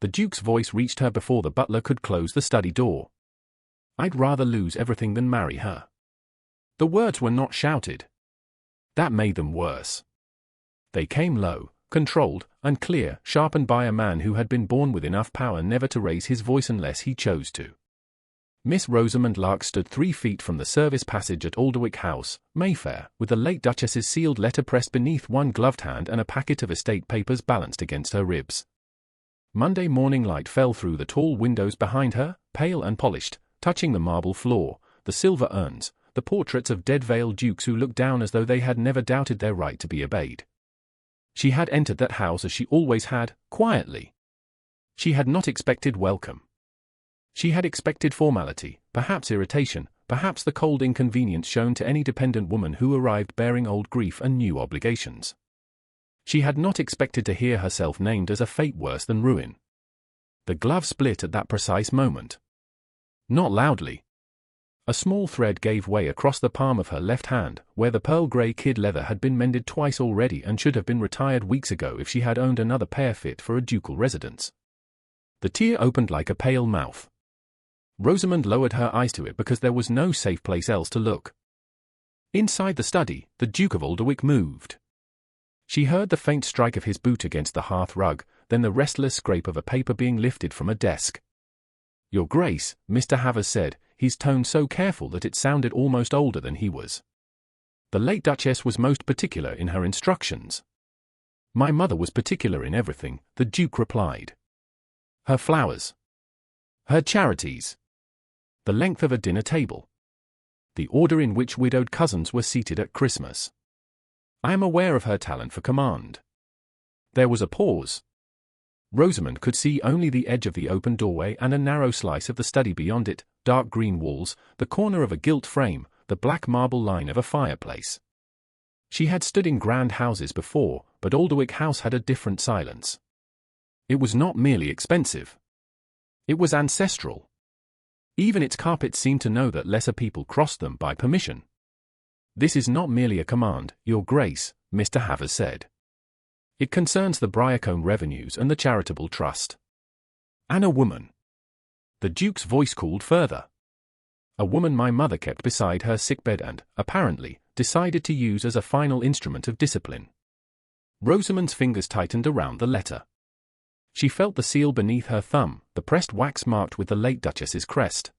The Duke's voice reached her before the butler could close the study door. "I'd rather lose everything than marry her." The words were not shouted. That made them worse. They came low, controlled, and clear, sharpened by a man who had been born with enough power never to raise his voice unless he chose to. Miss Rosamund Lark stood 3 feet from the service passage at Alderwick House, Mayfair, with the late Duchess's sealed letter pressed beneath one gloved hand and a packet of estate papers balanced against her ribs. Monday morning light fell through the tall windows behind her, pale and polished, touching the marble floor, the silver urns, the portraits of dead Vale dukes who looked down as though they had never doubted their right to be obeyed. She had entered that house as she always had, quietly. She had not expected welcome. She had expected formality, perhaps irritation, perhaps the cold inconvenience shown to any dependent woman who arrived bearing old grief and new obligations. She had not expected to hear herself named as a fate worse than ruin. The glove split at that precise moment. Not loudly. A small thread gave way across the palm of her left hand, where the pearl grey kid leather had been mended twice already and should have been retired weeks ago if she had owned another pair fit for a ducal residence. The tear opened like a pale mouth. Rosamund lowered her eyes to it because there was no safe place else to look. Inside the study, the Duke of Alderwick moved. She heard the faint strike of his boot against the hearth rug, then the restless scrape of a paper being lifted from a desk. "Your Grace," Mr. Havers said, his tone so careful that it sounded almost older than he was. "The late Duchess was most particular in her instructions." "My mother was particular in everything," the Duke replied. "Her flowers. Her charities. The length of a dinner table. The order in which widowed cousins were seated at Christmas. I am aware of her talent for command." There was a pause. Rosamund could see only the edge of the open doorway and a narrow slice of the study beyond it, dark green walls, the corner of a gilt frame, the black marble line of a fireplace. She had stood in grand houses before, but Alderwick House had a different silence. It was not merely expensive. It was ancestral. Even its carpets seemed to know that lesser people crossed them by permission. "This is not merely a command, Your Grace," Mr. Havers said. "It concerns the Briarcombe revenues and the charitable trust." "And a woman." The Duke's voice cooled further. "A woman my mother kept beside her sickbed and, apparently, decided to use as a final instrument of discipline." Rosamund's fingers tightened around the letter. She felt the seal beneath her thumb, the pressed wax marked with the late Duchess's crest.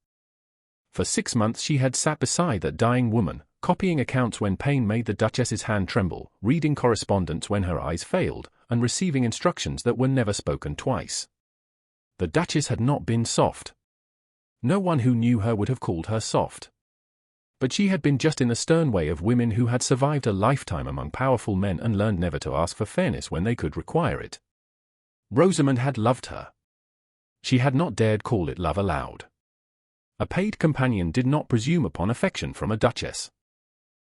For 6 months she had sat beside that dying woman, copying accounts when pain made the Duchess's hand tremble, reading correspondence when her eyes failed, and receiving instructions that were never spoken twice. The Duchess had not been soft. No one who knew her would have called her soft. But she had been just in the stern way of women who had survived a lifetime among powerful men and learned never to ask for fairness when they could require it. Rosamund had loved her. She had not dared call it love aloud. A paid companion did not presume upon affection from a duchess.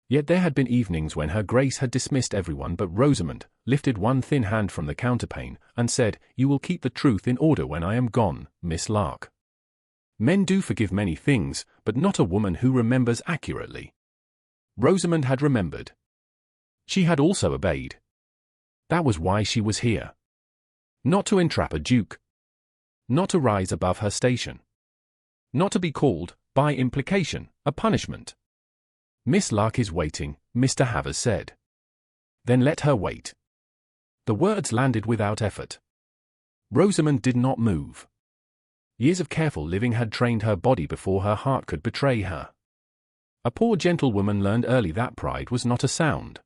Yet there had been evenings when her Grace had dismissed everyone but Rosamund, lifted one thin hand from the counterpane, and said, "You will keep the truth in order when I am gone, Miss Lark." Men do forgive many things, but not a woman who remembers accurately. Rosamund had remembered. She had also obeyed. That was why she was here. Not to entrap a duke. Not to rise above her station. Not to be called, by implication, a punishment. "Miss Lark is waiting," Mr. Havers said. "Then let her wait." The words landed without effort. Rosamund did not move. Years of careful living had trained her body before her heart could betray her. A poor gentlewoman learned early that pride was not a sound.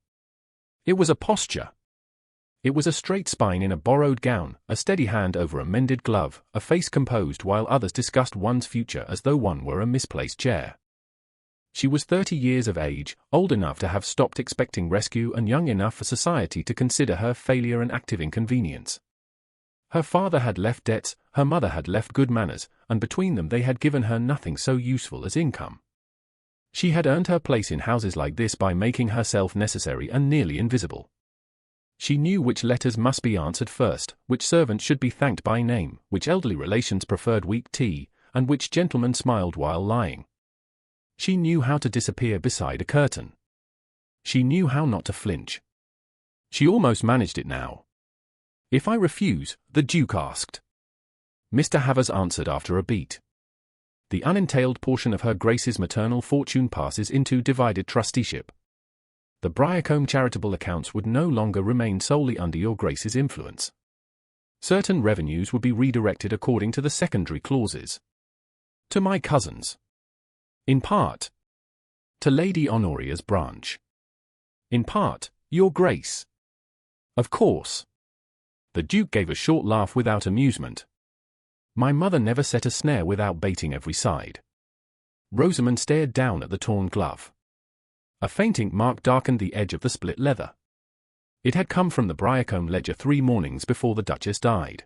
It was a posture. It was a straight spine in a borrowed gown, a steady hand over a mended glove, a face composed while others discussed one's future as though one were a misplaced chair. She was 30 years of age, old enough to have stopped expecting rescue and young enough for society to consider her failure an active inconvenience. Her father had left debts, her mother had left good manners, and between them they had given her nothing so useful as income. She had earned her place in houses like this by making herself necessary and nearly invisible. She knew which letters must be answered first, which servants should be thanked by name, which elderly relations preferred weak tea, and which gentlemen smiled while lying. She knew how to disappear beside a curtain. She knew how not to flinch. She almost managed it now. "If I refuse?" the Duke asked. Mr. Havers answered after a beat. The unentailed portion of Her Grace's maternal fortune passes into divided trusteeship. The Briarcombe charitable accounts would no longer remain solely under your Grace's influence. Certain revenues would be redirected according to the secondary clauses. To my cousins. In part. To Lady Honoria's branch. In part, your Grace. Of course. The Duke gave a short laugh without amusement. My mother never set a snare without baiting every side. Rosamund stared down at the torn glove. A faint ink mark darkened the edge of the split leather. It had come from the Briarcombe ledger 3 mornings before the Duchess died.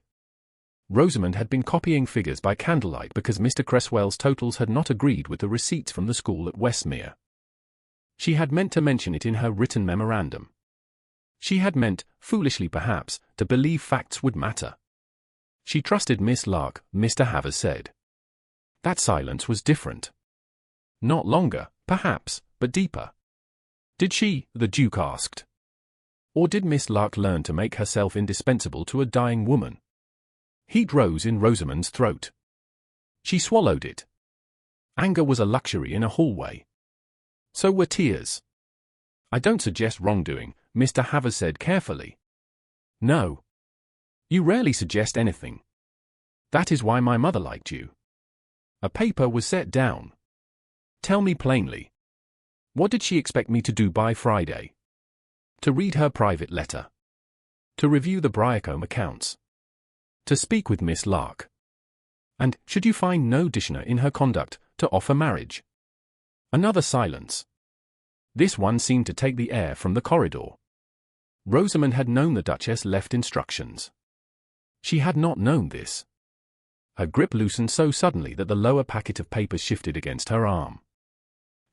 Rosamund had been copying figures by candlelight because Mr. Cresswell's totals had not agreed with the receipts from the school at Westmere. She had meant to mention it in her written memorandum. She had meant, foolishly perhaps, to believe facts would matter. She trusted Miss Lark, Mr. Havers said. That silence was different. Not longer, perhaps, but deeper. Did she, the Duke asked. Or did Miss Lark learn to make herself indispensable to a dying woman? Heat rose in Rosamund's throat. She swallowed it. Anger was a luxury in a hallway. So were tears. I don't suggest wrongdoing, Mr. Havers said carefully. No. You rarely suggest anything. That is why my mother liked you. A paper was set down. Tell me plainly. What did she expect me to do by Friday? To read her private letter. To review the Briarcombe accounts. To speak with Miss Lark. And, should you find no dishonor in her conduct, to offer marriage. Another silence. This one seemed to take the air from the corridor. Rosamund had known the Duchess left instructions. She had not known this. Her grip loosened so suddenly that the lower packet of papers shifted against her arm.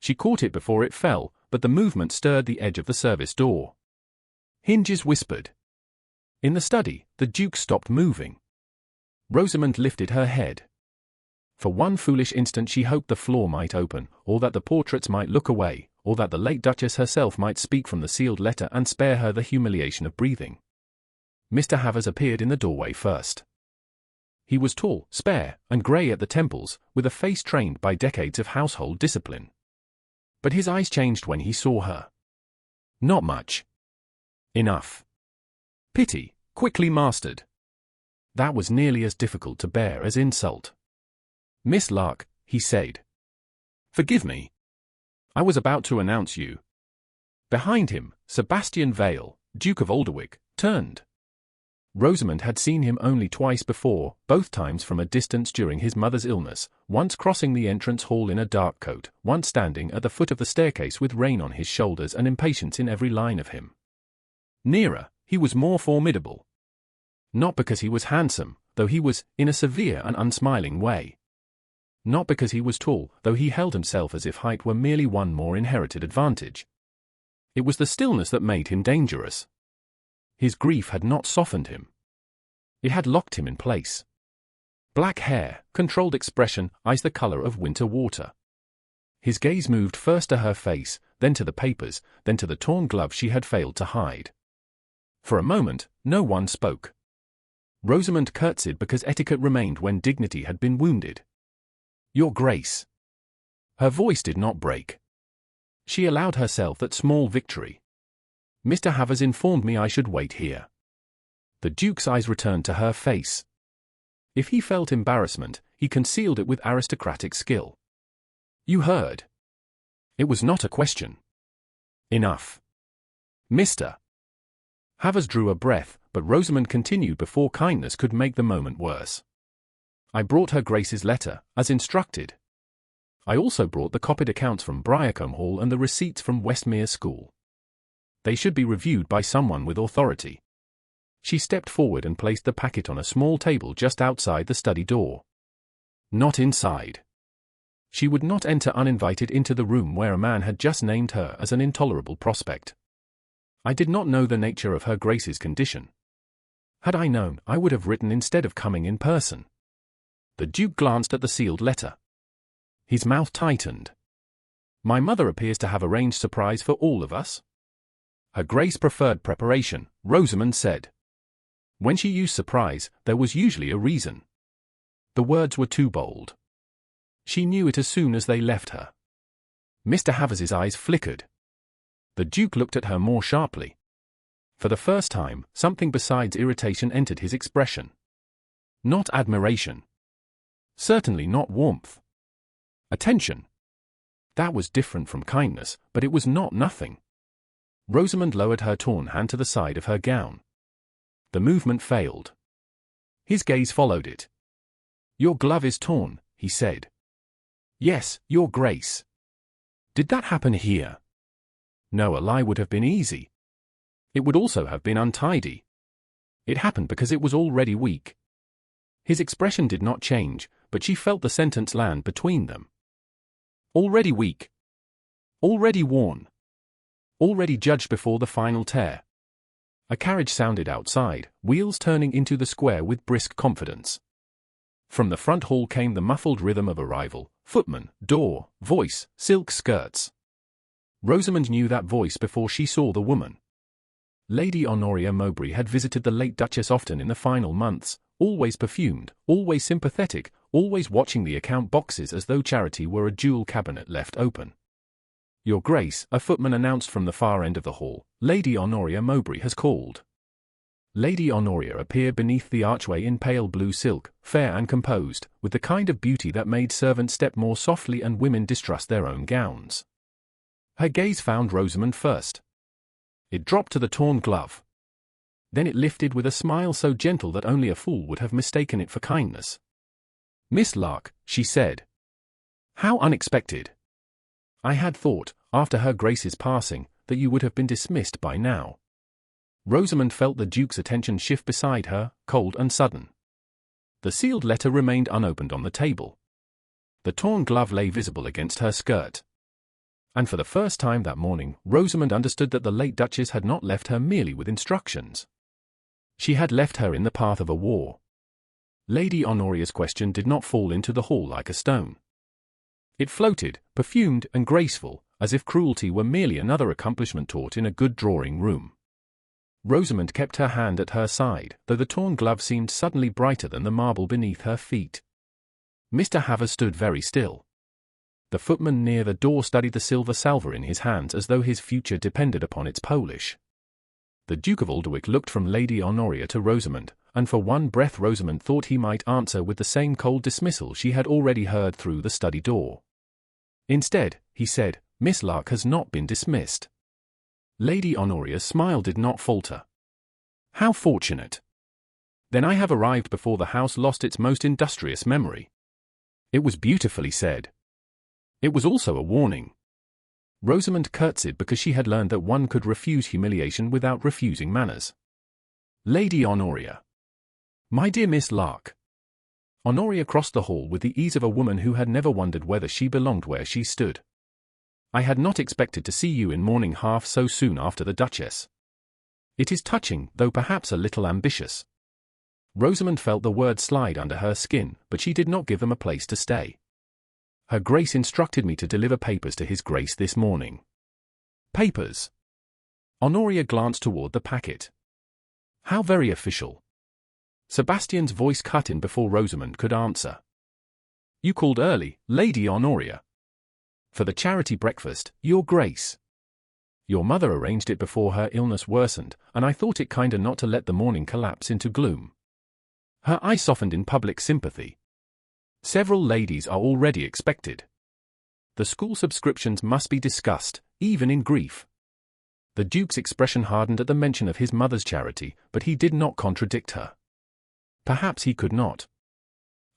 She caught it before it fell, but the movement stirred the edge of the service door. Hinges whispered. In the study, the Duke stopped moving. Rosamund lifted her head. For one foolish instant she hoped the floor might open, or that the portraits might look away, or that the late Duchess herself might speak from the sealed letter and spare her the humiliation of breathing. Mr. Havers appeared in the doorway first. He was tall, spare, and grey at the temples, with a face trained by decades of household discipline. But his eyes changed when he saw her. Not much. Enough. Pity, quickly mastered. That was nearly as difficult to bear as insult. Miss Lark, he said. Forgive me. I was about to announce you. Behind him, Sebastian Vale, Duke of Alderwick, turned. Rosamund had seen him only twice before, both times from a distance during his mother's illness, once crossing the entrance hall in a dark coat, once standing at the foot of the staircase with rain on his shoulders and impatience in every line of him. Nearer, he was more formidable. Not because he was handsome, though he was, in a severe and unsmiling way. Not because he was tall, though he held himself as if height were merely one more inherited advantage. It was the stillness that made him dangerous. His grief had not softened him. It had locked him in place. Black hair, controlled expression, eyes the color of winter water. His gaze moved first to her face, then to the papers, then to the torn glove she had failed to hide. For a moment, no one spoke. Rosamund curtsied because etiquette remained when dignity had been wounded. Your Grace. Her voice did not break. She allowed herself that small victory. Mr. Havers informed me I should wait here. The Duke's eyes returned to her face. If he felt embarrassment, he concealed it with aristocratic skill. You heard. It was not a question. Enough. Mr. Havers drew a breath, but Rosamund continued before kindness could make the moment worse. I brought Her Grace's letter, as instructed. I also brought the copied accounts from Briarcombe Hall and the receipts from Westmere School. They should be reviewed by someone with authority. She stepped forward and placed the packet on a small table just outside the study door. Not inside. She would not enter uninvited into the room where a man had just named her as an intolerable prospect. I did not know the nature of Her Grace's condition. Had I known, I would have written instead of coming in person. The Duke glanced at the sealed letter. His mouth tightened. My mother appears to have arranged surprise for all of us. Her Grace preferred preparation, Rosamund said. When she used surprise, there was usually a reason. The words were too bold. She knew it as soon as they left her. Mr. Havers's eyes flickered. The Duke looked at her more sharply. For the first time, something besides irritation entered his expression. Not admiration. Certainly not warmth. Attention. That was different from kindness, but it was not nothing. Rosamund lowered her torn hand to the side of her gown. The movement failed. His gaze followed it. "Your glove is torn," he said. "Yes, Your Grace." "Did that happen here?" No, a lie would have been easy. It would also have been untidy. It happened because it was already weak. His expression did not change, but she felt the sentence land between them. Already weak. Already worn. Already judged before the final tear. A carriage sounded outside, wheels turning into the square with brisk confidence. From the front hall came the muffled rhythm of arrival, footman, door, voice, silk skirts. Rosamund knew that voice before she saw the woman. Lady Honoria Mowbray had visited the late Duchess often in the final months, always perfumed, always sympathetic, always watching the account boxes as though charity were a jewel cabinet left open. "Your Grace," a footman announced from the far end of the hall, "Lady Honoria Mowbray has called." Lady Honoria appeared beneath the archway in pale blue silk, fair and composed, with the kind of beauty that made servants step more softly and women distrust their own gowns. Her gaze found Rosamund first. It dropped to the torn glove. Then it lifted with a smile so gentle that only a fool would have mistaken it for kindness. "Miss Lark," she said. "How unexpected. I had thought, after her Grace's passing, that you would have been dismissed by now." Rosamund felt the Duke's attention shift beside her, cold and sudden. The sealed letter remained unopened on the table. The torn glove lay visible against her skirt. And for the first time that morning, Rosamund understood that the late Duchess had not left her merely with instructions. She had left her in the path of a war. Lady Honoria's question did not fall into the hall like a stone. It floated, perfumed and graceful, as if cruelty were merely another accomplishment taught in a good drawing-room. Rosamund kept her hand at her side, though the torn glove seemed suddenly brighter than the marble beneath her feet. Mr. Havers stood very still. The footman near the door studied the silver salver in his hands as though his future depended upon its polish. The Duke of Alderwick looked from Lady Honoria to Rosamund, and for one breath Rosamund thought he might answer with the same cold dismissal she had already heard through the study door. Instead, he said, "Miss Lark has not been dismissed." Lady Honoria's smile did not falter. "How fortunate. Then I have arrived before the house lost its most industrious memory." It was beautifully said. It was also a warning. Rosamund curtsied because she had learned that one could refuse humiliation without refusing manners. "Lady Honoria." "My dear Miss Lark." Honoria crossed the hall with the ease of a woman who had never wondered whether she belonged where she stood. "I had not expected to see you in mourning half so soon after the Duchess. It is touching, though perhaps a little ambitious." Rosamund felt the words slide under her skin, but she did not give them a place to stay. "Her Grace instructed me to deliver papers to His Grace this morning." "Papers?" Honoria glanced toward the packet. "How very official." Sebastian's voice cut in before Rosamund could answer. "You called early, Lady Honoria." "For the charity breakfast, Your Grace. Your mother arranged it before her illness worsened, and I thought it kinder not to let the morning collapse into gloom." Her eye softened in public sympathy. "Several ladies are already expected. The school subscriptions must be discussed, even in grief." The Duke's expression hardened at the mention of his mother's charity, but he did not contradict her. Perhaps he could not.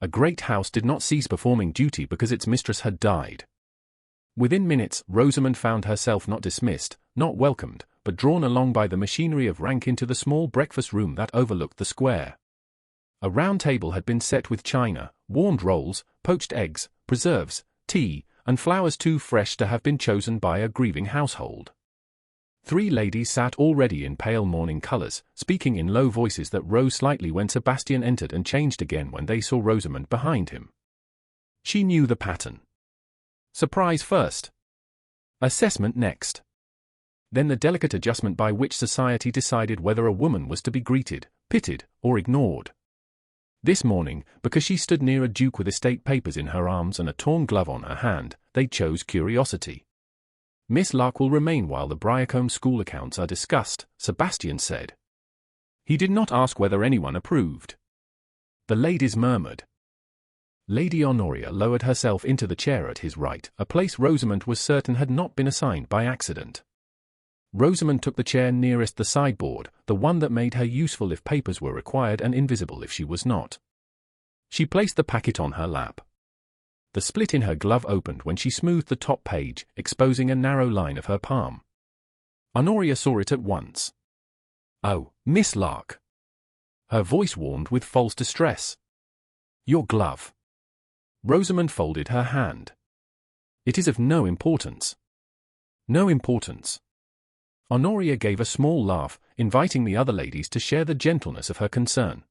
A great house did not cease performing duty because its mistress had died. Within minutes, Rosamund found herself not dismissed, not welcomed, but drawn along by the machinery of rank into the small breakfast room that overlooked the square. A round table had been set with china, warmed rolls, poached eggs, preserves, tea, and flowers too fresh to have been chosen by a grieving household. 3 ladies sat already in pale mourning colours, speaking in low voices that rose slightly when Sebastian entered and changed again when they saw Rosamund behind him. She knew the pattern. Surprise first. Assessment next. Then the delicate adjustment by which society decided whether a woman was to be greeted, pitied, or ignored. This morning, because she stood near a duke with estate papers in her arms and a torn glove on her hand, they chose curiosity. Miss Lark will remain while the Briarcombe school accounts are discussed, Sebastian said. He did not ask whether anyone approved. The ladies murmured. Lady Honoria lowered herself into the chair at his right, a place Rosamund was certain had not been assigned by accident. Rosamund took the chair nearest the sideboard, the one that made her useful if papers were required and invisible if she was not. She placed the packet on her lap. The split in her glove opened when she smoothed the top page, exposing a narrow line of her palm. Honoria saw it at once. "Oh, Miss Lark." Her voice warmed with false distress. "Your glove." Rosamund folded her hand. "It is of no importance." "No importance." Honoria gave a small laugh, inviting the other ladies to share the gentleness of her concern.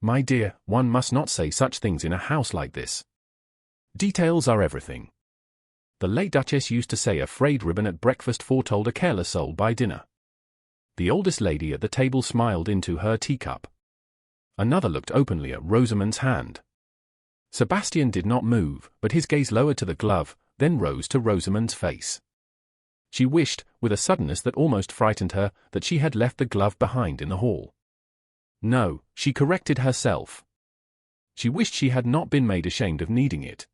"My dear, one must not say such things in a house like this. Details are everything. The late Duchess used to say a frayed ribbon at breakfast foretold a careless soul by dinner." The oldest lady at the table smiled into her teacup. Another looked openly at Rosamund's hand. Sebastian did not move, but his gaze lowered to the glove, then rose to Rosamund's face. She wished, with a suddenness that almost frightened her, that she had left the glove behind in the hall. No, she corrected herself. She wished she had not been made ashamed of needing it.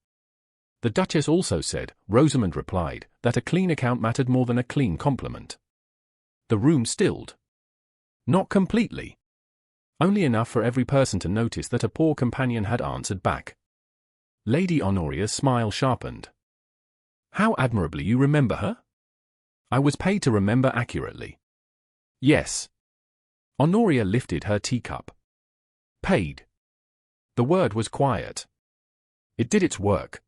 The Duchess also said, Rosamund replied, that a clean account mattered more than a clean compliment. The room stilled. Not completely. Only enough for every person to notice that a poor companion had answered back. Lady Honoria's smile sharpened. "How admirably you remember her?" "I was paid to remember accurately." "Yes." Honoria lifted her teacup. "Paid." The word was quiet. It did its work.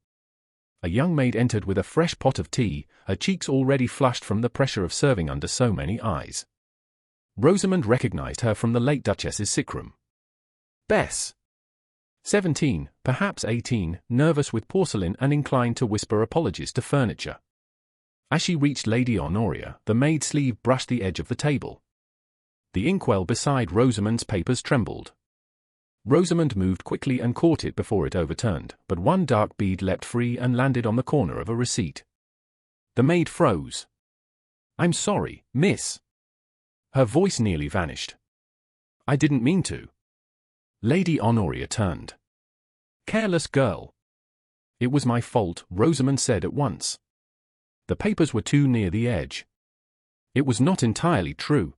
A young maid entered with a fresh pot of tea, her cheeks already flushed from the pressure of serving under so many eyes. Rosamund recognized her from the late Duchess's sickroom. Bess. 17, perhaps 18, nervous with porcelain and inclined to whisper apologies to furniture. As she reached Lady Honoria, the maid's sleeve brushed the edge of the table. The inkwell beside Rosamund's papers trembled. Rosamund moved quickly and caught it before it overturned, but one dark bead leapt free and landed on the corner of a receipt. The maid froze. "I'm sorry, miss." Her voice nearly vanished. "I didn't mean to." Lady Honoria turned. "Careless girl." "It was my fault," Rosamund said at once. The papers were too near the edge. It was not entirely true.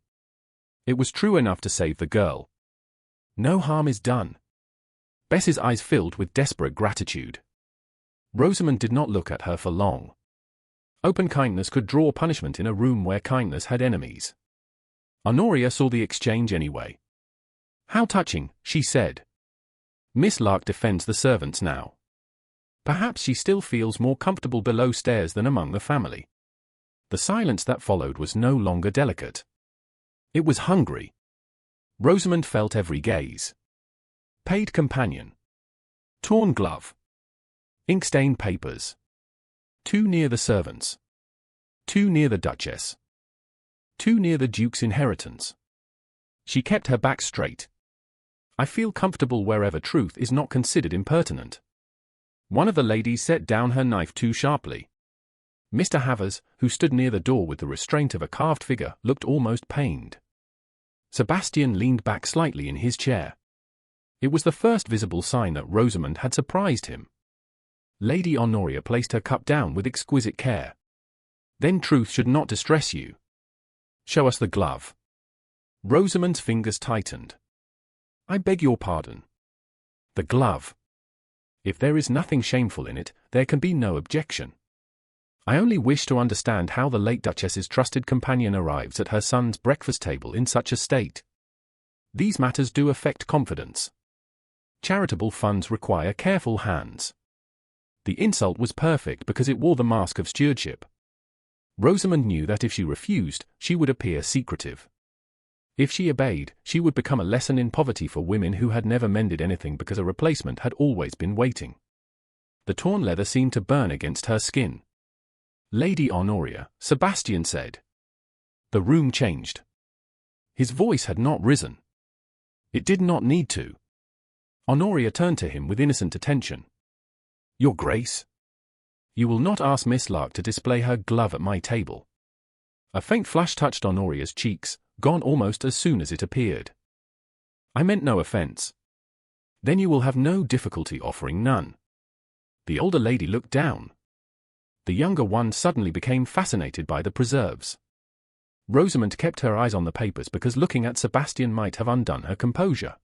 It was true enough to save the girl. No harm is done. Bess's eyes filled with desperate gratitude. Rosamund did not look at her for long. Open kindness could draw punishment in a room where kindness had enemies. Honoria saw the exchange anyway. "How touching," she said. "Miss Lark defends the servants now. Perhaps she still feels more comfortable below stairs than among the family." The silence that followed was no longer delicate. It was hungry. Rosamund felt every gaze. Paid companion. Torn glove. Ink-stained papers. Too near the servants. Too near the Duchess. Too near the Duke's inheritance. She kept her back straight. "I feel comfortable wherever truth is not considered impertinent." One of the ladies set down her knife too sharply. Mr. Havers, who stood near the door with the restraint of a carved figure, looked almost pained. Sebastian leaned back slightly in his chair. It was the first visible sign that Rosamund had surprised him. Lady Honoria placed her cup down with exquisite care. "Then truth should not distress you. Show us the glove." Rosamund's fingers tightened. "I beg your pardon." "The glove. If there is nothing shameful in it, there can be no objection. I only wish to understand how the late Duchess's trusted companion arrives at her son's breakfast table in such a state. These matters do affect confidence. Charitable funds require careful hands." The insult was perfect because it wore the mask of stewardship. Rosamund knew that if she refused, she would appear secretive. If she obeyed, she would become a lesson in poverty for women who had never mended anything because a replacement had always been waiting. The torn leather seemed to burn against her skin. "Lady Honoria," Sebastian said. The room changed. His voice had not risen. It did not need to. Honoria turned to him with innocent attention. Your Grace? You will not ask Miss Lark to display her glove at my table. A faint flush touched Honoria's cheeks, gone almost as soon as it appeared. I meant no offense. Then you will have no difficulty offering none. The older lady looked down. The younger one suddenly became fascinated by the preserves. Rosamund kept her eyes on the papers because looking at Sebastian might have undone her composure.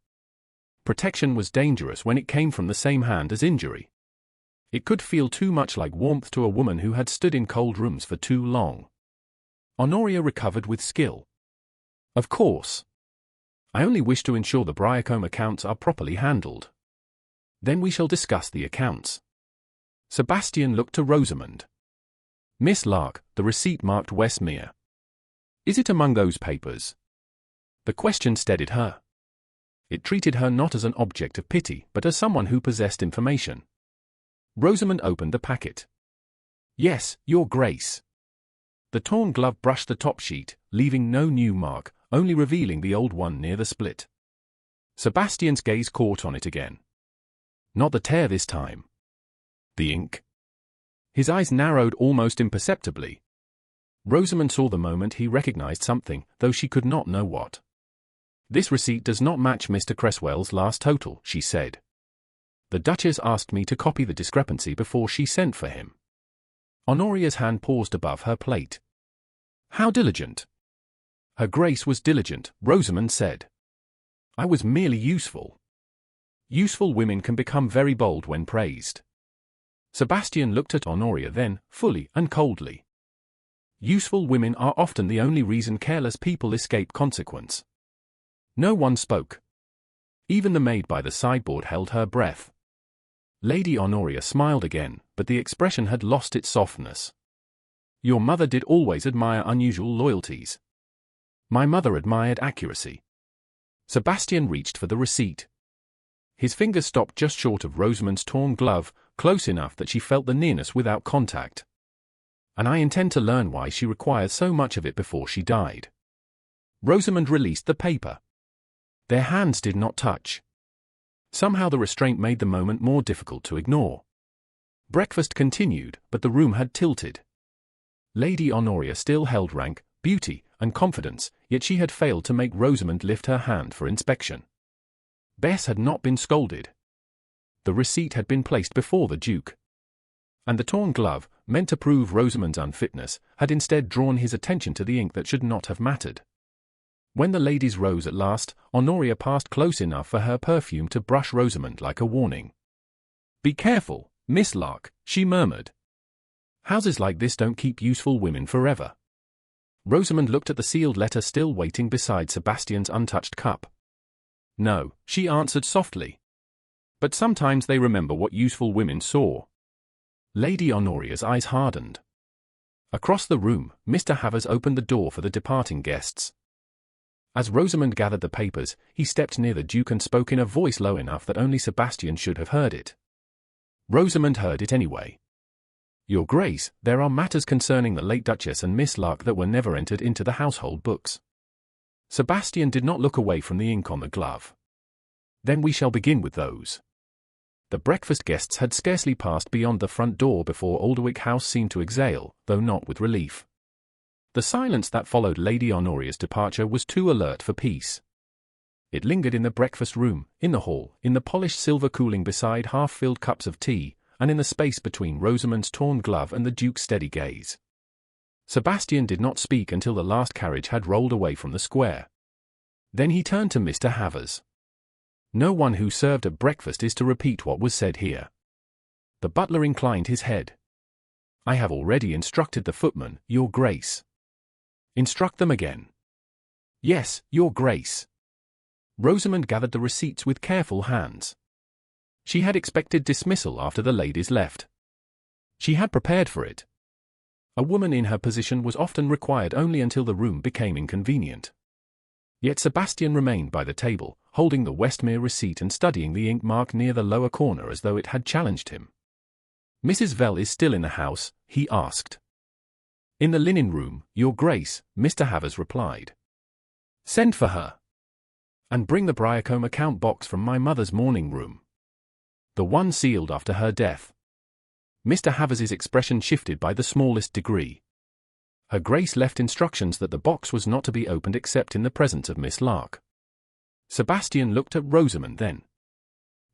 Protection was dangerous when it came from the same hand as injury. It could feel too much like warmth to a woman who had stood in cold rooms for too long. Honoria recovered with skill. Of course. I only wish to ensure the Bryacombe accounts are properly handled. Then we shall discuss the accounts. Sebastian looked to Rosamund. Miss Lark, the receipt marked Westmere. Is it among those papers? The question steadied her. It treated her not as an object of pity, but as someone who possessed information. Rosamund opened the packet. Yes, Your Grace. The torn glove brushed the top sheet, leaving no new mark, only revealing the old one near the split. Sebastian's gaze caught on it again. Not the tear this time. The ink. His eyes narrowed almost imperceptibly. Rosamund saw the moment he recognized something, though she could not know what. This receipt does not match Mr. Cresswell's last total, she said. The Duchess asked me to copy the discrepancy before she sent for him. Honoria's hand paused above her plate. How diligent. Her Grace was diligent, Rosamund said. I was merely useful. Useful women can become very bold when praised. Sebastian looked at Honoria then, fully and coldly. Useful women are often the only reason careless people escape consequence. No one spoke. Even the maid by the sideboard held her breath. Lady Honoria smiled again, but the expression had lost its softness. Your mother did always admire unusual loyalties. My mother admired accuracy. Sebastian reached for the receipt. His fingers stopped just short of Rosamund's torn glove, close enough that she felt the nearness without contact. And I intend to learn why she requires so much of it before she died. Rosamund released the paper. Their hands did not touch. Somehow the restraint made the moment more difficult to ignore. Breakfast continued, but the room had tilted. Lady Honoria still held rank, beauty, and confidence, yet she had failed to make Rosamund lift her hand for inspection. Bess had not been scolded. The receipt had been placed before the Duke. And the torn glove, meant to prove Rosamund's unfitness, had instead drawn his attention to the ink that should not have mattered. When the ladies rose at last, Honoria passed close enough for her perfume to brush Rosamund like a warning. Be careful, Miss Lark, she murmured. Houses like this don't keep useful women forever. Rosamund looked at the sealed letter still waiting beside Sebastian's untouched cup. No, she answered softly. But sometimes they remember what useful women saw. Lady Honoria's eyes hardened. Across the room, Mr. Havers opened the door for the departing guests. As Rosamund gathered the papers, he stepped near the Duke and spoke in a voice low enough that only Sebastian should have heard it. Rosamund heard it anyway. Your Grace, there are matters concerning the late Duchess and Miss Lark that were never entered into the household books. Sebastian did not look away from the ink on the glove. Then we shall begin with those. The breakfast guests had scarcely passed beyond the front door before Alderwick House seemed to exhale, though not with relief. The silence that followed Lady Honoria's departure was too alert for peace. It lingered in the breakfast room, in the hall, in the polished silver cooling beside half-filled cups of tea, and in the space between Rosamund's torn glove and the Duke's steady gaze. Sebastian did not speak until the last carriage had rolled away from the square. Then he turned to Mr. Havers. No one who served at breakfast is to repeat what was said here. The butler inclined his head. I have already instructed the footman, Your Grace. Instruct them again. Yes, Your Grace. Rosamund gathered the receipts with careful hands. She had expected dismissal after the ladies left. She had prepared for it. A woman in her position was often required only until the room became inconvenient. Yet Sebastian remained by the table, holding the Westmere receipt and studying the ink mark near the lower corner as though it had challenged him. Mrs. Vale is still in the house, he asked. In the linen room, Your Grace, Mr. Havers replied. Send for her. And bring the Bryacombe account box from my mother's morning room. The one sealed after her death. Mr. Havers's expression shifted by the smallest degree. Her Grace left instructions that the box was not to be opened except in the presence of Miss Lark. Sebastian looked at Rosamund then.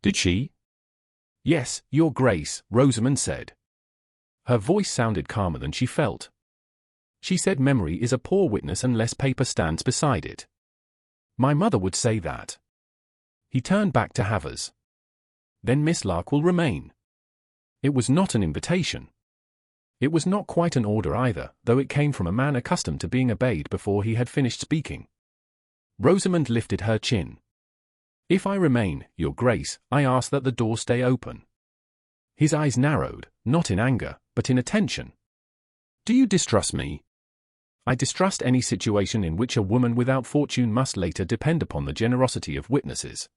Did she? Yes, Your Grace, Rosamund said. Her voice sounded calmer than she felt. She said memory is a poor witness unless paper stands beside it. My mother would say that. He turned back to Havers. Then Miss Lark will remain. It was not an invitation. It was not quite an order either, though it came from a man accustomed to being obeyed before he had finished speaking. Rosamund lifted her chin. If I remain, Your Grace, I ask that the door stay open. His eyes narrowed, not in anger, but in attention. Do you distrust me? I distrust any situation in which a woman without fortune must later depend upon the generosity of witnesses.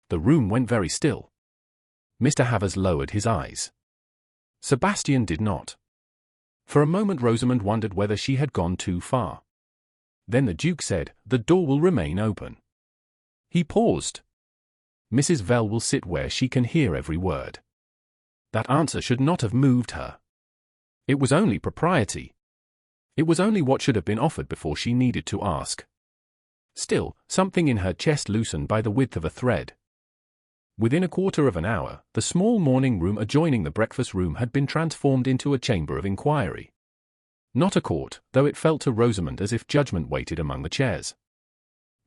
The room went very still. Mr. Havers lowered his eyes. Sebastian did not. For a moment Rosamund wondered whether she had gone too far. Then the Duke said, "The door will remain open." He paused. Mrs. Vale will sit where she can hear every word. That answer should not have moved her. It was only propriety. It was only what should have been offered before she needed to ask. Still, something in her chest loosened by the width of a thread. Within a quarter of an hour, the small morning room adjoining the breakfast room had been transformed into a chamber of inquiry. Not a court, though it felt to Rosamund as if judgment waited among the chairs.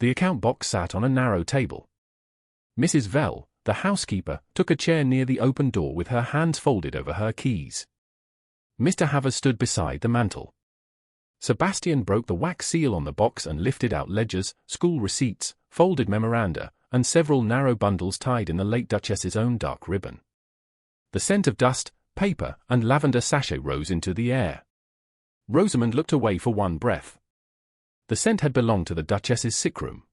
The account box sat on a narrow table. Mrs. Vale, the housekeeper, took a chair near the open door with her hands folded over her keys. Mr. Havers stood beside the mantel. Sebastian broke the wax seal on the box and lifted out ledgers, school receipts, folded memoranda, and several narrow bundles tied in the late Duchess's own dark ribbon. The scent of dust, paper, and lavender sachet rose into the air. Rosamund looked away for one breath. The scent had belonged to the Duchess's sick room.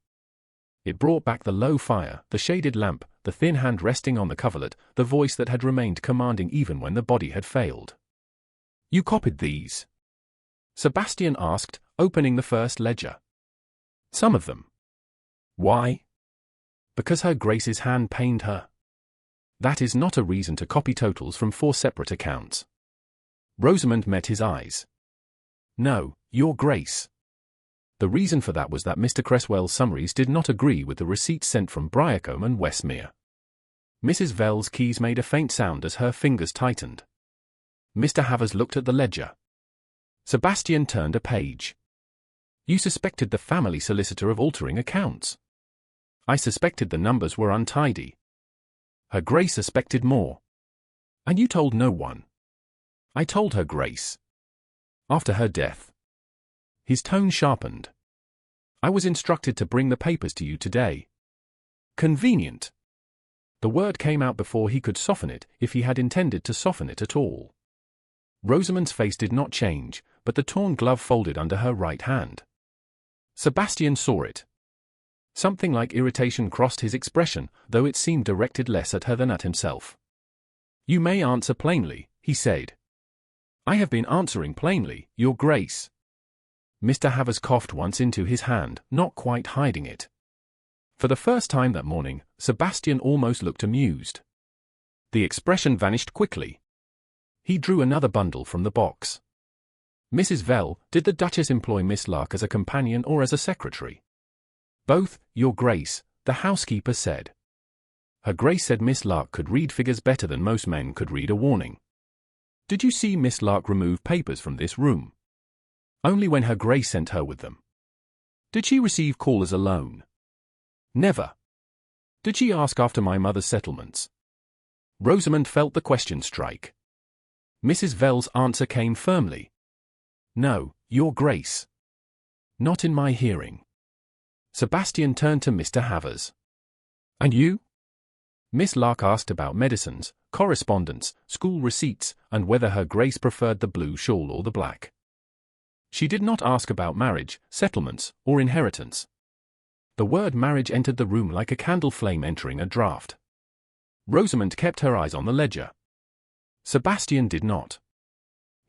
It brought back the low fire, the shaded lamp, the thin hand resting on the coverlet, the voice that had remained commanding even when the body had failed. You copied these? Sebastian asked, opening the first ledger. Some of them. Why? Because Her Grace's hand pained her. That is not a reason to copy totals from 4 separate accounts. Rosamund met his eyes. No, Your Grace. The reason for that was that Mr. Cresswell's summaries did not agree with the receipts sent from Bryacombe and Westmere. Mrs. Vale's keys made a faint sound as her fingers tightened. Mr. Havers looked at the ledger. Sebastian turned a page. You suspected the family solicitor of altering accounts. I suspected the numbers were untidy. Her Grace suspected more. And you told no one. I told Her Grace. After her death. His tone sharpened. I was instructed to bring the papers to you today. Convenient. The word came out before he could soften it, if he had intended to soften it at all. Rosamund's face did not change, but the torn glove folded under her right hand. Sebastian saw it. Something like irritation crossed his expression, though it seemed directed less at her than at himself. You may answer plainly, he said. I have been answering plainly, Your Grace. Mr. Havers coughed once into his hand, not quite hiding it. For the first time that morning, Sebastian almost looked amused. The expression vanished quickly. He drew another bundle from the box. Mrs. Vale, did the Duchess employ Miss Lark as a companion or as a secretary? Both, Your Grace, the housekeeper said. Her Grace said Miss Lark could read figures better than most men could read a warning. Did you see Miss Lark remove papers from this room? Only when Her Grace sent her with them. Did she receive callers alone? Never. Did she ask after my mother's settlements? Rosamund felt the question strike. Mrs. Vale's answer came firmly. No, Your Grace. Not in my hearing. Sebastian turned to Mr. Havers. And you? Miss Lark asked about medicines, correspondence, school receipts, and whether Her Grace preferred the blue shawl or the black. She did not ask about marriage, settlements, or inheritance. The word marriage entered the room like a candle flame entering a draught. Rosamund kept her eyes on the ledger. Sebastian did not.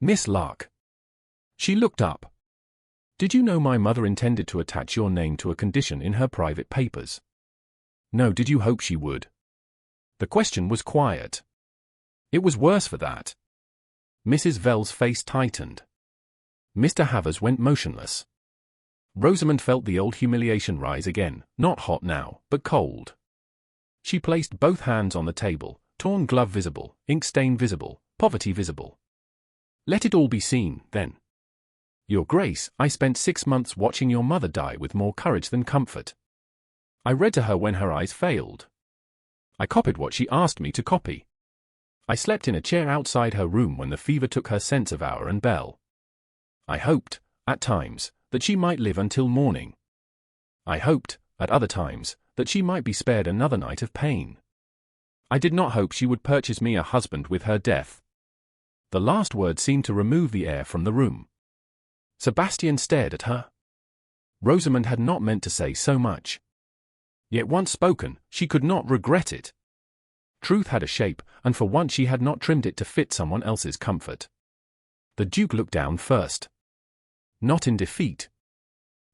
Miss Lark. She looked up. Did you know my mother intended to attach your name to a condition in her private papers? No, did you hope she would? The question was quiet. It was worse for that. Mrs. Vale's face tightened. Mr. Havers went motionless. Rosamund felt the old humiliation rise again, not hot now, but cold. She placed both hands on the table, torn glove visible, ink stain visible, poverty visible. Let it all be seen, then. Your Grace, I spent 6 months watching your mother die with more courage than comfort. I read to her when her eyes failed. I copied what she asked me to copy. I slept in a chair outside her room when the fever took her sense of hour and bell. I hoped, at times, that she might live until morning. I hoped, at other times, that she might be spared another night of pain. I did not hope she would purchase me a husband with her death. The last word seemed to remove the air from the room. Sebastian stared at her. Rosamund had not meant to say so much. Yet once spoken, she could not regret it. Truth had a shape, and for once she had not trimmed it to fit someone else's comfort. The Duke looked down first. Not in defeat.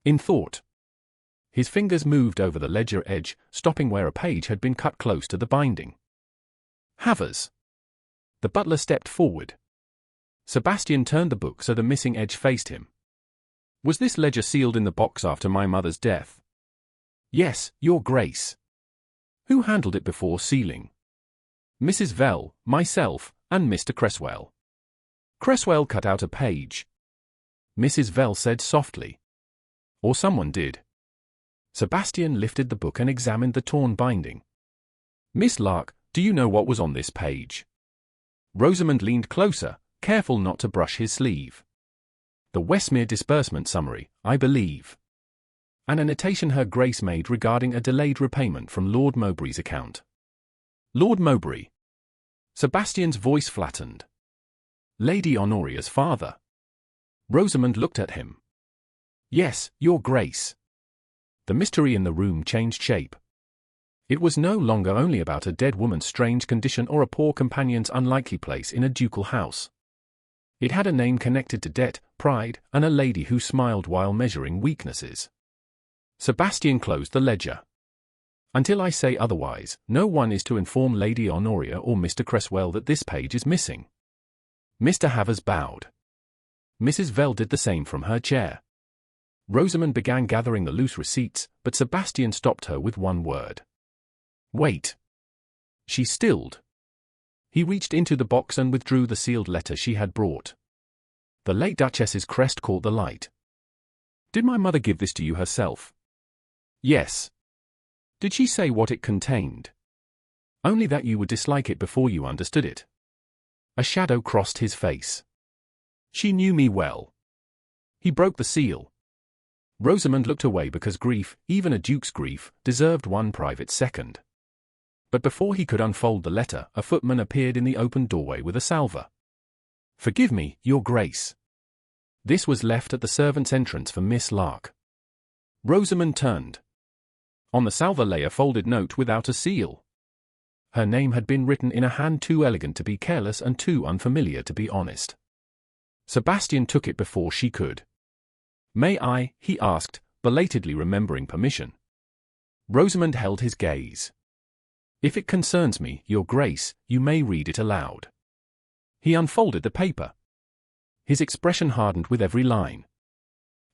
In thought. His fingers moved over the ledger edge, stopping where a page had been cut close to the binding. Havers. The butler stepped forward. Sebastian turned the book so the missing edge faced him. Was this ledger sealed in the box after my mother's death? Yes, Your Grace. Who handled it before sealing? Mrs. Vale, myself, and Mr. Cresswell. Cresswell cut out a page. Mrs. Vale said softly. Or someone did. Sebastian lifted the book and examined the torn binding. Miss Lark, do you know what was on this page? Rosamund leaned closer, careful not to brush his sleeve. The Westmere disbursement summary, I believe. An annotation Her Grace made regarding a delayed repayment from Lord Mowbray's account. Lord Mowbray. Sebastian's voice flattened. Lady Honoria's father. Rosamund looked at him. Yes, Your Grace. The mystery in the room changed shape. It was no longer only about a dead woman's strange condition or a poor companion's unlikely place in a ducal house. It had a name connected to debt, pride, and a lady who smiled while measuring weaknesses. Sebastian closed the ledger. Until I say otherwise, no one is to inform Lady Honoria or Mr. Cresswell that this page is missing. Mr. Havers bowed. Mrs. Vale did the same from her chair. Rosamund began gathering the loose receipts, but Sebastian stopped her with one word. Wait. She stilled. He reached into the box and withdrew the sealed letter she had brought. The late Duchess's crest caught the light. Did my mother give this to you herself? Yes. Did she say what it contained? Only that you would dislike it before you understood it. A shadow crossed his face. She knew me well. He broke the seal. Rosamund looked away because grief, even a duke's grief, deserved one private second. But before he could unfold the letter, a footman appeared in the open doorway with a salver. Forgive me, Your Grace. This was left at the servants' entrance for Miss Lark. Rosamund turned. On the salver lay a folded note without a seal. Her name had been written in a hand too elegant to be careless and too unfamiliar to be honest. Sebastian took it before she could. May I? He asked, belatedly remembering permission. Rosamund held his gaze. If it concerns me, Your Grace, you may read it aloud. He unfolded the paper. His expression hardened with every line.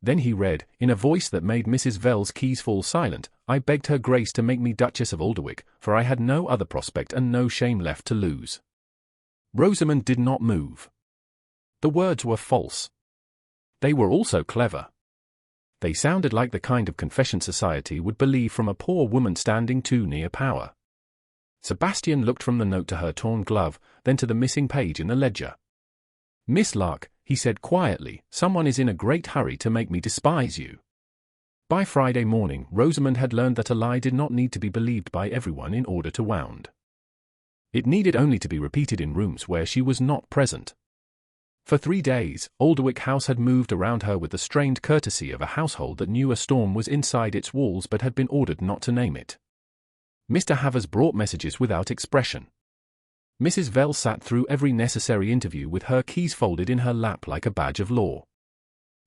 Then he read, in a voice that made Mrs. Vale's keys fall silent, I begged Her Grace to make me Duchess of Alderwick, for I had no other prospect and no shame left to lose. Rosamund did not move. The words were false. They were also clever. They sounded like the kind of confession society would believe from a poor woman standing too near power. Sebastian looked from the note to her torn glove, then to the missing page in the ledger. Miss Lark, he said quietly, someone is in a great hurry to make me despise you. By Friday morning, Rosamund had learned that a lie did not need to be believed by everyone in order to wound. It needed only to be repeated in rooms where she was not present. For 3 days, Alderwick House had moved around her with the strained courtesy of a household that knew a storm was inside its walls but had been ordered not to name it. Mr. Havers brought messages without expression. Mrs. Vale sat through every necessary interview with her keys folded in her lap like a badge of law.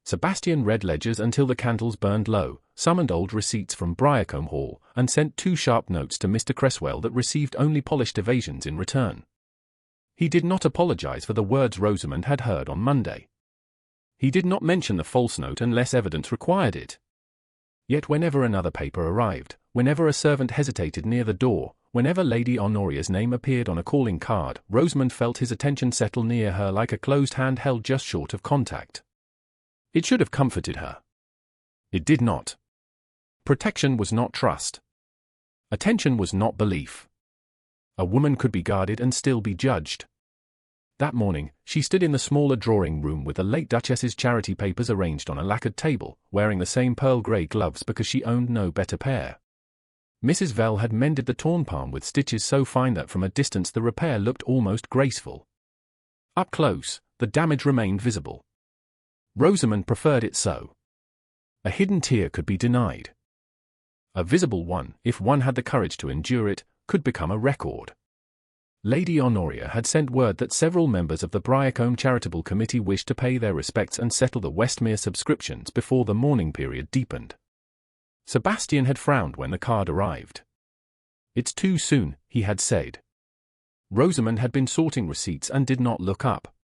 Sebastian read ledgers until the candles burned low, summoned old receipts from Briarcombe Hall, and sent 2 sharp notes to Mr. Cresswell that received only polished evasions in return. He did not apologize for the words Rosamund had heard on Monday. He did not mention the false note unless evidence required it. Yet whenever another paper arrived, whenever a servant hesitated near the door, whenever Lady Honoria's name appeared on a calling card, Rosamund felt his attention settle near her like a closed hand held just short of contact. It should have comforted her. It did not. Protection was not trust. Attention was not belief. A woman could be guarded and still be judged. That morning, she stood in the smaller drawing room with the late Duchess's charity papers arranged on a lacquered table, wearing the same pearl grey gloves because she owned no better pair. Mrs. Vale had mended the torn palm with stitches so fine that from a distance the repair looked almost graceful. Up close, the damage remained visible. Rosamund preferred it so. A hidden tear could be denied. A visible one, if one had the courage to endure it, could become a record. Lady Honoria had sent word that several members of the Briarcombe Charitable Committee wished to pay their respects and settle the Westmere subscriptions before the mourning period deepened. Sebastian had frowned when the card arrived. "It's too soon," he had said. Rosamund had been sorting receipts and did not look up.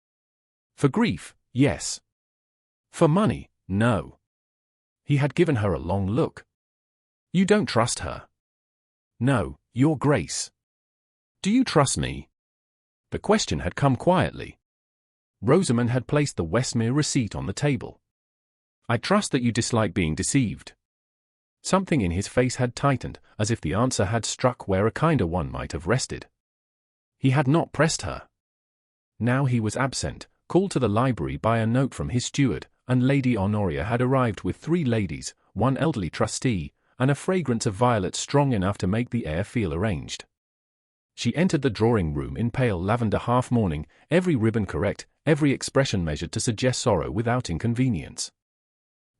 For grief, yes. For money, no. He had given her a long look. "You don't trust her?" "No, Your Grace." "Do you trust me?" The question had come quietly. Rosamund had placed the Westmere receipt on the table. "I trust that you dislike being deceived." Something in his face had tightened, as if the answer had struck where a kinder one might have rested. He had not pressed her. Now he was absent, called to the library by a note from his steward, and Lady Honoria had arrived with 3 ladies, 1 elderly trustee, and a fragrance of violets strong enough to make the air feel arranged. She entered the drawing-room in pale lavender half-mourning, every ribbon correct, every expression measured to suggest sorrow without inconvenience.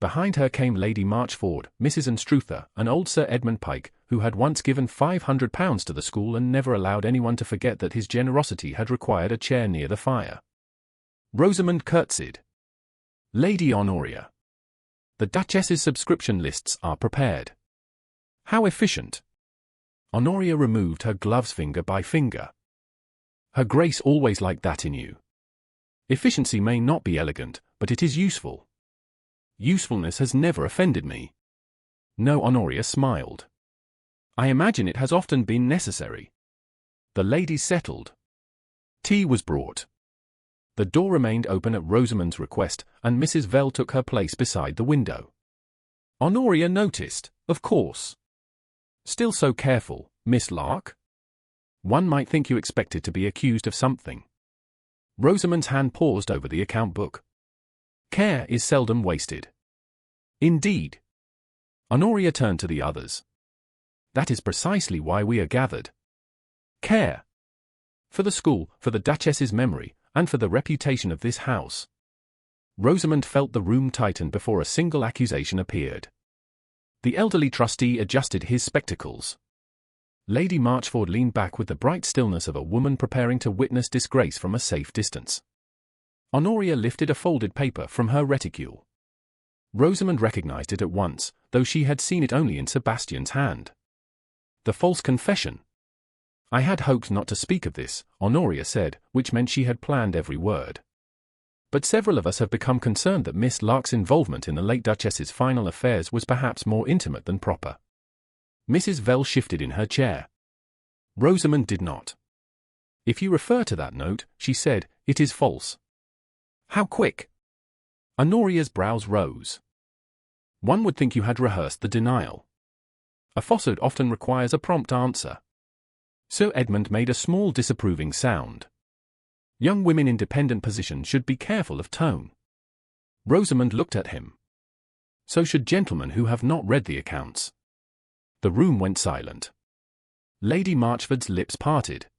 Behind her came Lady Marchford, Mrs. Anstruther, and old Sir Edmund Pike, who had once given £500 to the school and never allowed anyone to forget that his generosity had required a chair near the fire. Rosamund curtsied. "Lady Honoria. The Duchess's subscription lists are prepared." "How efficient." Honoria removed her gloves finger by finger. "Her Grace always liked that in you. Efficiency may not be elegant, but it is useful." "Usefulness has never offended me." No, Honoria smiled. "I imagine it has often been necessary." The ladies settled. Tea was brought. The door remained open at Rosamund's request, and Mrs. Vale took her place beside the window. Honoria noticed, of course. "Still so careful, Miss Lark? One might think you expected to be accused of something." Rosamund's hand paused over the account book. "Care is seldom wasted." "Indeed." Honoria turned to the others. "That is precisely why we are gathered. Care. For the school, for the Duchess's memory, and for the reputation of this house." Rosamund felt the room tighten before a single accusation appeared. The elderly trustee adjusted his spectacles. Lady Marchford leaned back with the bright stillness of a woman preparing to witness disgrace from a safe distance. Honoria lifted a folded paper from her reticule. Rosamund recognized it at once, though she had seen it only in Sebastian's hand. The false confession. "I had hoped not to speak of this," Honoria said, which meant she had planned every word. "But several of us have become concerned that Miss Lark's involvement in the late Duchess's final affairs was perhaps more intimate than proper." Mrs. Vale shifted in her chair. Rosamund did not. "If you refer to that note," she said, "it is false." "How quick?" Honoria's brows rose. "One would think you had rehearsed the denial. A falsehood often requires a prompt answer." Sir Edmund made a small disapproving sound. Young women in dependent positions should be careful of tone. Rosamund looked at him. So should gentlemen who have not read the accounts. The room went silent. Lady Marchford's lips parted.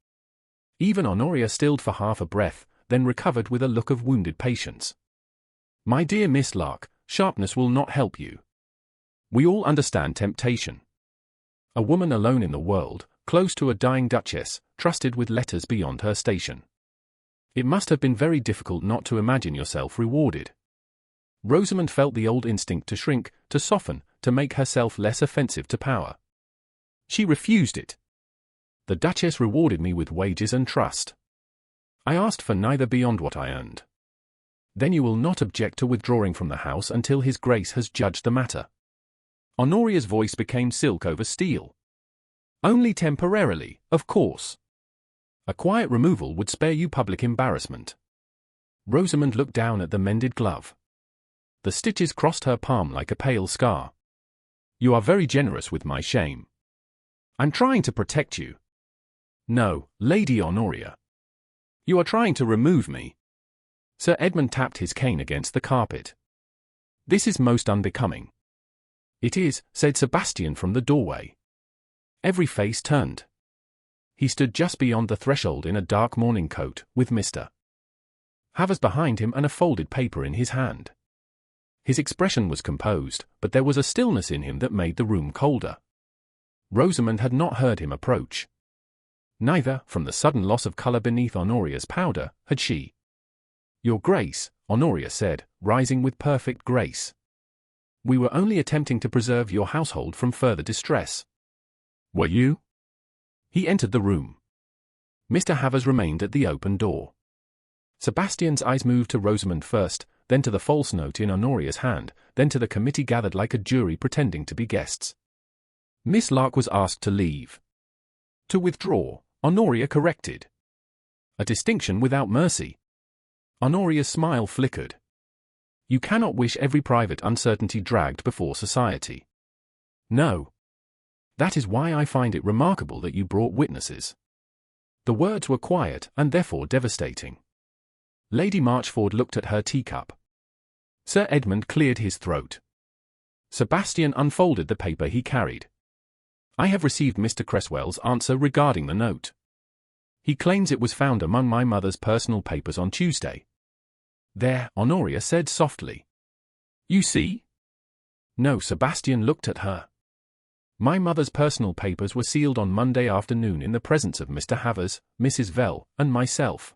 Even Honoria stilled for half a breath, then recovered with a look of wounded patience. "My dear Miss Lark, sharpness will not help you. We all understand temptation. A woman alone in the world, close to a dying duchess, trusted with letters beyond her station. It must have been very difficult not to imagine yourself rewarded." Rosamund felt the old instinct to shrink, to soften, to make herself less offensive to power. She refused it. The Duchess rewarded me with wages and trust. I asked for neither beyond what I earned. Then you will not object to withdrawing from the house until His Grace has judged the matter. Honoria's voice became silk over steel. Only temporarily, of course. A quiet removal would spare you public embarrassment. Rosamund looked down at the mended glove. The stitches crossed her palm like a pale scar. You are very generous with my shame. I'm trying to protect you. No, Lady Honoria. You are trying to remove me. Sir Edmund tapped his cane against the carpet. This is most unbecoming. It is, said Sebastian from the doorway. Every face turned. He stood just beyond the threshold in a dark morning coat, with Mr. Havers behind him and a folded paper in his hand. His expression was composed, but there was a stillness in him that made the room colder. Rosamund had not heard him approach. Neither, from the sudden loss of colour beneath Honoria's powder, had she. Your Grace, Honoria said, rising with perfect grace. We were only attempting to preserve your household from further distress. Were you? He entered the room. Mr. Havers remained at the open door. Sebastian's eyes moved to Rosamund first, then to the false note in Honoria's hand, then to the committee gathered like a jury pretending to be guests. Miss Lark was asked to leave. To withdraw, Honoria corrected. A distinction without mercy. Honoria's smile flickered. You cannot wish every private uncertainty dragged before society. No. That is why I find it remarkable that you brought witnesses. The words were quiet and therefore devastating. Lady Marchford looked at her teacup. Sir Edmund cleared his throat. Sebastian unfolded the paper he carried. I have received Mr. Cresswell's answer regarding the note. He claims it was found among my mother's personal papers on Tuesday. There, Honoria said softly. You see? No, Sebastian looked at her. My mother's personal papers were sealed on Monday afternoon in the presence of Mr. Havers, Mrs. Vale, and myself.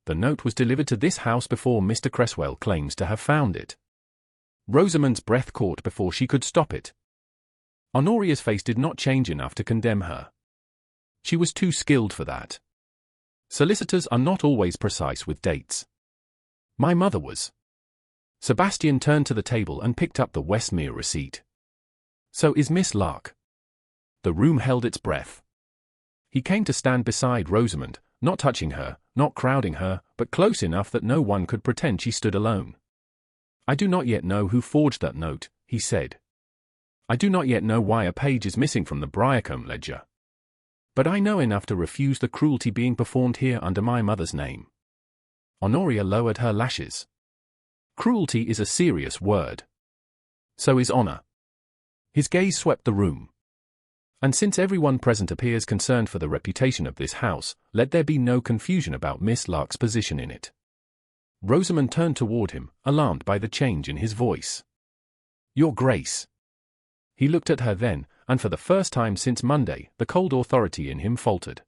The note was delivered to this house before Mr. Cresswell claims to have found it. Rosamund's breath caught before she could stop it. Honoria's face did not change enough to condemn her. She was too skilled for that. Solicitors are not always precise with dates. My mother was. Sebastian turned to the table and picked up the Westmere receipt. So is Miss Lark. The room held its breath. He came to stand beside Rosamund, not touching her, not crowding her, but close enough that no one could pretend she stood alone. I do not yet know who forged that note, he said. I do not yet know why a page is missing from the Briarcombe ledger. But I know enough to refuse the cruelty being performed here under my mother's name. Honoria lowered her lashes. Cruelty is a serious word. So is honor. His gaze swept the room. And since everyone present appears concerned for the reputation of this house, let there be no confusion about Miss Lark's position in it. Rosamund turned toward him, alarmed by the change in his voice. Your Grace. He looked at her then, and for the first time since Monday, the cold authority in him faltered.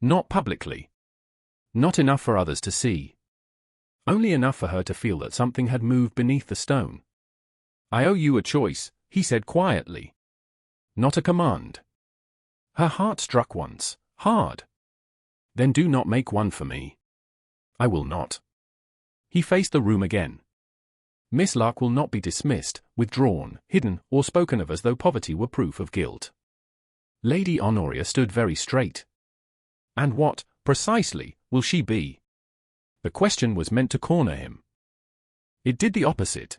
Not publicly. Not enough for others to see. Only enough for her to feel that something had moved beneath the stone. I owe you a choice, he said quietly. Not a command. Her heart struck once, hard. Then do not make one for me. I will not. He faced the room again. Miss Lark will not be dismissed, withdrawn, hidden, or spoken of as though poverty were proof of guilt. Lady Honoria stood very straight. And what, precisely, will she be? The question was meant to corner him. It did the opposite.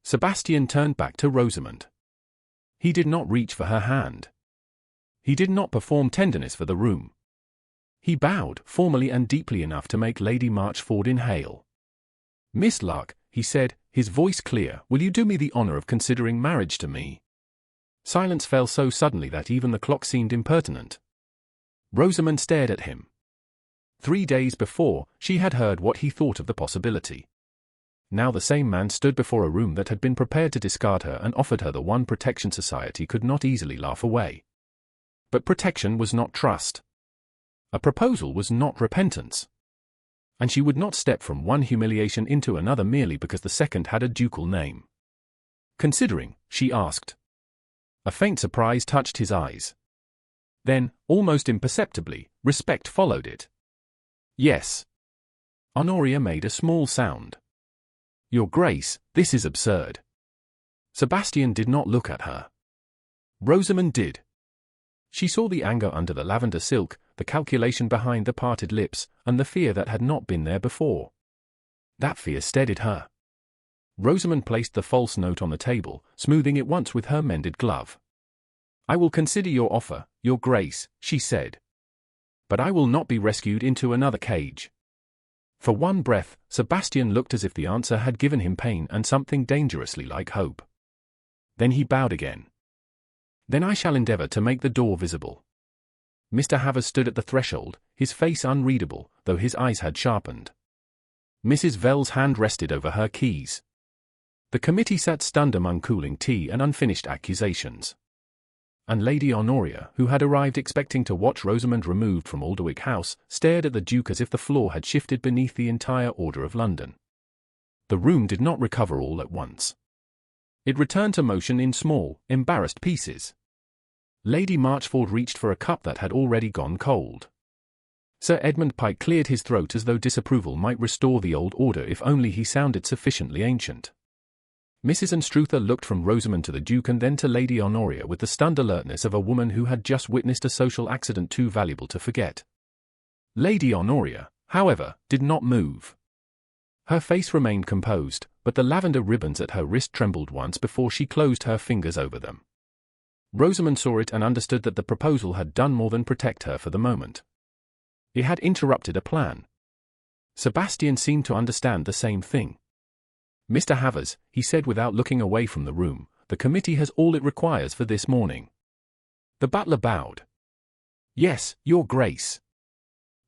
Sebastian turned back to Rosamund. He did not reach for her hand. He did not perform tenderness for the room. He bowed, formally and deeply enough to make Lady Marchford inhale. Miss Lark, he said, his voice clear, will you do me the honour of considering marriage to me? Silence fell so suddenly that even the clock seemed impertinent. Rosamund stared at him. 3 days before, she had heard what he thought of the possibility. Now the same man stood before a room that had been prepared to discard her and offered her the one protection society could not easily laugh away. But protection was not trust. A proposal was not repentance. And she would not step from one humiliation into another merely because the second had a ducal name. Considering, she asked. A faint surprise touched his eyes. Then, almost imperceptibly, respect followed it. Yes. Honoria made a small sound. Your Grace, this is absurd. Sebastian did not look at her. Rosamund did. She saw the anger under the lavender silk, the calculation behind the parted lips, and the fear that had not been there before. That fear steadied her. Rosamund placed the false note on the table, smoothing it once with her mended glove. I will consider your offer, Your Grace, she said. But I will not be rescued into another cage. For one breath, Sebastian looked as if the answer had given him pain and something dangerously like hope. Then he bowed again. Then I shall endeavour to make the door visible. Mr. Havers stood at the threshold, his face unreadable, though his eyes had sharpened. Mrs. Vale's hand rested over her keys. The committee sat stunned among cooling tea and unfinished accusations. And Lady Honoria, who had arrived expecting to watch Rosamund removed from Alderwick House, stared at the Duke as if the floor had shifted beneath the entire order of London. The room did not recover all at once. It returned to motion in small, embarrassed pieces. Lady Marchford reached for a cup that had already gone cold. Sir Edmund Pike cleared his throat as though disapproval might restore the old order if only he sounded sufficiently ancient. Mrs. Anstruther looked from Rosamund to the Duke and then to Lady Honoria with the stunned alertness of a woman who had just witnessed a social accident too valuable to forget. Lady Honoria, however, did not move. Her face remained composed, but the lavender ribbons at her wrist trembled once before she closed her fingers over them. Rosamund saw it and understood that the proposal had done more than protect her for the moment. It had interrupted a plan. Sebastian seemed to understand the same thing. Mr. Havers, he said without looking away from the room, the committee has all it requires for this morning. The butler bowed. Yes, Your Grace.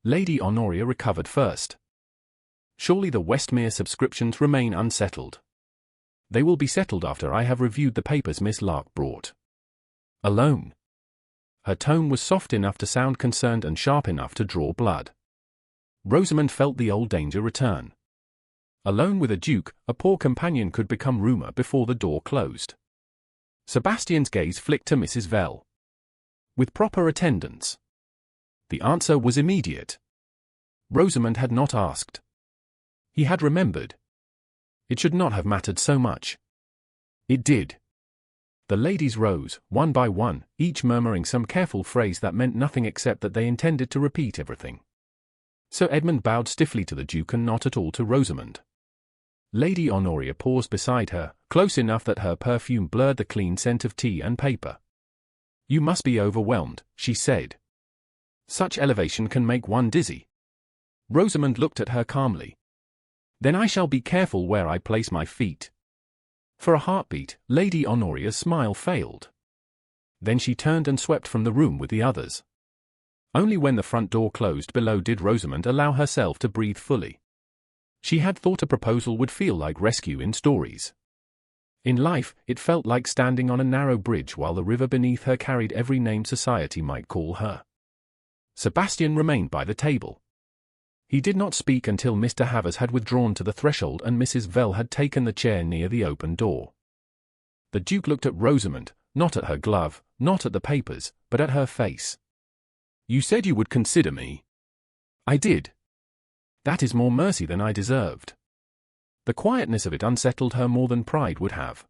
Lady Honoria recovered first. Surely the Westmere subscriptions remain unsettled. They will be settled after I have reviewed the papers Miss Lark brought. Alone. Her tone was soft enough to sound concerned and sharp enough to draw blood. Rosamund felt the old danger return. Alone with a duke, a poor companion could become rumour before the door closed. Sebastian's gaze flicked to Mrs. Vale. With proper attendance. The answer was immediate. Rosamund had not asked. He had remembered. It should not have mattered so much. It did. The ladies rose, one by one, each murmuring some careful phrase that meant nothing except that they intended to repeat everything. Sir Edmund bowed stiffly to the Duke and not at all to Rosamund. Lady Honoria paused beside her, close enough that her perfume blurred the clean scent of tea and paper. You must be overwhelmed, she said. Such elevation can make one dizzy. Rosamund looked at her calmly. Then I shall be careful where I place my feet. For a heartbeat, Lady Honoria's smile failed. Then she turned and swept from the room with the others. Only when the front door closed below did Rosamund allow herself to breathe fully. She had thought a proposal would feel like rescue in stories. In life, it felt like standing on a narrow bridge while the river beneath her carried every name society might call her. Sebastian remained by the table. He did not speak until Mr. Havers had withdrawn to the threshold and Mrs. Vale had taken the chair near the open door. The Duke looked at Rosamund, not at her glove, not at the papers, but at her face. You said you would consider me. I did. That is more mercy than I deserved. The quietness of it unsettled her more than pride would have.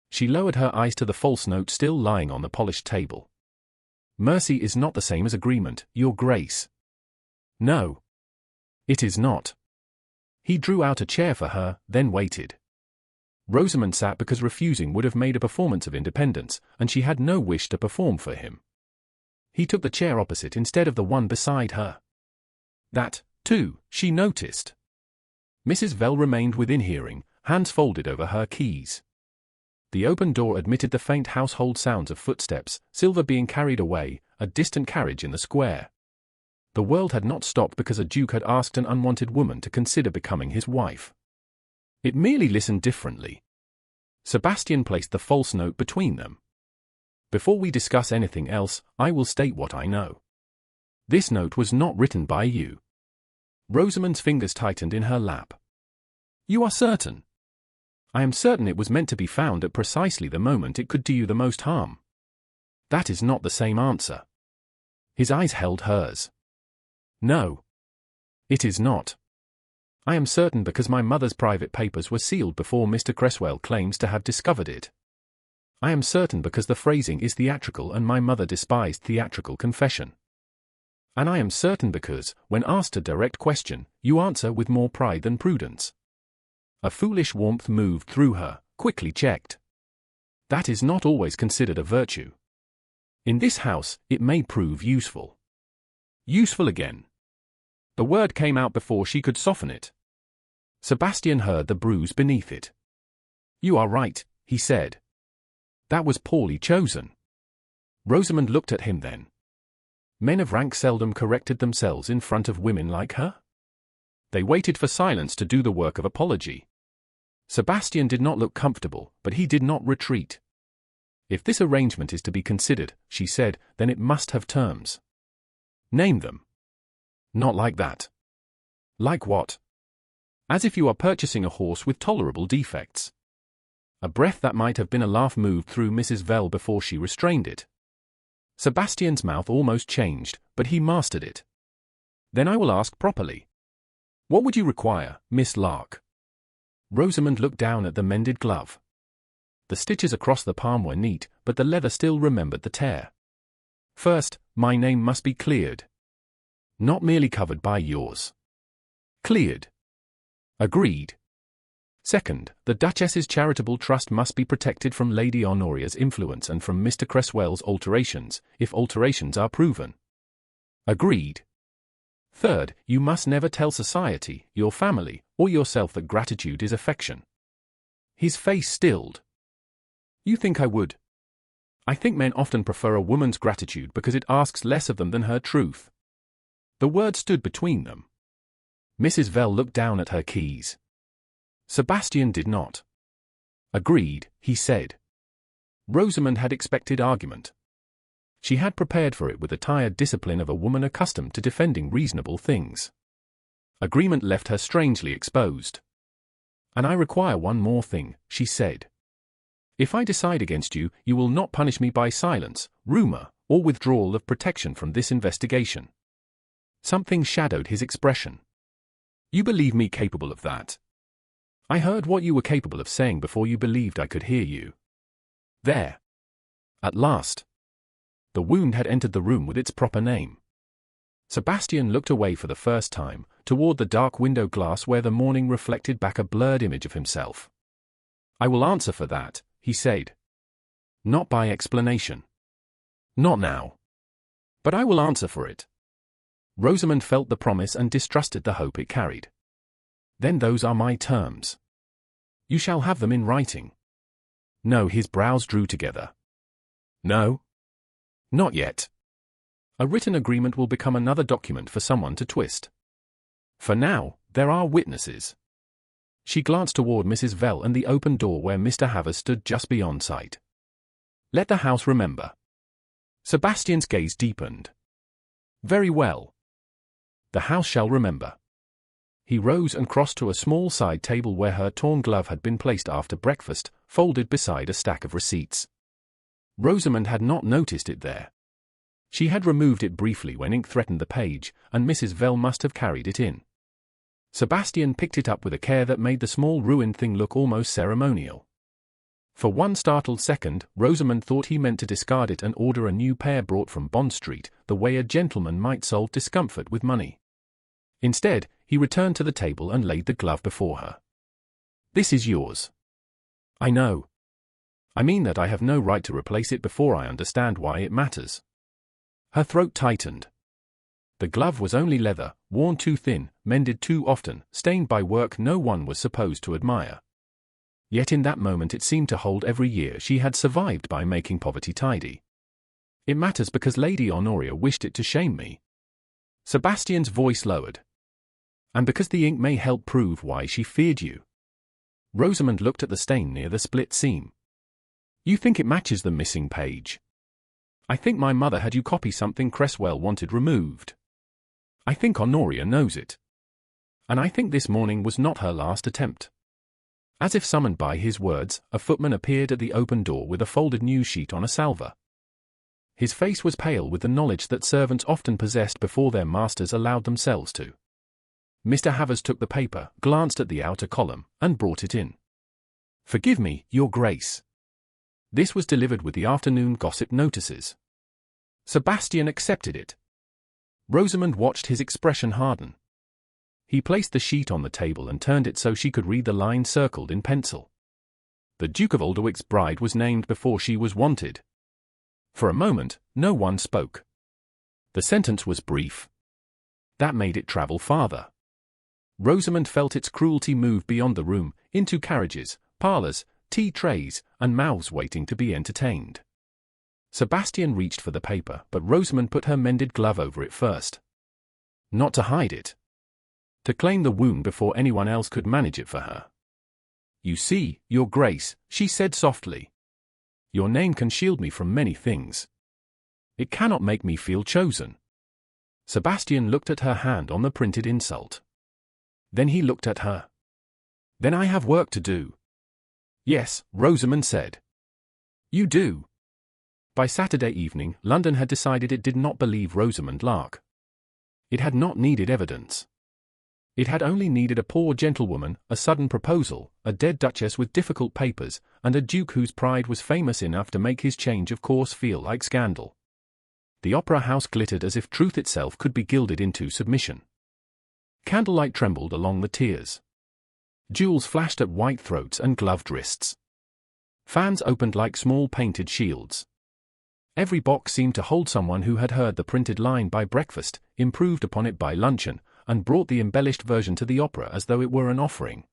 She lowered her eyes to the false note still lying on the polished table. Mercy is not the same as agreement, Your Grace. No. It is not. He drew out a chair for her, then waited. Rosamund sat because refusing would have made a performance of independence, and she had no wish to perform for him. He took the chair opposite instead of the one beside her. That, too, she noticed. Mrs. Vale remained within hearing, hands folded over her keys. The open door admitted the faint household sounds of footsteps, silver being carried away, a distant carriage in the square. The world had not stopped because a duke had asked an unwanted woman to consider becoming his wife. It merely listened differently. Sebastian placed the false note between them. Before we discuss anything else, I will state what I know. This note was not written by you. Rosamund's fingers tightened in her lap. You are certain? I am certain it was meant to be found at precisely the moment it could do you the most harm. That is not the same answer. His eyes held hers. No. It is not. I am certain because my mother's private papers were sealed before Mr. Cresswell claims to have discovered it. I am certain because the phrasing is theatrical and my mother despised theatrical confession. And I am certain because, when asked a direct question, you answer with more pride than prudence. A foolish warmth moved through her, quickly checked. That is not always considered a virtue. In this house, it may prove useful. Useful again. The word came out before she could soften it. Sebastian heard the bruise beneath it. You are right, he said. That was poorly chosen. Rosamund looked at him then. Men of rank seldom corrected themselves in front of women like her. They waited for silence to do the work of apology. Sebastian did not look comfortable, but he did not retreat. If this arrangement is to be considered, she said, then it must have terms. Name them. Not like that. Like what? As if you are purchasing a horse with tolerable defects. A breath that might have been a laugh moved through Mrs. Vale before she restrained it. Sebastian's mouth almost changed, but he mastered it. Then I will ask properly. What would you require, Miss Lark? Rosamund looked down at the mended glove. The stitches across the palm were neat, but the leather still remembered the tear. First, my name must be cleared. Not merely covered by yours. Cleared. Agreed. Second, the Duchess's charitable trust must be protected from Lady Honoria's influence and from Mr. Cresswell's alterations, if alterations are proven. Agreed. Third, you must never tell society, your family, or yourself that gratitude is affection. His face stilled. You think I would? I think men often prefer a woman's gratitude because it asks less of them than her truth. The word stood between them. Mrs. Vale looked down at her keys. Sebastian did not. Agreed, he said. Rosamund had expected argument. She had prepared for it with the tired discipline of a woman accustomed to defending reasonable things. Agreement left her strangely exposed. And I require one more thing, she said. If I decide against you, you will not punish me by silence, rumor, or withdrawal of protection from this investigation. Something shadowed his expression. You believe me capable of that? I heard what you were capable of saying before you believed I could hear you. There. At last. The wound had entered the room with its proper name. Sebastian looked away for the first time, toward the dark window glass where the morning reflected back a blurred image of himself. I will answer for that, he said. Not by explanation. Not now. But I will answer for it. Rosamund felt the promise and distrusted the hope it carried. Then those are my terms. You shall have them in writing. No, his brows drew together. No? Not yet. A written agreement will become another document for someone to twist. For now, there are witnesses. She glanced toward Mrs. Vale and the open door where Mr. Havers stood just beyond sight. Let the house remember. Sebastian's gaze deepened. Very well. The house shall remember. He rose and crossed to a small side table where her torn glove had been placed after breakfast, folded beside a stack of receipts. Rosamund had not noticed it there. She had removed it briefly when ink threatened the page, and Mrs. Vale must have carried it in. Sebastian picked it up with a care that made the small ruined thing look almost ceremonial. For one startled second, Rosamund thought he meant to discard it and order a new pair brought from Bond Street, the way a gentleman might solve discomfort with money. Instead, he returned to the table and laid the glove before her. This is yours. I know. I mean that I have no right to replace it before I understand why it matters. Her throat tightened. The glove was only leather, worn too thin, mended too often, stained by work no one was supposed to admire. Yet in that moment it seemed to hold every year she had survived by making poverty tidy. It matters because Lady Honoria wished it to shame me. Sebastian's voice lowered. And because the ink may help prove why she feared you. Rosamund looked at the stain near the split seam. You think it matches the missing page? I think my mother had you copy something Cresswell wanted removed. I think Honoria knows it. And I think this morning was not her last attempt. As if summoned by his words, a footman appeared at the open door with a folded news sheet on a salver. His face was pale with the knowledge that servants often possessed before their masters allowed themselves to. Mr. Havers took the paper, glanced at the outer column, and brought it in. "Forgive me, Your Grace." This was delivered with the afternoon gossip notices. Sebastian accepted it. Rosamund watched his expression harden. He placed the sheet on the table and turned it so she could read the line circled in pencil. The Duke of Alderwick's bride was named before she was wanted. For a moment, no one spoke. The sentence was brief. That made it travel farther. Rosamund felt its cruelty move beyond the room, into carriages, parlours, tea trays, and mouths waiting to be entertained. Sebastian reached for the paper, but Rosamund put her mended glove over it first. Not to hide it. To claim the wound before anyone else could manage it for her. "You see, Your Grace," she said softly. "Your name can shield me from many things. It cannot make me feel chosen." Sebastian looked at her hand on the printed insult. Then he looked at her. "Then I have work to do." "Yes," Rosamund said. "You do." By Saturday evening, London had decided it did not believe Rosamund Lark. It had not needed evidence. It had only needed a poor gentlewoman, a sudden proposal, a dead duchess with difficult papers, and a duke whose pride was famous enough to make his change of course feel like scandal. The opera house glittered as if truth itself could be gilded into submission. Candlelight trembled along the tiers. Jewels flashed at white throats and gloved wrists. Fans opened like small painted shields. Every box seemed to hold someone who had heard the printed line by breakfast, improved upon it by luncheon, and brought the embellished version to the opera as though it were an offering.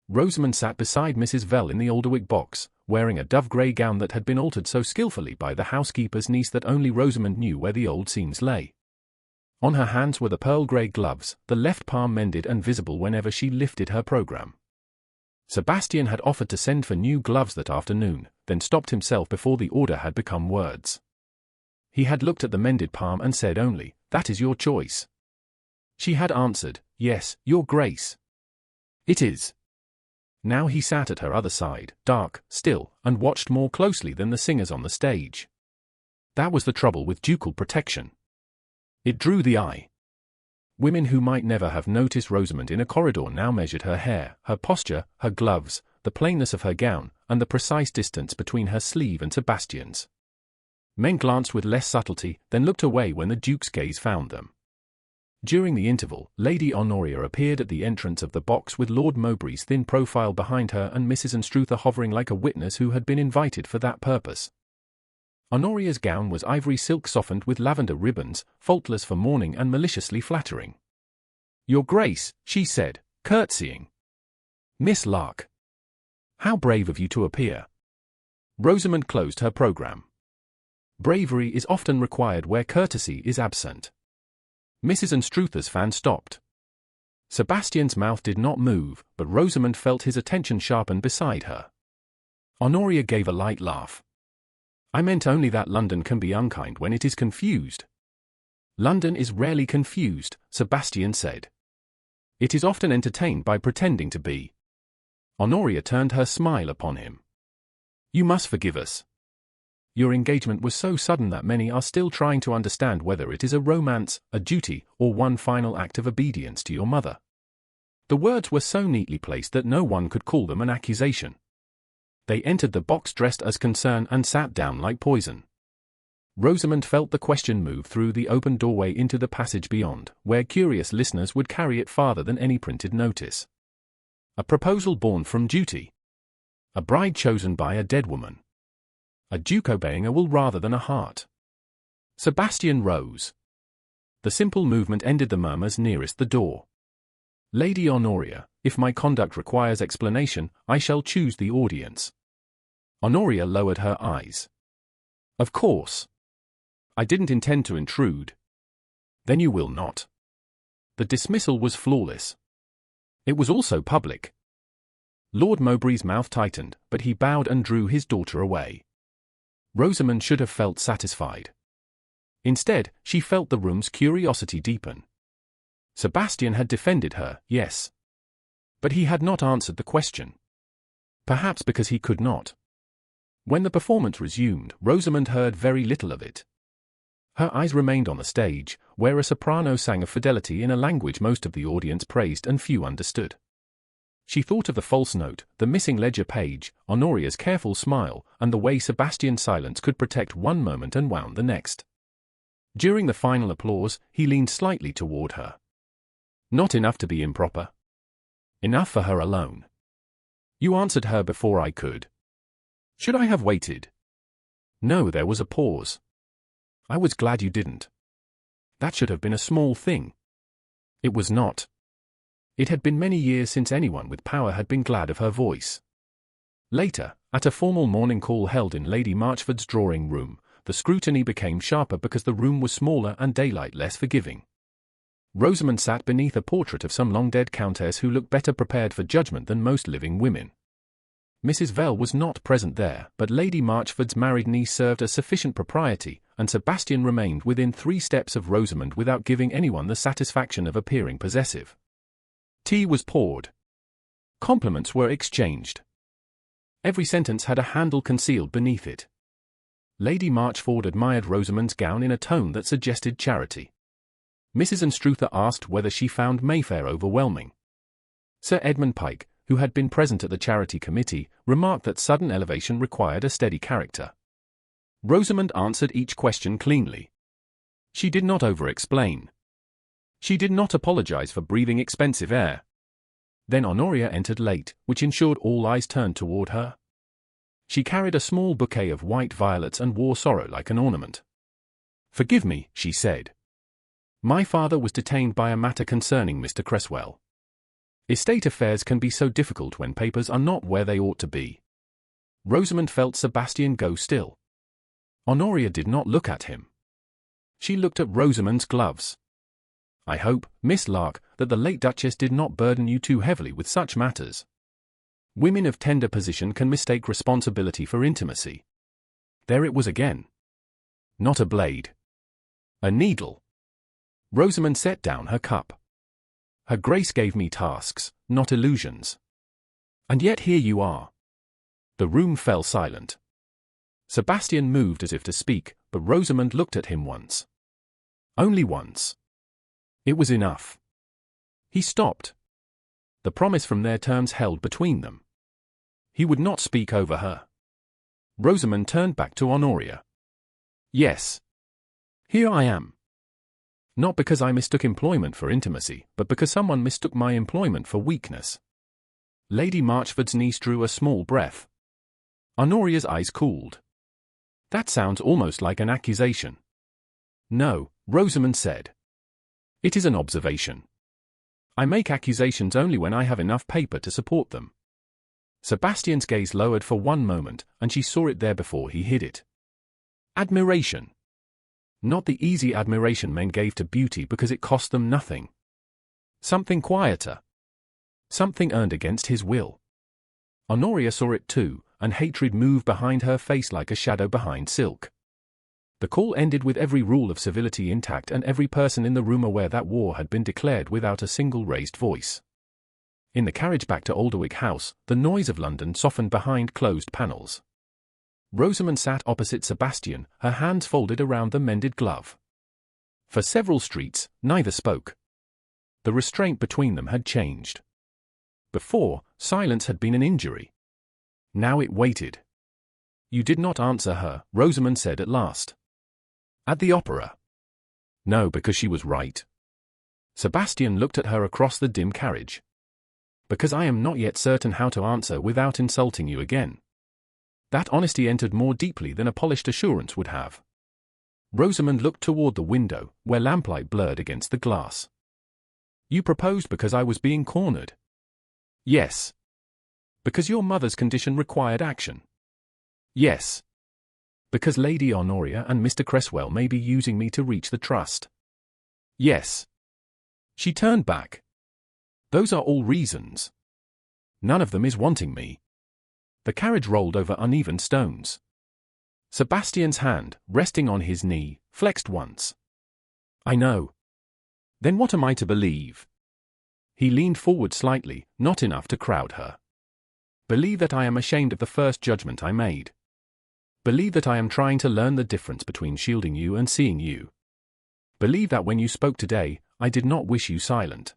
Rosamund sat beside Mrs. Vale in the Alderwick box, wearing a dove-grey gown that had been altered so skillfully by the housekeeper's niece that only Rosamund knew where the old seams lay. On her hands were the pearl-grey gloves, the left palm mended and visible whenever she lifted her programme. Sebastian had offered to send for new gloves that afternoon, then stopped himself before the order had become words. He had looked at the mended palm and said only, "That is your choice." She had answered, "Yes, Your Grace." "It is." Now he sat at her other side, dark, still, and watched more closely than the singers on the stage. That was the trouble with ducal protection. It drew the eye. Women who might never have noticed Rosamund in a corridor now measured her hair, her posture, her gloves, the plainness of her gown, and the precise distance between her sleeve and Sebastian's. Men glanced with less subtlety, then looked away when the Duke's gaze found them. During the interval, Lady Honoria appeared at the entrance of the box with Lord Mowbray's thin profile behind her and Mrs. Anstruther hovering like a witness who had been invited for that purpose. Honoria's gown was ivory silk softened with lavender ribbons, faultless for mourning and maliciously flattering. "Your Grace," she said, curtsying. "Miss Lark. How brave of you to appear." Rosamund closed her programme. Bravery is often required where courtesy is absent. Mrs. Anstruther's fan stopped. Sebastian's mouth did not move, but Rosamund felt his attention sharpen beside her. Honoria gave a light laugh. "I meant only that London can be unkind when it is confused." "London is rarely confused," Sebastian said. "It is often entertained by pretending to be." Honoria turned her smile upon him. "You must forgive us. Your engagement was so sudden that many are still trying to understand whether it is a romance, a duty, or one final act of obedience to your mother." The words were so neatly placed that no one could call them an accusation. They entered the box dressed as concern and sat down like poison. Rosamund felt the question move through the open doorway into the passage beyond, where curious listeners would carry it farther than any printed notice. A proposal born from duty. A bride chosen by a dead woman. A duke obeying a will rather than a heart. Sebastian rose. The simple movement ended the murmurs nearest the door. "Lady Honoria, if my conduct requires explanation, I shall choose the audience." Honoria lowered her eyes. "Of course. I didn't intend to intrude." "Then you will not." The dismissal was flawless. It was also public. Lord Mowbray's mouth tightened, but he bowed and drew his daughter away. Rosamund should have felt satisfied. Instead, she felt the room's curiosity deepen. Sebastian had defended her, yes. But he had not answered the question. Perhaps because he could not. When the performance resumed, Rosamund heard very little of it. Her eyes remained on the stage, where a soprano sang of fidelity in a language most of the audience praised and few understood. She thought of the false note, the missing ledger page, Honoria's careful smile, and the way Sebastian's silence could protect one moment and wound the next. During the final applause, he leaned slightly toward her. Not enough to be improper. Enough for her alone. You answered her before I could. Should I have waited? No, there was a pause. I was glad you didn't. That should have been a small thing. It was not. It had been many years since anyone with power had been glad of her voice. Later, at a formal morning call held in Lady Marchford's drawing room, the scrutiny became sharper because the room was smaller and daylight less forgiving. Rosamund sat beneath a portrait of some long-dead countess who looked better prepared for judgment than most living women. Mrs. Vale was not present there, but Lady Marchford's married niece served as sufficient propriety, and Sebastian remained within 3 steps of Rosamund without giving anyone the satisfaction of appearing possessive. Tea was poured. Compliments were exchanged. Every sentence had a handle concealed beneath it. Lady Marchford admired Rosamund's gown in a tone that suggested charity. Mrs. Anstruther asked whether she found Mayfair overwhelming. Sir Edmund Pike, who had been present at the charity committee, remarked that sudden elevation required a steady character. Rosamund answered each question cleanly. She did not over-explain. She did not apologize for breathing expensive air. Then Honoria entered late, which ensured all eyes turned toward her. She carried a small bouquet of white violets and wore sorrow like an ornament. "Forgive me," she said. "My father was detained by a matter concerning Mr. Cresswell. Estate affairs can be so difficult when papers are not where they ought to be." Rosamund felt Sebastian go still. Honoria did not look at him. She looked at Rosamund's gloves. "I hope, Miss Lark, that the late Duchess did not burden you too heavily with such matters. Women of tender position can mistake responsibility for intimacy." There it was again. Not a blade. A needle. Rosamund set down her cup. "Her Grace gave me tasks, not illusions. And yet here you are." The room fell silent. Sebastian moved as if to speak, but Rosamund looked at him once. Only once. It was enough. He stopped. The promise from their terms held between them. He would not speak over her. Rosamund turned back to Honoria. "Yes. Here I am. Not because I mistook employment for intimacy, but because someone mistook my employment for weakness." Lady Marchford's niece drew a small breath. Honoria's eyes cooled. "That sounds almost like an accusation." "No," Rosamund said. "It is an observation. I make accusations only when I have enough paper to support them." Sebastian's gaze lowered for one moment, and she saw it there before he hid it. Admiration. Not the easy admiration men gave to beauty because it cost them nothing. Something quieter. Something earned against his will. Honoria saw it too, and hatred moved behind her face like a shadow behind silk. The call ended with every rule of civility intact and every person in the room aware that war had been declared without a single raised voice. In the carriage back to Alderwick House, the noise of London softened behind closed panels. Rosamund sat opposite Sebastian, her hands folded around the mended glove. For several streets, neither spoke. The restraint between them had changed. Before, silence had been an injury. Now it waited. "You did not answer her," Rosamund said at last. "At the opera?" "No, because she was right." Sebastian looked at her across the dim carriage. "Because I am not yet certain how to answer without insulting you again." That honesty entered more deeply than a polished assurance would have. Rosamund looked toward the window, where lamplight blurred against the glass. "You proposed because I was being cornered." "Yes." "Because your mother's condition required action." "Yes." "Because Lady Honoria and Mr. Cresswell may be using me to reach the trust." "Yes." She turned back. "Those are all reasons. None of them is wanting me." The carriage rolled over uneven stones. Sebastian's hand, resting on his knee, flexed once. "I know." Then what am I to believe? He leaned forward slightly, not enough to crowd her. Believe that I am ashamed of the first judgment I made. Believe that I am trying to learn the difference between shielding you and seeing you. Believe that when you spoke today, I did not wish you silent.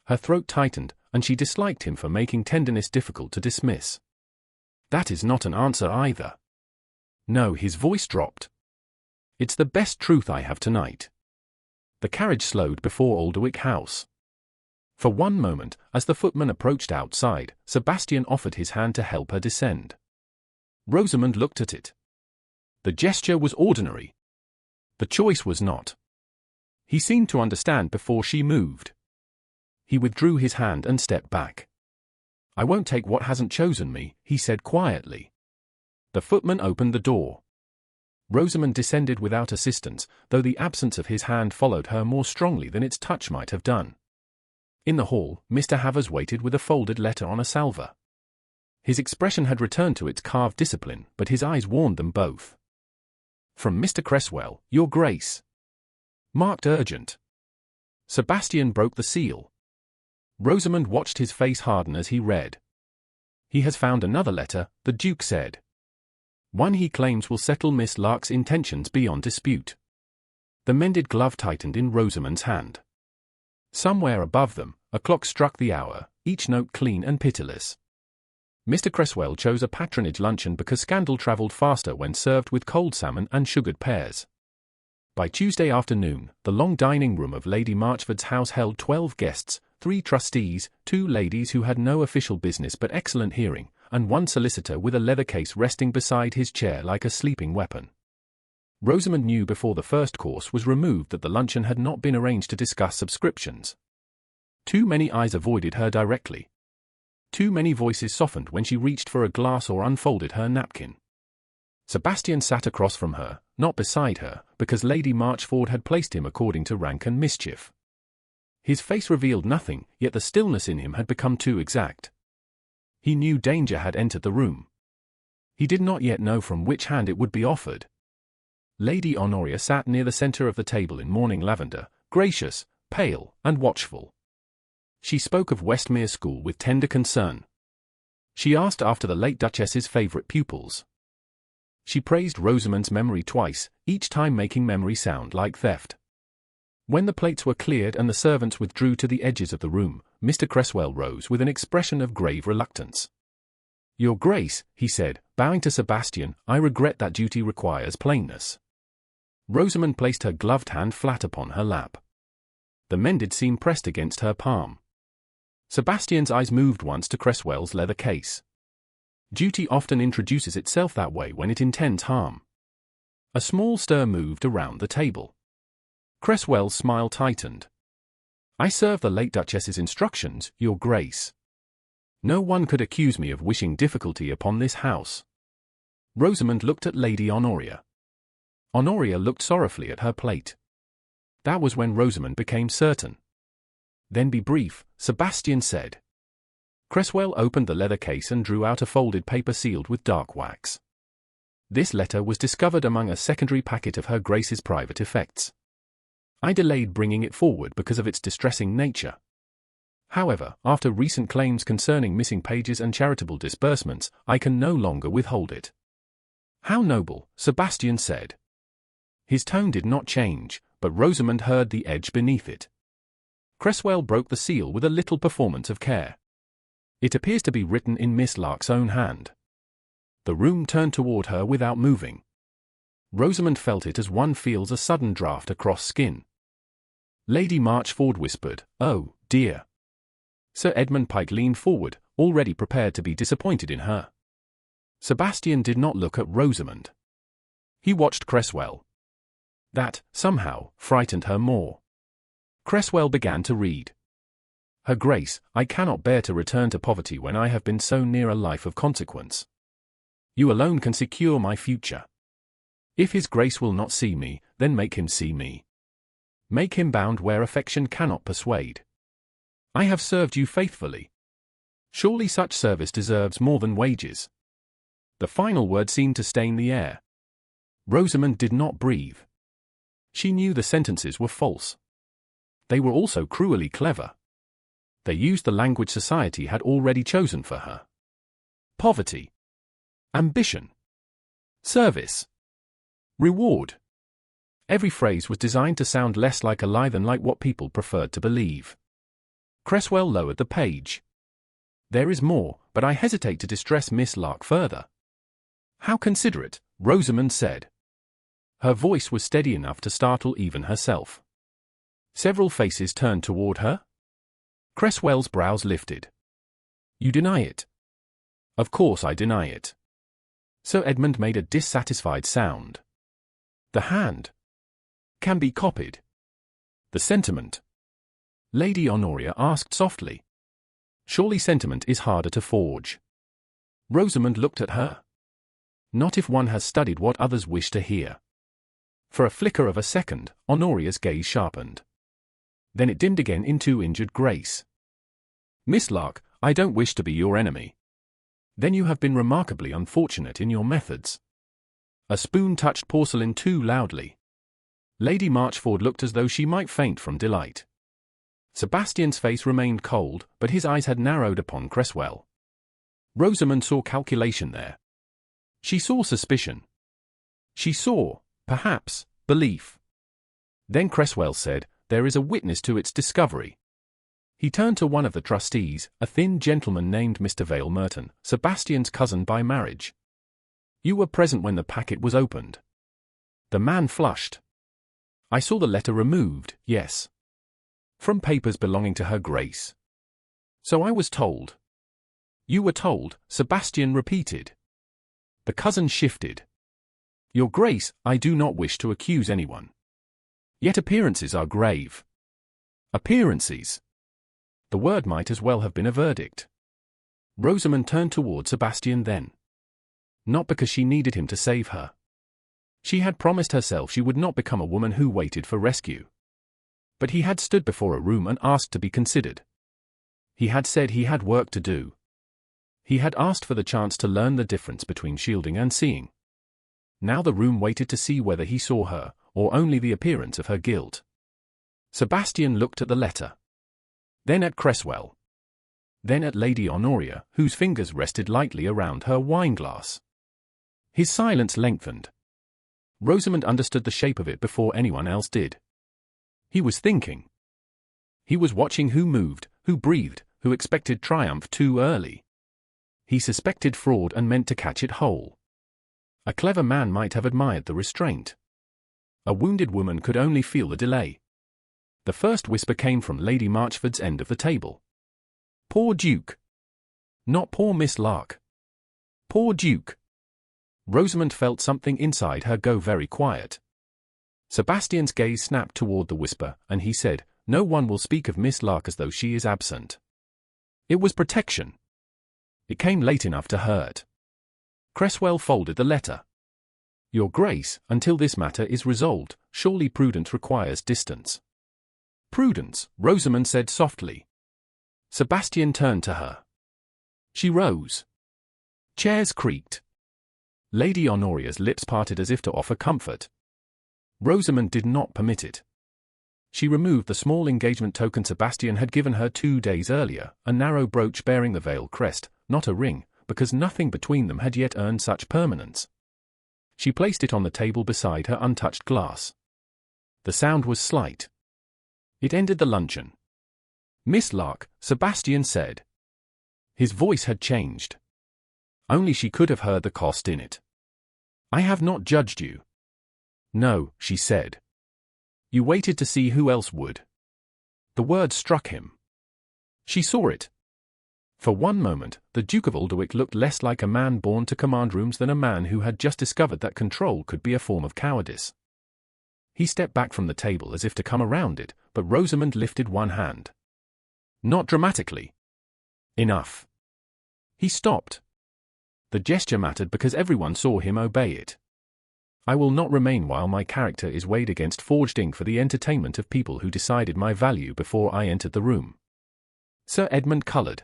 Her throat tightened, and she disliked him for making tenderness difficult to dismiss. That is not an answer either. No, his voice dropped. It's the best truth I have tonight. The carriage slowed before Alderwick House. For one moment, as the footman approached outside, Sebastian offered his hand to help her descend. Rosamund looked at it. The gesture was ordinary. The choice was not. He seemed to understand before she moved. He withdrew his hand and stepped back. I won't take what hasn't chosen me, he said quietly. The footman opened the door. Rosamund descended without assistance, though the absence of his hand followed her more strongly than its touch might have done. In the hall, Mr. Havers waited with a folded letter on a salver. His expression had returned to its carved discipline, but his eyes warned them both. From Mr. Cresswell, Your Grace. Marked urgent. Sebastian broke the seal. Rosamund watched his face harden as he read. He has found another letter, the Duke said. One he claims will settle Miss Lark's intentions beyond dispute. The mended glove tightened in Rosamund's hand. Somewhere above them, a clock struck the hour, each note clean and pitiless. Mr. Cresswell chose a patronage luncheon because scandal travelled faster when served with cold salmon and sugared pears. By Tuesday afternoon, the long dining room of Lady Marchford's house held 12 guests, 3 trustees, 2 ladies who had no official business but excellent hearing, and 1 solicitor with a leather case resting beside his chair like a sleeping weapon. Rosamund knew before the first course was removed that the luncheon had not been arranged to discuss subscriptions. Too many eyes avoided her directly. Too many voices softened when she reached for a glass or unfolded her napkin. Sebastian sat across from her, not beside her, because Lady Marchford had placed him according to rank and mischief. His face revealed nothing, yet the stillness in him had become too exact. He knew danger had entered the room. He did not yet know from which hand it would be offered. Lady Honoria sat near the centre of the table in morning lavender, gracious, pale, and watchful. She spoke of Westmere School with tender concern. She asked after the late Duchess's favourite pupils. She praised Rosamund's memory twice, each time making memory sound like theft. When the plates were cleared and the servants withdrew to the edges of the room, Mr. Cresswell rose with an expression of grave reluctance. Your Grace, he said, bowing to Sebastian, I regret that duty requires plainness. Rosamund placed her gloved hand flat upon her lap. The mended seam pressed against her palm. Sebastian's eyes moved once to Cresswell's leather case. Duty often introduces itself that way when it intends harm. A small stir moved around the table. Cresswell's smile tightened. I serve the late Duchess's instructions, Your Grace. No one could accuse me of wishing difficulty upon this house. Rosamund looked at Lady Honoria. Honoria looked sorrowfully at her plate. That was when Rosamund became certain. Then be brief, Sebastian said. Cresswell opened the leather case and drew out a folded paper sealed with dark wax. This letter was discovered among a secondary packet of Her Grace's private effects. I delayed bringing it forward because of its distressing nature. However, after recent claims concerning missing pages and charitable disbursements, I can no longer withhold it. How noble, Sebastian said. His tone did not change, but Rosamund heard the edge beneath it. Cresswell broke the seal with a little performance of care. It appears to be written in Miss Lark's own hand. The room turned toward her without moving. Rosamund felt it as one feels a sudden draft across skin. Lady Marchford whispered, "Oh, dear." Sir Edmund Pike leaned forward, already prepared to be disappointed in her. Sebastian did not look at Rosamund. He watched Cresswell. That, somehow, frightened her more. Cresswell began to read. Her Grace, I cannot bear to return to poverty when I have been so near a life of consequence. You alone can secure my future. If His Grace will not see me, then make him see me. Make him bound where affection cannot persuade. I have served you faithfully. Surely such service deserves more than wages. The final word seemed to stain the air. Rosamund did not breathe. She knew the sentences were false. They were also cruelly clever. They used the language society had already chosen for her. Poverty. Ambition. Service. Reward. Every phrase was designed to sound less like a lie than like what people preferred to believe. Cresswell lowered the page. There is more, but I hesitate to distress Miss Lark further. How considerate, Rosamund said. Her voice was steady enough to startle even herself. Several faces turned toward her. Cresswell's brows lifted. You deny it? Of course I deny it. Sir Edmund made a dissatisfied sound. The hand can be copied. The sentiment? Lady Honoria asked softly. Surely sentiment is harder to forge. Rosamund looked at her. Not if one has studied what others wish to hear. For a flicker of a second, Honoria's gaze sharpened. Then it dimmed again into injured grace. Miss Lark, I don't wish to be your enemy. Then you have been remarkably unfortunate in your methods. A spoon touched porcelain too loudly. Lady Marchford looked as though she might faint from delight. Sebastian's face remained cold, but his eyes had narrowed upon Cresswell. Rosamund saw calculation there. She saw suspicion. She saw, perhaps, belief. Then Cresswell said, there is a witness to its discovery. He turned to one of the trustees, a thin gentleman named Mr. Vale Merton, Sebastian's cousin by marriage. You were present when the packet was opened. The man flushed. I saw the letter removed, yes. From papers belonging to Her Grace. So I was told. You were told, Sebastian repeated. The cousin shifted. Your Grace, I do not wish to accuse anyone. Yet appearances are grave. Appearances. The word might as well have been a verdict. Rosamund turned toward Sebastian then. Not because she needed him to save her. She had promised herself she would not become a woman who waited for rescue. But he had stood before a room and asked to be considered. He had said he had work to do. He had asked for the chance to learn the difference between shielding and seeing. Now the room waited to see whether he saw her, or only the appearance of her guilt. Sebastian looked at the letter. Then at Cresswell. Then at Lady Honoria, whose fingers rested lightly around her wineglass. His silence lengthened. Rosamund understood the shape of it before anyone else did. He was thinking. He was watching who moved, who breathed, who expected triumph too early. He suspected fraud and meant to catch it whole. A clever man might have admired the restraint. A wounded woman could only feel the delay. The first whisper came from Lady Marchford's end of the table. Poor Duke. Not poor Miss Lark. Poor Duke. Rosamund felt something inside her go very quiet. Sebastian's gaze snapped toward the whisper, and he said, no one will speak of Miss Lark as though she is absent. It was protection. It came late enough to hurt. Cresswell folded the letter. Your Grace, until this matter is resolved, surely prudence requires distance. Prudence, Rosamund said softly. Sebastian turned to her. She rose. Chairs creaked. Lady Honoria's lips parted as if to offer comfort. Rosamund did not permit it. She removed the small engagement token Sebastian had given her 2 days earlier, a narrow brooch bearing the Vale crest, not a ring, because nothing between them had yet earned such permanence. She placed it on the table beside her untouched glass. The sound was slight. It ended the luncheon. Miss Lark, Sebastian said. His voice had changed. Only she could have heard the cost in it. I have not judged you. No, she said. You waited to see who else would. The word struck him. She saw it. For one moment, the Duke of Alderwick looked less like a man born to command rooms than a man who had just discovered that control could be a form of cowardice. He stepped back from the table as if to come around it, but Rosamund lifted one hand. Not dramatically. Enough. He stopped. The gesture mattered because everyone saw him obey it. I will not remain while my character is weighed against forged ink for the entertainment of people who decided my value before I entered the room. Sir Edmund coloured.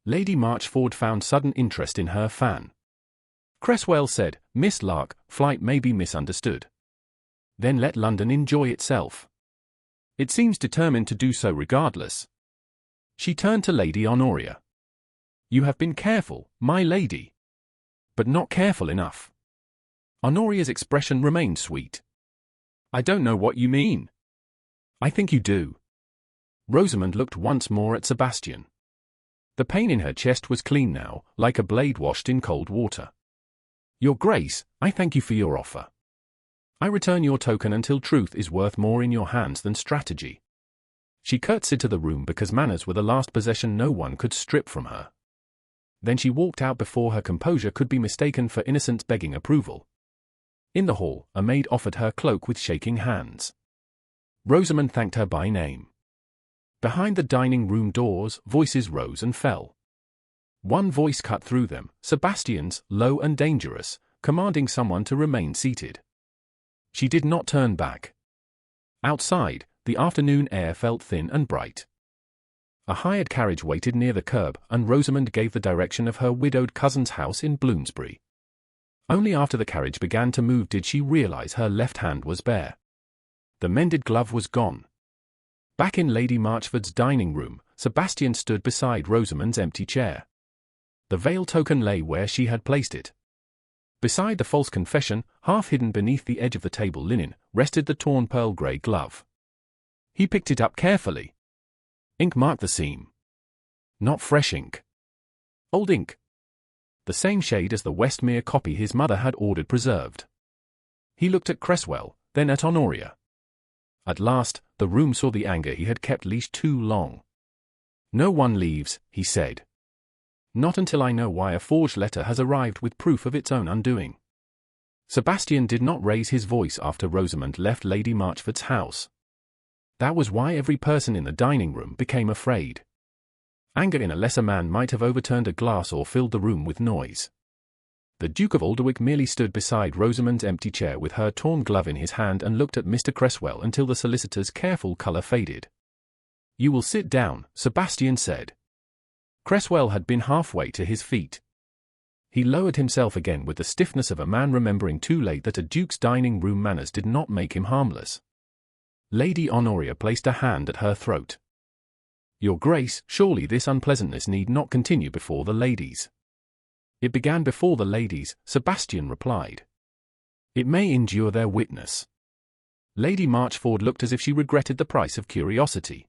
Lady Marchford found sudden interest in her fan. Cresswell said, Miss Lark, flight may be misunderstood. Then let London enjoy itself. It seems determined to do so regardless. She turned to Lady Honoria. You have been careful, my lady. But not careful enough. Honoria's expression remained sweet. I don't know what you mean. I think you do. Rosamund looked once more at Sebastian. The pain in her chest was clean now, like a blade washed in cold water. Your Grace, I thank you for your offer. I return your token until truth is worth more in your hands than strategy. She curtsied to the room because manners were the last possession no one could strip from her. Then she walked out before her composure could be mistaken for innocence begging approval. In the hall, a maid offered her cloak with shaking hands. Rosamund thanked her by name. Behind the dining room doors, voices rose and fell. One voice cut through them, Sebastian's, low and dangerous, commanding someone to remain seated. She did not turn back. Outside, the afternoon air felt thin and bright. A hired carriage waited near the curb, and Rosamund gave the direction of her widowed cousin's house in Bloomsbury. Only after the carriage began to move did she realize her left hand was bare. The mended glove was gone. Back in Lady Marchford's dining room, Sebastian stood beside Rosamund's empty chair. The veil token lay where she had placed it. Beside the false confession, half hidden beneath the edge of the table linen, rested the torn pearl grey glove. He picked it up carefully. Ink marked the seam. Not fresh ink. Old ink. The same shade as the Westmere copy his mother had ordered preserved. He looked at Cresswell, then at Honoria. At last, the room saw the anger he had kept leashed too long. No one leaves, he said. Not until I know why a forged letter has arrived with proof of its own undoing. Sebastian did not raise his voice after Rosamund left Lady Marchford's house. That was why every person in the dining room became afraid. Anger in a lesser man might have overturned a glass or filled the room with noise. The Duke of Alderwick merely stood beside Rosamund's empty chair with her torn glove in his hand and looked at Mr. Cresswell until the solicitor's careful colour faded. You will sit down, Sebastian said. Cresswell had been halfway to his feet. He lowered himself again with the stiffness of a man remembering too late that a duke's dining room manners did not make him harmless. Lady Honoria placed a hand at her throat. Your Grace, surely this unpleasantness need not continue before the ladies. It began before the ladies, Sebastian replied. It may endure their witness. Lady Marchford looked as if she regretted the price of curiosity.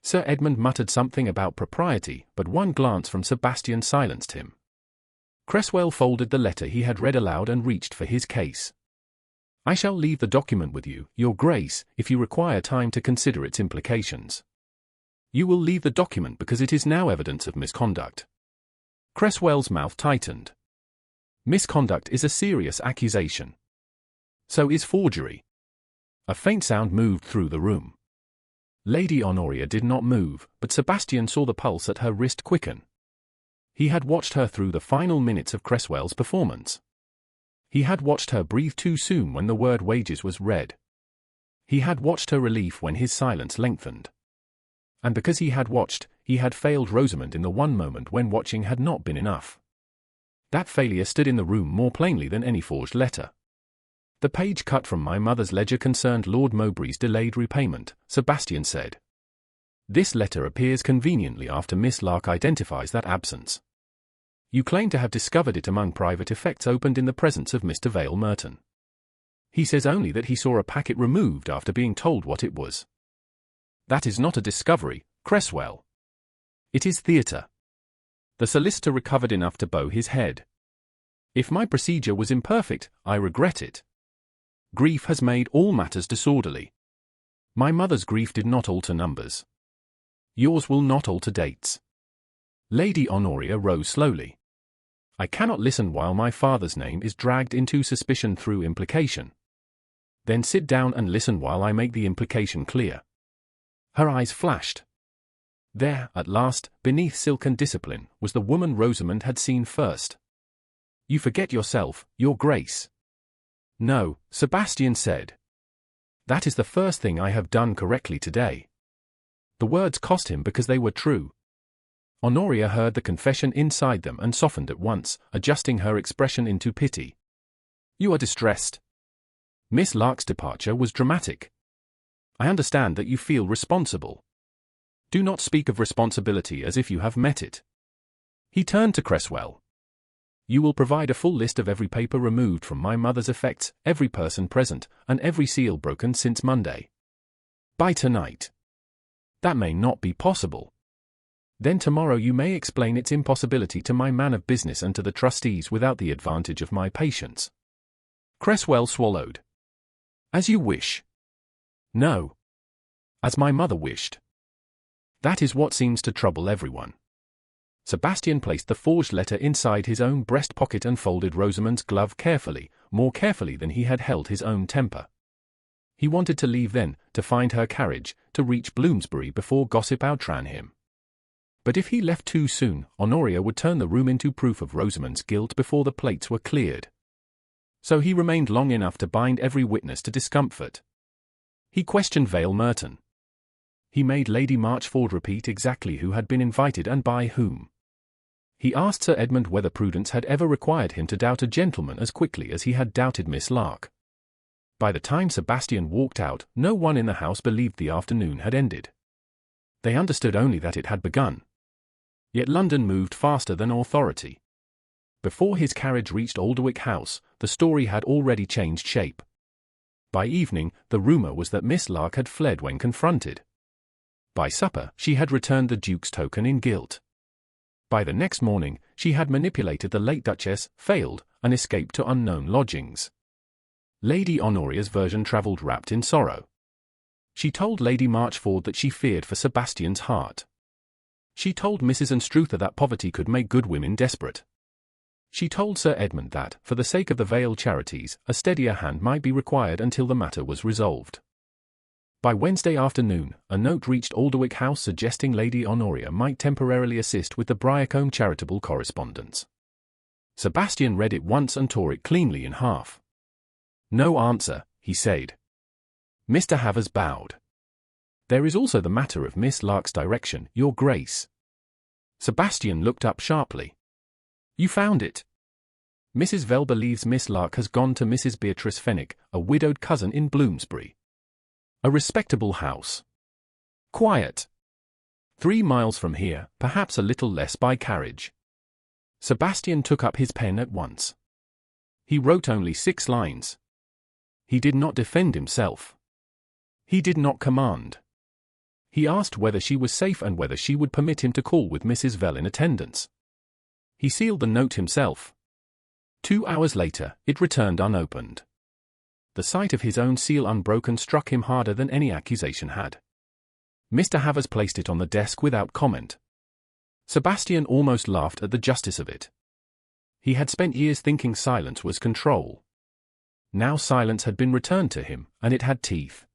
Sir Edmund muttered something about propriety, but one glance from Sebastian silenced him. Cresswell folded the letter he had read aloud and reached for his case. I shall leave the document with you, Your Grace, if you require time to consider its implications. You will leave the document because it is now evidence of misconduct. Cresswell's mouth tightened. Misconduct is a serious accusation. So is forgery. A faint sound moved through the room. Lady Honoria did not move, but Sebastian saw the pulse at her wrist quicken. He had watched her through the final minutes of Cresswell's performance. He had watched her breathe too soon when the word wages was read. He had watched her relief when his silence lengthened. And because he had failed Rosamund in the one moment when watching had not been enough. That failure stood in the room more plainly than any forged letter. The page cut from my mother's ledger concerned Lord Mowbray's delayed repayment, Sebastian said. This letter appears conveniently after Miss Lark identifies that absence. You claim to have discovered it among private effects opened in the presence of Mr. Vale Merton. He says only that he saw a packet removed after being told what it was. That is not a discovery, Cresswell. It is theatre. The solicitor recovered enough to bow his head. If my procedure was imperfect, I regret it. Grief has made all matters disorderly. My mother's grief did not alter numbers. Yours will not alter dates. Lady Honoria rose slowly. I cannot listen while my father's name is dragged into suspicion through implication. Then sit down and listen while I make the implication clear. Her eyes flashed. There, at last, beneath silken discipline, was the woman Rosamund had seen first. You forget yourself, Your Grace. No, Sebastian said. That is the first thing I have done correctly today. The words cost him because they were true. Honoria heard the confession inside them and softened at once, adjusting her expression into pity. You are distressed. Miss Lark's departure was dramatic. I understand that you feel responsible. Do not speak of responsibility as if you have met it. He turned to Cresswell. You will provide a full list of every paper removed from my mother's effects, every person present, and every seal broken since Monday. By tonight. That may not be possible. Then tomorrow you may explain its impossibility to my man of business and to the trustees without the advantage of my patience. Cresswell swallowed. As you wish. No. As my mother wished. That is what seems to trouble everyone. Sebastian placed the forged letter inside his own breast pocket and folded Rosamund's glove carefully, more carefully than he had held his own temper. He wanted to leave then, to find her carriage, to reach Bloomsbury before gossip outran him. But if he left too soon, Honoria would turn the room into proof of Rosamund's guilt before the plates were cleared. So he remained long enough to bind every witness to discomfort. He questioned Vale Merton. He made Lady Marchford repeat exactly who had been invited and by whom. He asked Sir Edmund whether prudence had ever required him to doubt a gentleman as quickly as he had doubted Miss Lark. By the time Sebastian walked out, no one in the house believed the afternoon had ended. They understood only that it had begun. Yet London moved faster than authority. Before his carriage reached Alderwick House, the story had already changed shape. By evening, the rumour was that Miss Lark had fled when confronted. By supper, she had returned the Duke's token in gilt. By the next morning, she had manipulated the late Duchess, failed, and escaped to unknown lodgings. Lady Honoria's version travelled wrapped in sorrow. She told Lady Marchford that she feared for Sebastian's heart. She told Mrs. Anstruther that poverty could make good women desperate. She told Sir Edmund that, for the sake of the Vale charities, a steadier hand might be required until the matter was resolved. By Wednesday afternoon, a note reached Alderwick House suggesting Lady Honoria might temporarily assist with the Briarcombe charitable correspondence. Sebastian read it once and tore it cleanly in half. No answer, he said. Mr. Havers bowed. There is also the matter of Miss Lark's direction, Your Grace. Sebastian looked up sharply. You found it? Mrs. Vale believes Miss Lark has gone to Mrs. Beatrice Fenwick, a widowed cousin in Bloomsbury. A respectable house. Quiet. 3 miles from here, perhaps a little less by carriage. Sebastian took up his pen at once. He wrote only 6 lines. He did not defend himself. He did not command. He asked whether she was safe and whether she would permit him to call with Mrs. Vale in attendance. He sealed the note himself. 2 hours later, it returned unopened. The sight of his own seal unbroken struck him harder than any accusation had. Mr. Havers placed it on the desk without comment. Sebastian almost laughed at the justice of it. He had spent years thinking silence was control. Now silence had been returned to him, and it had teeth.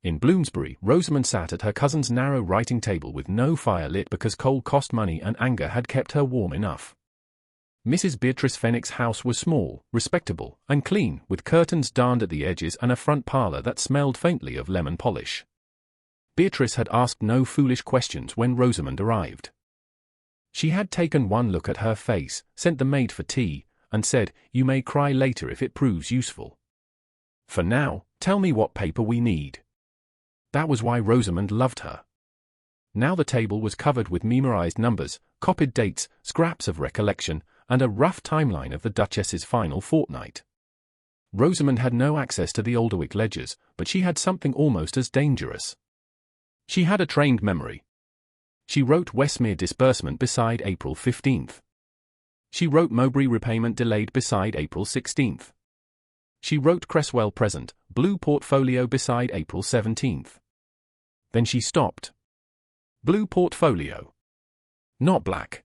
In Bloomsbury, Rosamund sat at her cousin's narrow writing table with no fire lit because coal cost money and anger had kept her warm enough. Mrs. Beatrice Fenwick's house was small, respectable, and clean, with curtains darned at the edges and a front parlour that smelled faintly of lemon polish. Beatrice had asked no foolish questions when Rosamund arrived. She had taken one look at her face, sent the maid for tea, and said, "You may cry later if it proves useful. For now, tell me what paper we need." That was why Rosamund loved her. Now the table was covered with memorized numbers, copied dates, scraps of recollection, and a rough timeline of the Duchess's final fortnight. Rosamund had no access to the Alderwick ledgers, but she had something almost as dangerous. She had a trained memory. She wrote Westmere disbursement beside April 15th. She wrote Mowbray repayment delayed beside April 16th. She wrote Cresswell present, blue portfolio beside April 17th. Then she stopped. Blue portfolio. Not black.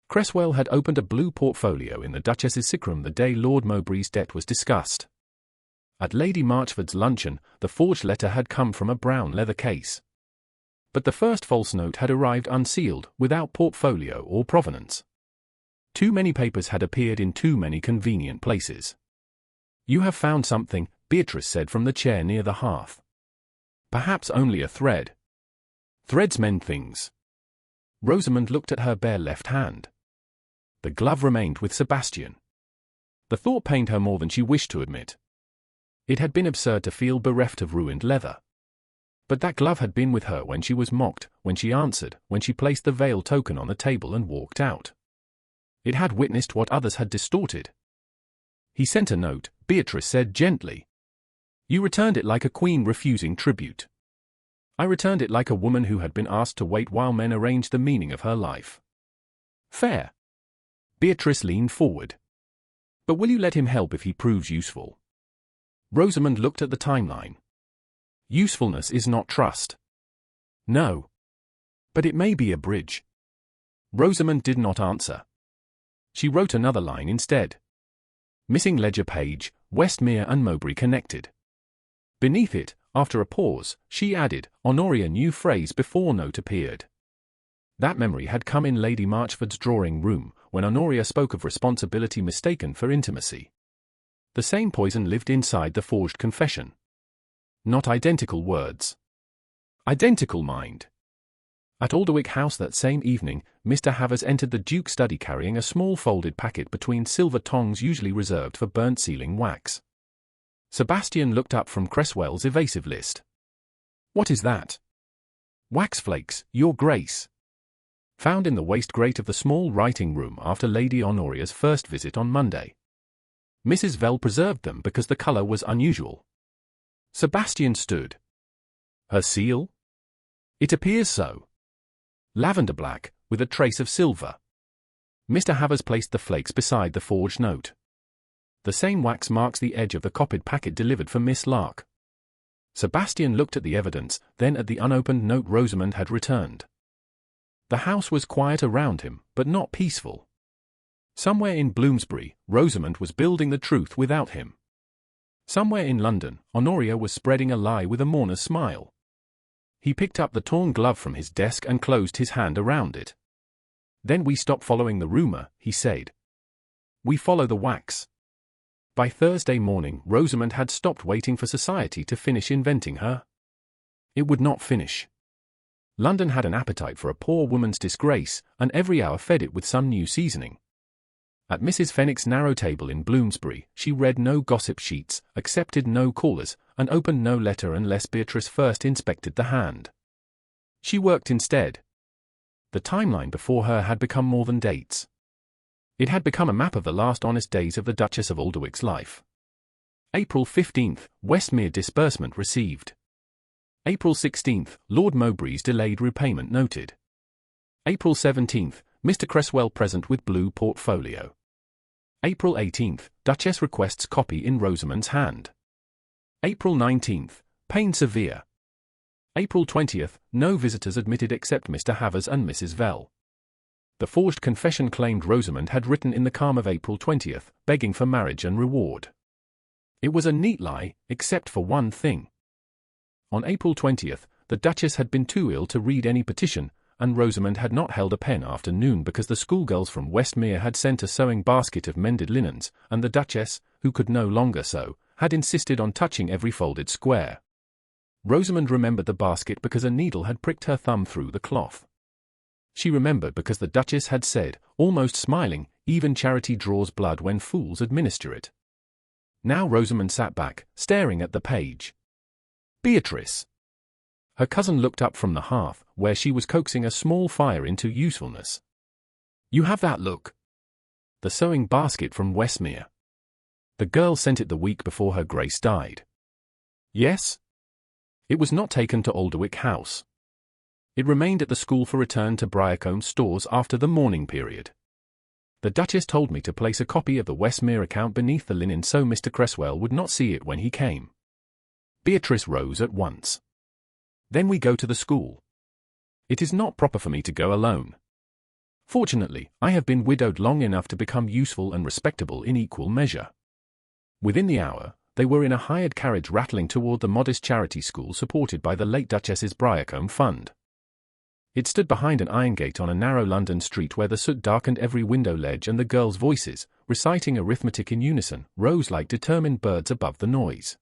Cresswell had opened a blue portfolio in the Duchess's sick room the day Lord Mowbray's debt was discussed. At Lady Marchford's luncheon, the forged letter had come from a brown leather case. But the first false note had arrived unsealed, without portfolio or provenance. Too many papers had appeared in too many convenient places. "You have found something," Beatrice said from the chair near the hearth. "Perhaps only a thread." "Threads mend things." Rosamund looked at her bare left hand. The glove remained with Sebastian. The thought pained her more than she wished to admit. It had been absurd to feel bereft of ruined leather. But that glove had been with her when she was mocked, when she answered, when she placed the veil token on the table and walked out. It had witnessed what others had distorted. He sent a note, Beatrice said gently. You returned it like a queen refusing tribute. I returned it like a woman who had been asked to wait while men arranged the meaning of her life. Fair. Beatrice leaned forward. But will you let him help if he proves useful? Rosamund looked at the timeline. Usefulness is not trust. No. But it may be a bridge. Rosamund did not answer. She wrote another line instead. Missing ledger page, Westmere and Mowbray connected. Beneath it, after a pause, she added, Honoria new phrase before note appeared. That memory had come in Lady Marchford's drawing room, when Honoria spoke of responsibility mistaken for intimacy. The same poison lived inside the forged confession. Not identical words. Identical mind. At Alderwick House that same evening, Mr. Havers entered the Duke's study carrying a small folded packet between silver tongs usually reserved for burnt sealing wax. Sebastian looked up from Cresswell's evasive list. What is that? Wax flakes, Your Grace. Found in the waste grate of the small writing room after Lady Honoria's first visit on Monday. Mrs. Vale preserved them because the colour was unusual. Sebastian stood. Her seal? It appears so. Lavender black, with a trace of silver. Mr. Havers placed the flakes beside the forged note. The same wax marks the edge of the copied packet delivered for Miss Lark. Sebastian looked at the evidence, then at the unopened note Rosamund had returned. The house was quiet around him, but not peaceful. Somewhere in Bloomsbury, Rosamund was building the truth without him. Somewhere in London, Honoria was spreading a lie with a mourner's smile. He picked up the torn glove from his desk and closed his hand around it. Then we stop following the rumour, he said. We follow the wax. By Thursday morning, Rosamund had stopped waiting for society to finish inventing her. It would not finish. London had an appetite for a poor woman's disgrace, and every hour fed it with some new seasoning. At Mrs. Fenwick's narrow table in Bloomsbury, she read no gossip sheets, accepted no callers, and opened no letter unless Beatrice first inspected the hand. She worked instead. The timeline before her had become more than dates. It had become a map of the last honest days of the Duchess of Alderwick's life. April 15th, Westmere disbursement received. April 16th, Lord Mowbray's delayed repayment noted. April 17th, Mr. Cresswell present with blue portfolio. April 18th, Duchess requests copy in Rosamund's hand. April 19th, pain severe. April 20th, no visitors admitted except Mr. Havers and Mrs. Vale. The forged confession claimed Rosamund had written in the calm of April 20th, begging for marriage and reward. It was a neat lie, except for one thing. On April 20th, the Duchess had been too ill to read any petition, and Rosamund had not held a pen after noon because the schoolgirls from Westmere had sent a sewing basket of mended linens, and the Duchess, who could no longer sew, had insisted on touching every folded square. Rosamund remembered the basket because a needle had pricked her thumb through the cloth. She remembered because the Duchess had said, almost smiling, even charity draws blood when fools administer it. Now Rosamund sat back, staring at the page. Beatrice. Her cousin looked up from the hearth, where she was coaxing a small fire into usefulness. You have that look. The sewing basket from Westmere. The girl sent it the week before her Grace died. Yes? It was not taken to Alderwick House. It remained at the school for return to Briarcombe stores after the mourning period. The Duchess told me to place a copy of the Westmere account beneath the linen so Mr. Cresswell would not see it when he came. Beatrice rose at once. Then we go to the school. It is not proper for me to go alone. Fortunately, I have been widowed long enough to become useful and respectable in equal measure. Within the hour, they were in a hired carriage rattling toward the modest charity school supported by the late Duchess's Briarcombe Fund. It stood behind an iron gate on a narrow London street where the soot darkened every window ledge and the girls' voices, reciting arithmetic in unison, rose like determined birds above the noise.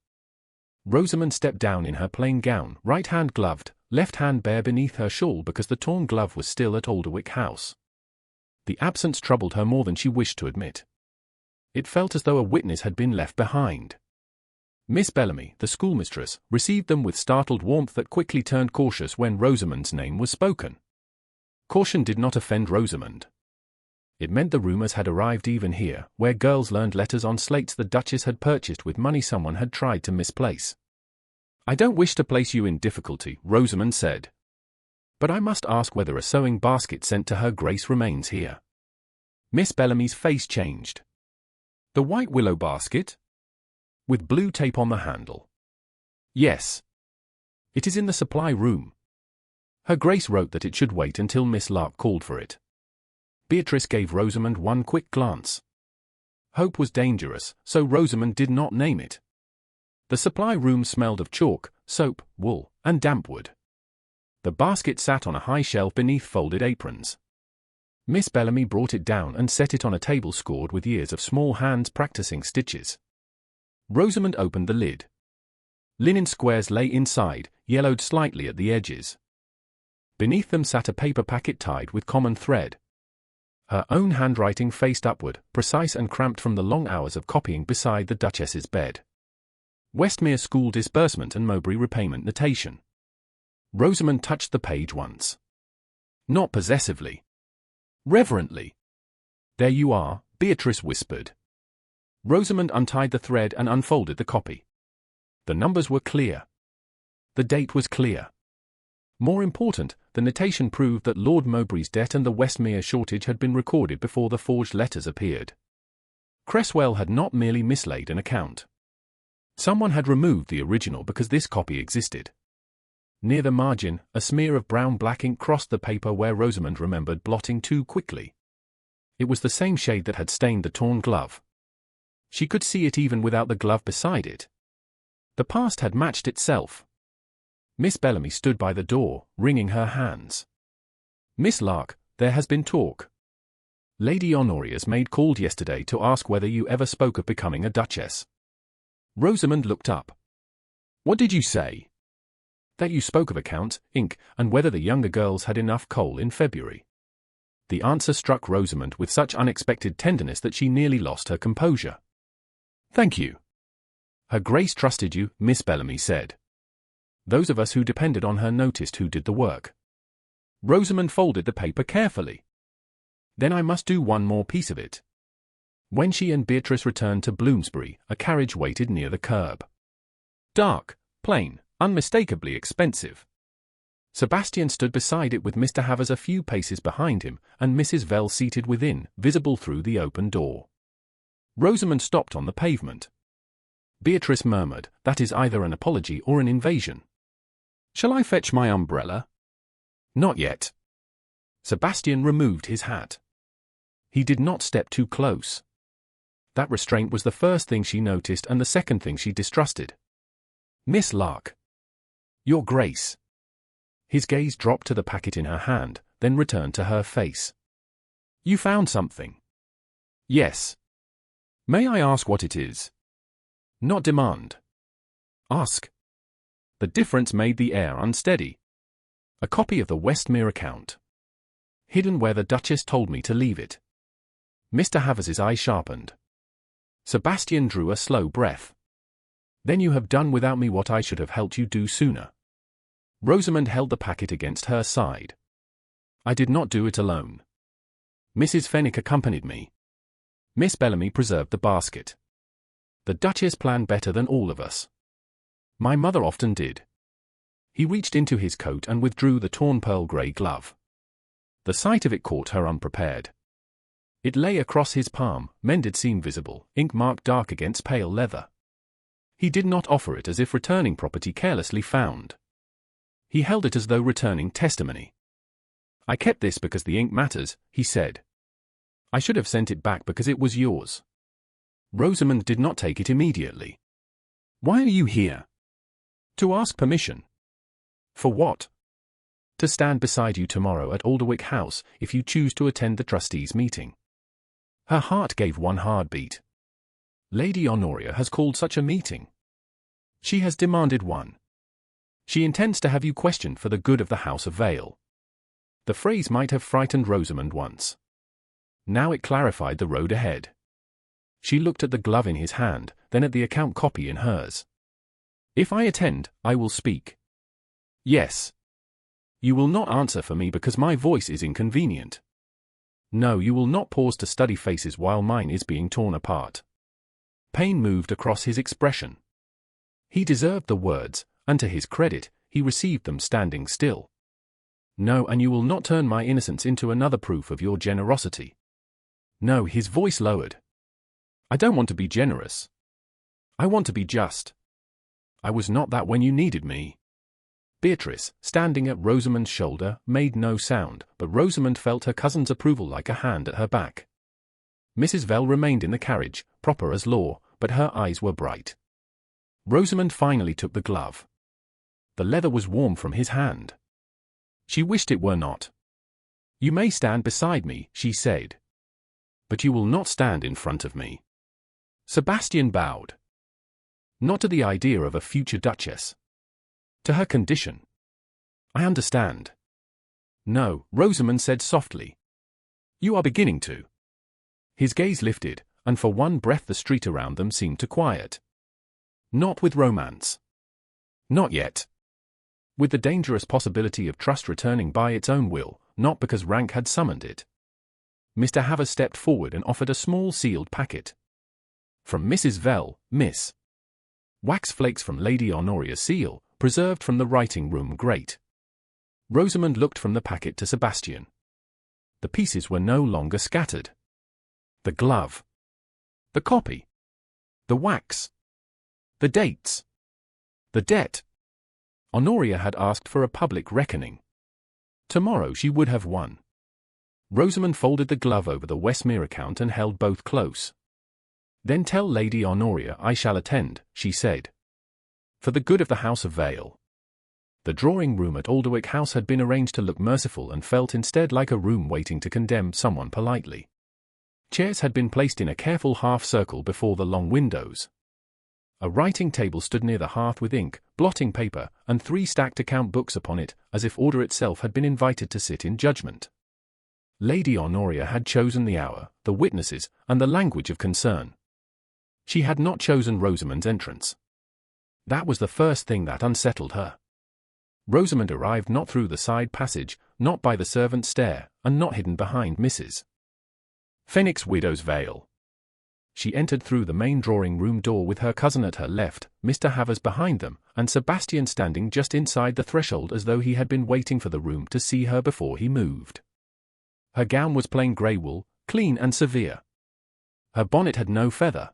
Rosamund stepped down in her plain gown, right hand gloved, left hand bare beneath her shawl because the torn glove was still at Alderwick House. The absence troubled her more than she wished to admit. It felt as though a witness had been left behind. Miss Bellamy, the schoolmistress, received them with startled warmth that quickly turned cautious when Rosamund's name was spoken. Caution did not offend Rosamund. It meant the rumors had arrived even here, where girls learned letters on slates the Duchess had purchased with money someone had tried to misplace. "I don't wish to place you in difficulty," Rosamund said. "But I must ask whether a sewing basket sent to Her Grace remains here." Miss Bellamy's face changed. "The white willow basket? With blue tape on the handle?" "Yes. It is in the supply room. Her Grace wrote that it should wait until Miss Lark called for it." Beatrice gave Rosamund one quick glance. Hope was dangerous, so Rosamund did not name it. The supply room smelled of chalk, soap, wool, and damp wood. The basket sat on a high shelf beneath folded aprons. Miss Bellamy brought it down and set it on a table scored with years of small hands practicing stitches. Rosamund opened the lid. Linen squares lay inside, yellowed slightly at the edges. Beneath them sat a paper packet tied with common thread. Her own handwriting faced upward, precise and cramped from the long hours of copying beside the Duchess's bed. Westmere School Disbursement and Mowbray Repayment Notation. Rosamund touched the page once. Not possessively. Reverently. "There you are," Beatrice whispered. Rosamund untied the thread and unfolded the copy. The numbers were clear. The date was clear. More important, the notation proved that Lord Mowbray's debt and the Westmere shortage had been recorded before the forged letters appeared. Cresswell had not merely mislaid an account. Someone had removed the original because this copy existed. Near the margin, a smear of brown-black ink crossed the paper where Rosamund remembered blotting too quickly. It was the same shade that had stained the torn glove. She could see it even without the glove beside it. The past had matched itself. Miss Bellamy stood by the door, wringing her hands. "Miss Lark, there has been talk. Lady Honoria's maid called yesterday to ask whether you ever spoke of becoming a duchess." Rosamund looked up. "What did you say?" "That you spoke of accounts, ink, and whether the younger girls had enough coal in February." The answer struck Rosamund with such unexpected tenderness that she nearly lost her composure. "Thank you. Her Grace trusted you," Miss Bellamy said. "Those of us who depended on her noticed who did the work." Rosamund folded the paper carefully. "Then I must do one more piece of it." When she and Beatrice returned to Bloomsbury, a carriage waited near the curb. Dark, plain, unmistakably expensive. Sebastian stood beside it with Mr. Havers a few paces behind him, and Mrs. Vale seated within, visible through the open door. Rosamund stopped on the pavement. Beatrice murmured, "That is either an apology or an invasion." "Shall I fetch my umbrella?" "Not yet." Sebastian removed his hat. He did not step too close. That restraint was the first thing she noticed and the second thing she distrusted. "Miss Lark." "Your Grace." His gaze dropped to the packet in her hand, then returned to her face. "You found something?" "Yes." "May I ask what it is?" "Not demand. Ask." The difference made the air unsteady. "A copy of the Westmere account. Hidden where the Duchess told me to leave it." Mr. Havers's eye sharpened. Sebastian drew a slow breath. "Then you have done without me what I should have helped you do sooner." Rosamund held the packet against her side. "I did not do it alone. Mrs. Fenwick accompanied me." Miss Bellamy preserved the basket. "The Duchess planned better than all of us. My mother often did." He reached into his coat and withdrew the torn pearl grey glove. The sight of it caught her unprepared. It lay across his palm, mended seam visible, ink marked dark against pale leather. He did not offer it as if returning property carelessly found. He held it as though returning testimony. "I kept this because the ink matters," he said. "I should have sent it back because it was yours." Rosamund did not take it immediately. "Why are you here?" "To ask permission." "For what?" "To stand beside you tomorrow at Alderwick House, if you choose to attend the trustees' meeting." Her heart gave one hard beat. Lady Honoria has called such a meeting. She has demanded one. She intends to have you questioned for the good of the House of Vale. The phrase might have frightened Rosamund once. Now it clarified the road ahead. She looked at the glove in his hand, then at the account copy in hers. If I attend, I will speak. Yes. You will not answer for me because my voice is inconvenient. No, you will not pause to study faces while mine is being torn apart. Pain moved across his expression. He deserved the words, and to his credit, he received them standing still. No, and you will not turn my innocence into another proof of your generosity. No, his voice lowered. I don't want to be generous. I want to be just. I was not that when you needed me. Beatrice, standing at Rosamund's shoulder, made no sound, but Rosamund felt her cousin's approval like a hand at her back. Mrs. Vale remained in the carriage, proper as law, but her eyes were bright. Rosamund finally took the glove. The leather was warm from his hand. She wished it were not. You may stand beside me, she said. But you will not stand in front of me. Sebastian bowed. Not to the idea of a future duchess. To her condition. I understand. No, Rosamund said softly. You are beginning to. His gaze lifted, and for one breath the street around them seemed to quiet. Not with romance. Not yet. With the dangerous possibility of trust returning by its own will, not because rank had summoned it. Mr. Havers stepped forward and offered a small sealed packet. From Mrs. Vale, Miss. Wax flakes from Lady Honoria's seal, preserved from the writing-room grate. Rosamund looked from the packet to Sebastian. The pieces were no longer scattered. The glove. The copy. The wax. The dates. The debt. Honoria had asked for a public reckoning. Tomorrow she would have won. Rosamund folded the glove over the Westmere account and held both close. Then tell Lady Honoria I shall attend, she said. For the good of the House of Vale. The drawing-room at Alderwick House had been arranged to look merciful and felt instead like a room waiting to condemn someone politely. Chairs had been placed in a careful half-circle before the long windows. A writing table stood near the hearth with ink, blotting paper, and 3 stacked account books upon it, as if order itself had been invited to sit in judgment. Lady Honoria had chosen the hour, the witnesses, and the language of concern. She had not chosen Rosamund's entrance. That was the first thing that unsettled her. Rosamund arrived not through the side passage, not by the servant's stair, and not hidden behind Mrs. Fenwick's widow's veil. She entered through the main drawing-room door with her cousin at her left, Mr. Havers behind them, and Sebastian standing just inside the threshold as though he had been waiting for the room to see her before he moved. Her gown was plain grey wool, clean and severe. Her bonnet had no feather.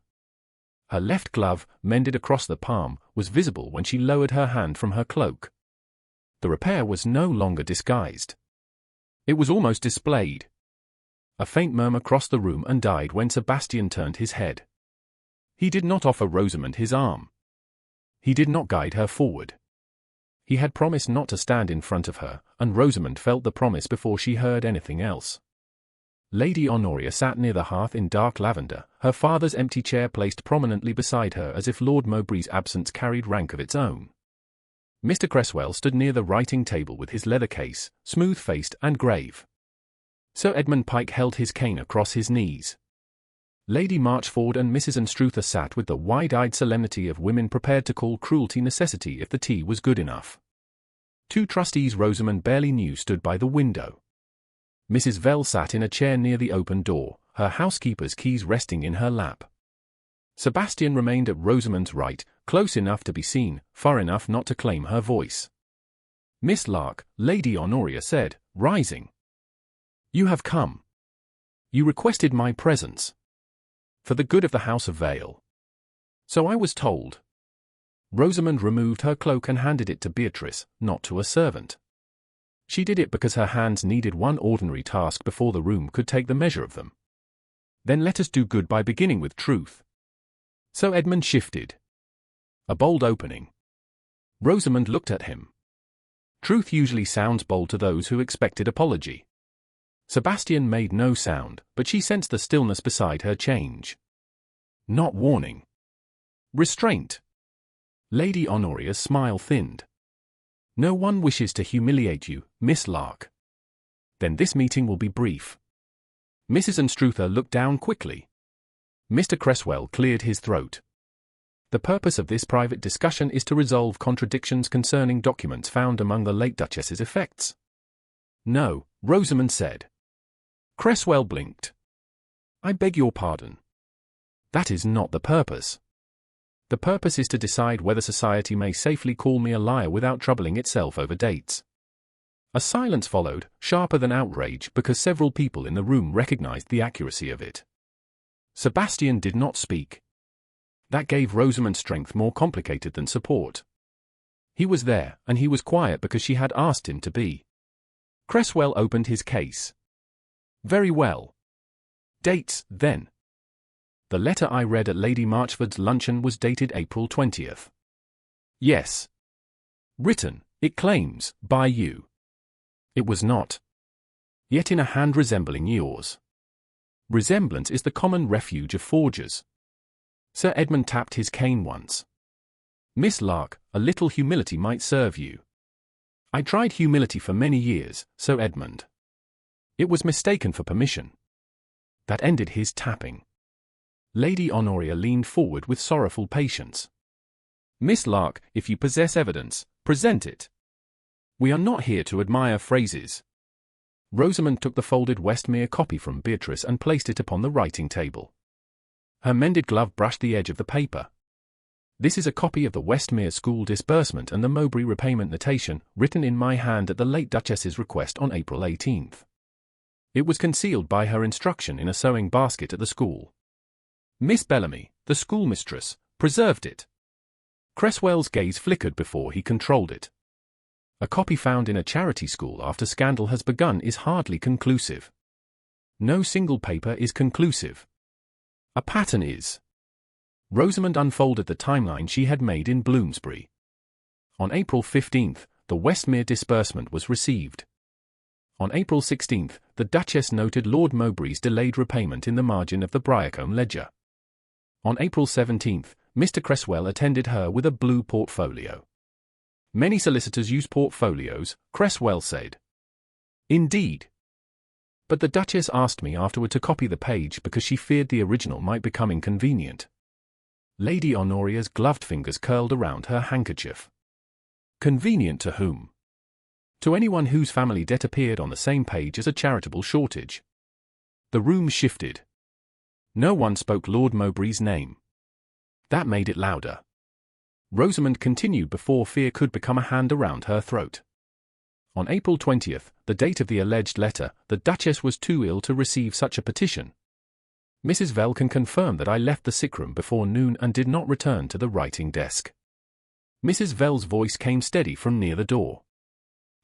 Her left glove, mended across the palm, was visible when she lowered her hand from her cloak. The repair was no longer disguised. It was almost displayed. A faint murmur crossed the room and died when Sebastian turned his head. He did not offer Rosamund his arm. He did not guide her forward. He had promised not to stand in front of her, and Rosamund felt the promise before she heard anything else. Lady Honoria sat near the hearth in dark lavender, her father's empty chair placed prominently beside her as if Lord Mowbray's absence carried rank of its own. Mr. Cresswell stood near the writing table with his leather case, smooth-faced and grave. Sir Edmund Pike held his cane across his knees. Lady Marchford and Mrs. Anstruther sat with the wide-eyed solemnity of women prepared to call cruelty necessity if the tea was good enough. 2 trustees Rosamund barely knew stood by the window. Mrs. Vale sat in a chair near the open door, her housekeeper's keys resting in her lap. Sebastian remained at Rosamund's right, close enough to be seen, far enough not to claim her voice. Miss Lark, Lady Honoria said, rising. You have come. You requested my presence. For the good of the House of Vale. So I was told. Rosamund removed her cloak and handed it to Beatrice, not to a servant. She did it because her hands needed one ordinary task before the room could take the measure of them. Then let us do good by beginning with truth. So Edmund shifted. A bold opening. Rosamund looked at him. Truth usually sounds bold to those who expected apology. Sebastian made no sound, but she sensed the stillness beside her change. Not warning. Restraint. Lady Honoria's smile thinned. No one wishes to humiliate you, Miss Lark. Then this meeting will be brief. Mrs. Anstruther looked down quickly. Mr. Cresswell cleared his throat. The purpose of this private discussion is to resolve contradictions concerning documents found among the late Duchess's effects. No, Rosamund said. Cresswell blinked. I beg your pardon. That is not the purpose. The purpose is to decide whether society may safely call me a liar without troubling itself over dates. A silence followed, sharper than outrage, because several people in the room recognized the accuracy of it. Sebastian did not speak. That gave Rosamund strength more complicated than support. He was there, and he was quiet because she had asked him to be. Cresswell opened his case. Very well. Dates, then. The letter I read at Lady Marchford's luncheon was dated April 20th. Yes. Written, it claims, by you. It was not. Yet in a hand resembling yours. Resemblance is the common refuge of forgers. Sir Edmund tapped his cane once. Miss Lark, a little humility might serve you. I tried humility for many years, Sir Edmund. It was mistaken for permission. That ended his tapping. Lady Honoria leaned forward with sorrowful patience. Miss Lark, if you possess evidence, present it. We are not here to admire phrases. Rosamund took the folded Westmere copy from Beatrice and placed it upon the writing table. Her mended glove brushed the edge of the paper. This is a copy of the Westmere School disbursement and the Mowbray repayment notation, written in my hand at the late Duchess's request on April 18th. It was concealed by her instruction in a sewing basket at the school. Miss Bellamy, the schoolmistress, preserved it. Cresswell's gaze flickered before he controlled it. A copy found in a charity school after scandal has begun is hardly conclusive. No single paper is conclusive. A pattern is. Rosamund unfolded the timeline she had made in Bloomsbury. On April 15th, the Westmere disbursement was received. On April 16th, the Duchess noted Lord Mowbray's delayed repayment in the margin of the Briarcombe ledger. On April 17th, Mr. Cresswell attended her with a blue portfolio. Many solicitors use portfolios, Cresswell said. Indeed. But the Duchess asked me afterward to copy the page because she feared the original might become inconvenient. Lady Honoria's gloved fingers curled around her handkerchief. Convenient to whom? To anyone whose family debt appeared on the same page as a charitable shortage. The room shifted. No one spoke Lord Mowbray's name. That made it louder. Rosamund continued before fear could become a hand around her throat. On April 20th, the date of the alleged letter, the Duchess was too ill to receive such a petition. Mrs. Vale can confirm that I left the sickroom before noon and did not return to the writing desk. Mrs. Vale's voice came steady from near the door.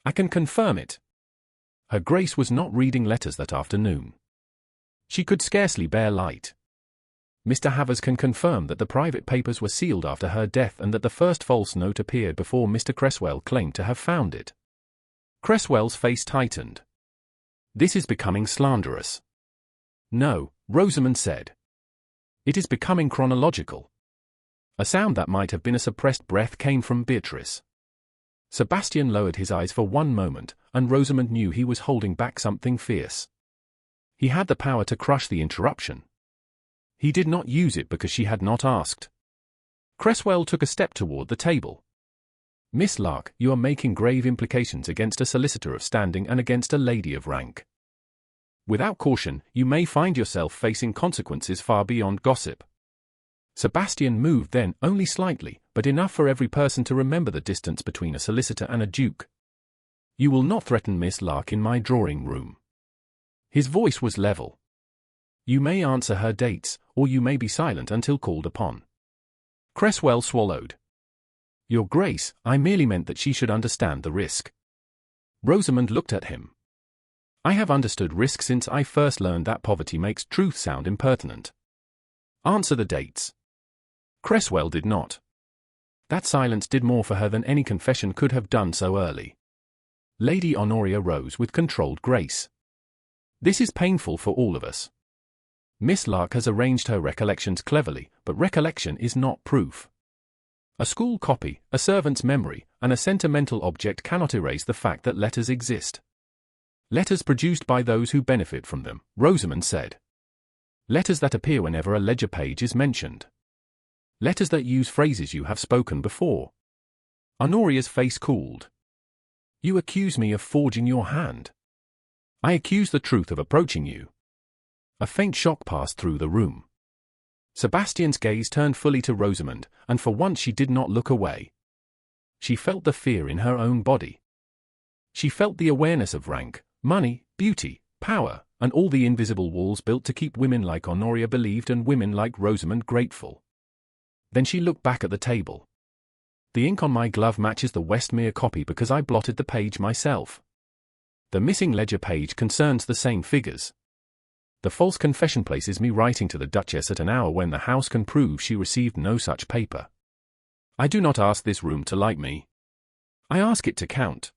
I can confirm it. Her Grace was not reading letters that afternoon. She could scarcely bear light. Mr. Havers can confirm that the private papers were sealed after her death and that the first false note appeared before Mr. Cresswell claimed to have found it. Cresswell's face tightened. This is becoming slanderous. No, Rosamund said. It is becoming chronological. A sound that might have been a suppressed breath came from Beatrice. Sebastian lowered his eyes for one moment, and Rosamund knew he was holding back something fierce. He had the power to crush the interruption. He did not use it because she had not asked. Cresswell took a step toward the table. Miss Lark, you are making grave implications against a solicitor of standing and against a lady of rank. Without caution, you may find yourself facing consequences far beyond gossip. Sebastian moved then, only slightly, but enough for every person to remember the distance between a solicitor and a duke. You will not threaten Miss Lark in my drawing room. His voice was level. You may answer her dates, or you may be silent until called upon. Cresswell swallowed. Your Grace, I merely meant that she should understand the risk. Rosamund looked at him. I have understood risk since I first learned that poverty makes truth sound impertinent. Answer the dates. Cresswell did not. That silence did more for her than any confession could have done so early. Lady Honoria rose with controlled grace. This is painful for all of us. Miss Lark has arranged her recollections cleverly, but recollection is not proof. A school copy, a servant's memory, and a sentimental object cannot erase the fact that letters exist. Letters produced by those who benefit from them, Rosamund said. Letters that appear whenever a ledger page is mentioned. Letters that use phrases you have spoken before. Honoria's face cooled. You accuse me of forging your hand. I accuse the truth of approaching you. A faint shock passed through the room. Sebastian's gaze turned fully to Rosamund, and for once she did not look away. She felt the fear in her own body. She felt the awareness of rank, money, beauty, power, and all the invisible walls built to keep women like Honoria believed and women like Rosamund grateful. Then she looked back at the table. The ink on my glove matches the Westmere copy because I blotted the page myself. The missing ledger page concerns the same figures. The false confession places me writing to the Duchess at an hour when the house can prove she received no such paper. I do not ask this room to like me. I ask it to count.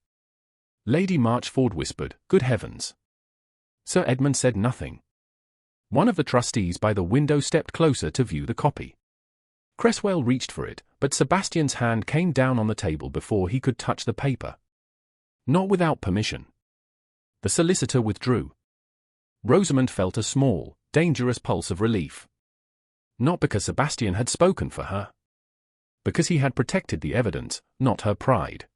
Lady Marchford whispered, "Good heavens." Sir Edmund said nothing. One of the trustees by the window stepped closer to view the copy. Cresswell reached for it, but Sebastian's hand came down on the table before he could touch the paper. Not without permission. The solicitor withdrew. Rosamund felt a small, dangerous pulse of relief. Not because Sebastian had spoken for her. Because he had protected the evidence, not her pride.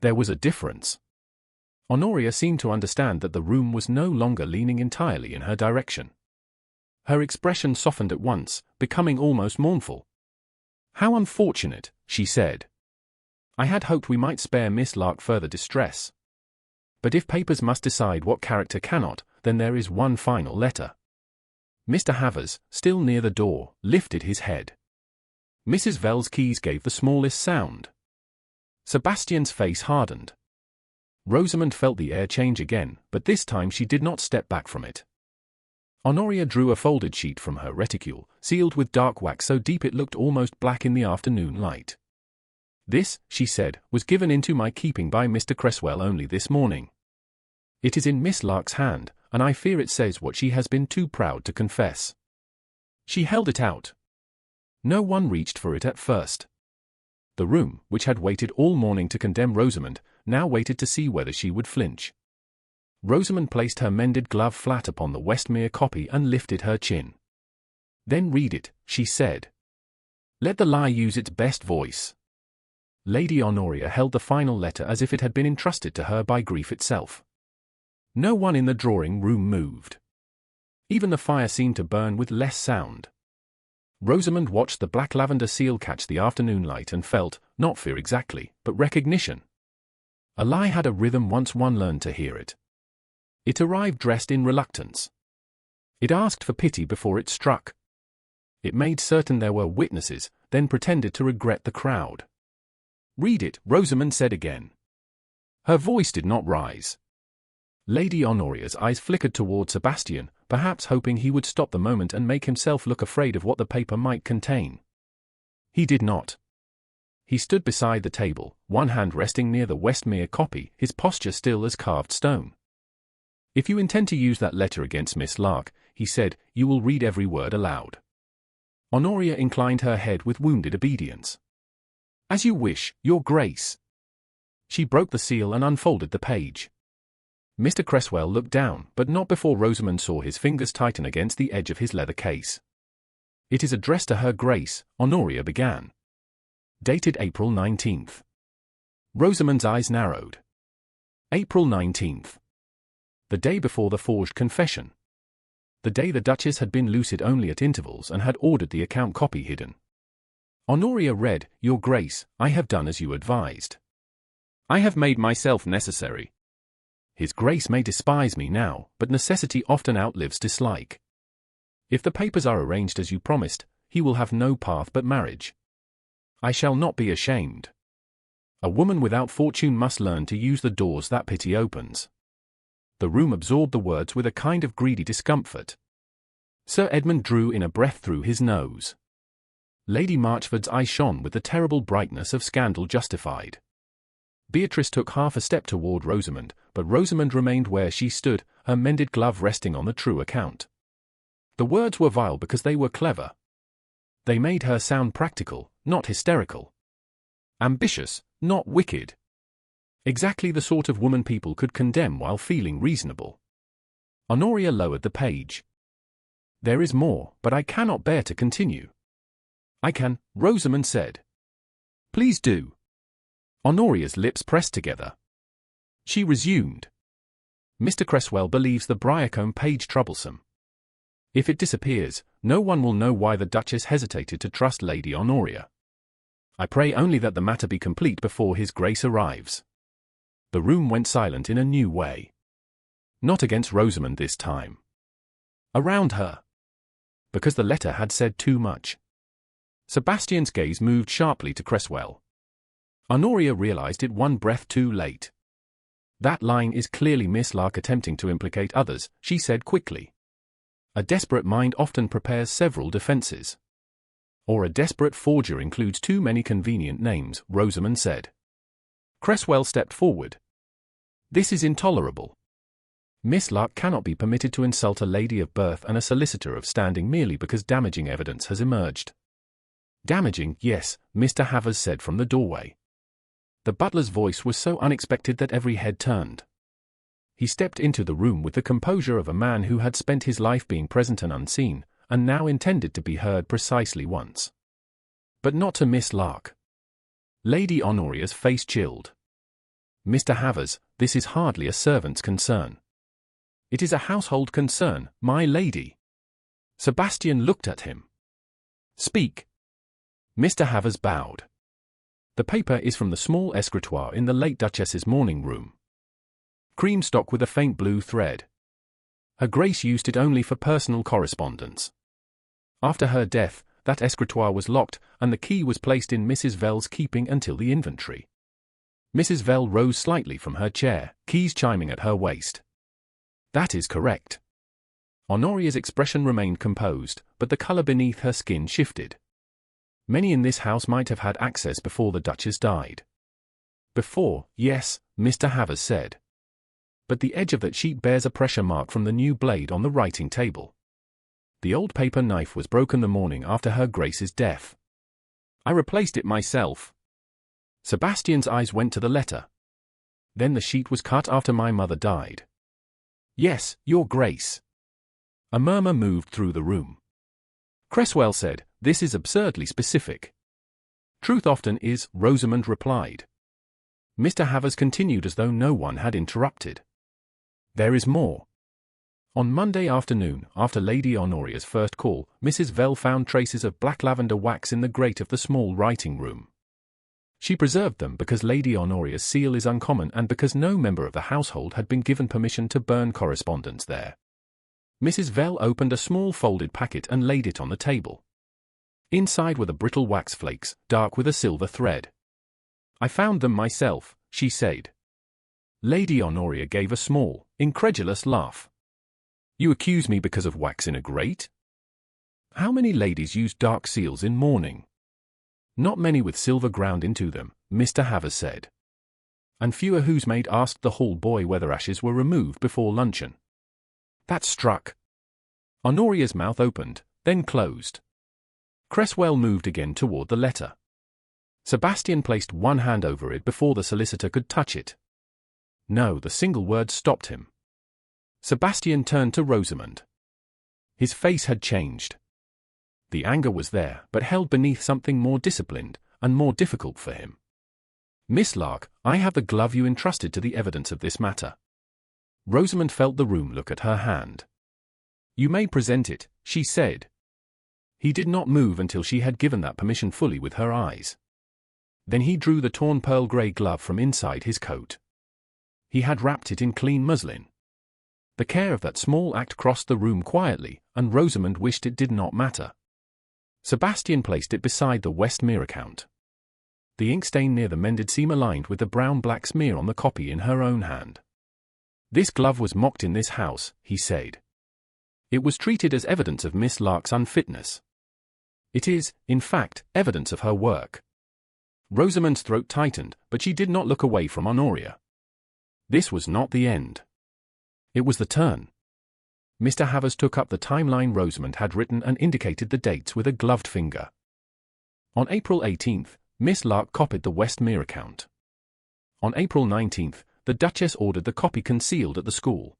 There was a difference. Honoria seemed to understand that the room was no longer leaning entirely in her direction. Her expression softened at once, becoming almost mournful. "How unfortunate," she said. "I had hoped we might spare Miss Lark further distress. But if papers must decide what character cannot, then there is one final letter." Mr. Havers, still near the door, lifted his head. Mrs. Vale's keys gave the smallest sound. Sebastian's face hardened. Rosamund felt the air change again, but this time she did not step back from it. Honoria drew a folded sheet from her reticule, sealed with dark wax so deep it looked almost black in the afternoon light. "This," she said, "was given into my keeping by Mr. Cresswell only this morning. It is in Miss Lark's hand, and I fear it says what she has been too proud to confess." She held it out. No one reached for it at first. The room, which had waited all morning to condemn Rosamund, now waited to see whether she would flinch. Rosamund placed her mended glove flat upon the Westmere copy and lifted her chin. "Then read it," she said. "Let the lie use its best voice." Lady Honoria held the final letter as if it had been entrusted to her by grief itself. No one in the drawing-room moved. Even the fire seemed to burn with less sound. Rosamund watched the black lavender seal catch the afternoon light and felt, not fear exactly, but recognition. A lie had a rhythm once one learned to hear it. It arrived dressed in reluctance. It asked for pity before it struck. It made certain there were witnesses, then pretended to regret the crowd. "Read it," Rosamund said again. Her voice did not rise. Lady Honoria's eyes flickered toward Sebastian, perhaps hoping he would stop the moment and make himself look afraid of what the paper might contain. He did not. He stood beside the table, one hand resting near the Westmere copy, his posture still as carved stone. "If you intend to use that letter against Miss Lark," he said, "you will read every word aloud." Honoria inclined her head with wounded obedience. "As you wish, Your Grace." She broke the seal and unfolded the page. Mr. Cresswell looked down, but not before Rosamund saw his fingers tighten against the edge of his leather case. "It is addressed to Her Grace," Honoria began. "Dated April 19th. Rosamund's eyes narrowed. April 19th. The day before the forged confession. The day the Duchess had been lucid only at intervals and had ordered the account copy hidden. Honoria read, "Your Grace, I have done as you advised. I have made myself necessary. His Grace may despise me now, but necessity often outlives dislike. If the papers are arranged as you promised, he will have no path but marriage. I shall not be ashamed. A woman without fortune must learn to use the doors that pity opens." The room absorbed the words with a kind of greedy discomfort. Sir Edmund drew in a breath through his nose. Lady Marchford's eyes shone with the terrible brightness of scandal justified. Beatrice took half a step toward Rosamund, but Rosamund remained where she stood, her mended glove resting on the true account. The words were vile because they were clever. They made her sound practical, not hysterical. Ambitious, not wicked. Exactly the sort of woman people could condemn while feeling reasonable. Honoria lowered the page. "There is more, but I cannot bear to continue. I can, Rosamund said. Please do. Honoria's lips pressed together. She resumed. Mr. Cresswell believes the Briarcombe page troublesome. If it disappears, no one will know why the Duchess hesitated to trust Lady Honoria. I pray only that the matter be complete before His Grace arrives. The room went silent in a new way. Not against Rosamund this time. Around her. Because the letter had said too much. Sebastian's gaze moved sharply to Cresswell. Honoria realized it one breath too late. That line is clearly Miss Lark attempting to implicate others, she said quickly. A desperate mind often prepares several defenses. Or a desperate forger includes too many convenient names, Rosamund said. Cresswell stepped forward. This is intolerable. Miss Lark cannot be permitted to insult a lady of birth and a solicitor of standing merely because damaging evidence has emerged. Damaging, yes, Mr. Havers said from the doorway. The butler's voice was so unexpected that every head turned. He stepped into the room with the composure of a man who had spent his life being present and unseen, and now intended to be heard precisely once. But not to Miss Lark. Lady Honoria's face chilled. Mr. Havers, this is hardly a servant's concern. It is a household concern, my lady. Sebastian looked at him. Speak. Mr. Havers bowed. The paper is from the small escritoire in the late Duchess's morning room. Cream stock with a faint blue thread. Her Grace used it only for personal correspondence. After her death, that escritoire was locked, and the key was placed in Mrs. Vale's keeping until the inventory. Mrs. Vale rose slightly from her chair, keys chiming at her waist. That is correct. Honoria's expression remained composed, but the color beneath her skin shifted. Many in this house might have had access before the Duchess died. Before, yes, Mr. Havers said. But the edge of that sheet bears a pressure mark from the new blade on the writing table. The old paper knife was broken the morning after her Grace's death. I replaced it myself. Sebastian's eyes went to the letter. Then the sheet was cut after my mother died. Yes, Your Grace. A murmur moved through the room. Cresswell said, this is absurdly specific. Truth often is, Rosamund replied. Mr. Havers continued as though no one had interrupted. There is more. On Monday afternoon, after Lady Honoria's first call, Mrs. Vale found traces of black lavender wax in the grate of the small writing room. She preserved them because Lady Honoria's seal is uncommon and because no member of the household had been given permission to burn correspondence there. Mrs. Vale opened a small folded packet and laid it on the table. Inside were the brittle wax flakes, dark with a silver thread. I found them myself, she said. Lady Honoria gave a small, incredulous laugh. You accuse me because of wax in a grate? How many ladies use dark seals in mourning? Not many with silver ground into them, Mr. Havers said. And fewer whose maid asked the hall boy whether ashes were removed before luncheon. That struck. Honoria's mouth opened, then closed. Cresswell moved again toward the letter. Sebastian placed one hand over it before the solicitor could touch it. No, the single word stopped him. Sebastian turned to Rosamund. His face had changed. The anger was there, but held beneath something more disciplined, and more difficult for him. Miss Lark, I have the glove you entrusted to the evidence of this matter. Rosamund felt the room look at her hand. You may present it, she said. He did not move until she had given that permission fully with her eyes. Then he drew the torn pearl grey glove from inside his coat. He had wrapped it in clean muslin. The care of that small act crossed the room quietly, and Rosamund wished it did not matter. Sebastian placed it beside the West Mere account. The ink stain near the mended seam aligned with the brown-black smear on the copy in her own hand. This glove was mocked in this house, he said. It was treated as evidence of Miss Lark's unfitness. It is, in fact, evidence of her work. Rosamund's throat tightened, but she did not look away from Honoria. This was not the end. It was the turn. Mr. Havers took up the timeline Rosamund had written and indicated the dates with a gloved finger. On April 18th, Miss Lark copied the West Mere account. On April 19th, the Duchess ordered the copy concealed at the school.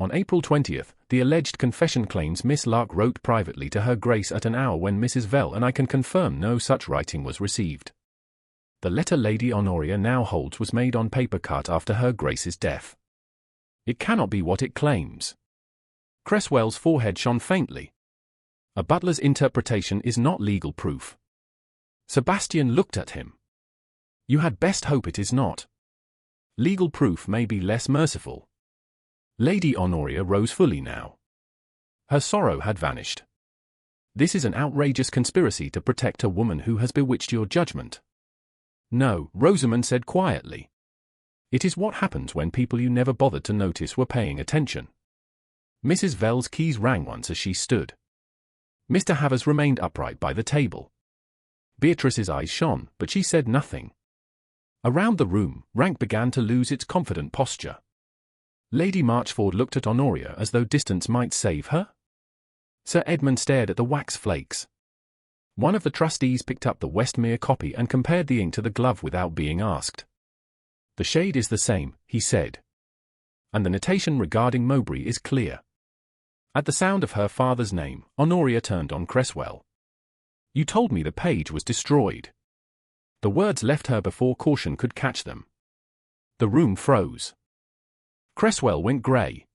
On April 20th, the alleged confession claims Miss Lark wrote privately to Her Grace at an hour when Mrs. Vale and I can confirm no such writing was received. The letter Lady Honoria now holds was made on paper cut after Her Grace's death. It cannot be what it claims. Cresswell's forehead shone faintly. A butler's interpretation is not legal proof. Sebastian looked at him. You had best hope it is not. Legal proof may be less merciful. Lady Honoria rose fully now. Her sorrow had vanished. This is an outrageous conspiracy to protect a woman who has bewitched your judgment. No, Rosamund said quietly. It is what happens when people you never bothered to notice were paying attention. Mrs. Vale's keys rang once as she stood. Mr. Havers remained upright by the table. Beatrice's eyes shone, but she said nothing. Around the room, rank began to lose its confident posture. Lady Marchford looked at Honoria as though distance might save her. Sir Edmund stared at the wax flakes. One of the trustees picked up the Westmere copy and compared the ink to the glove without being asked. The shade is the same, he said. And the notation regarding Mowbray is clear. At the sound of her father's name, Honoria turned on Cresswell. You told me the page was destroyed. The words left her before caution could catch them. The room froze. Cresswell went grey.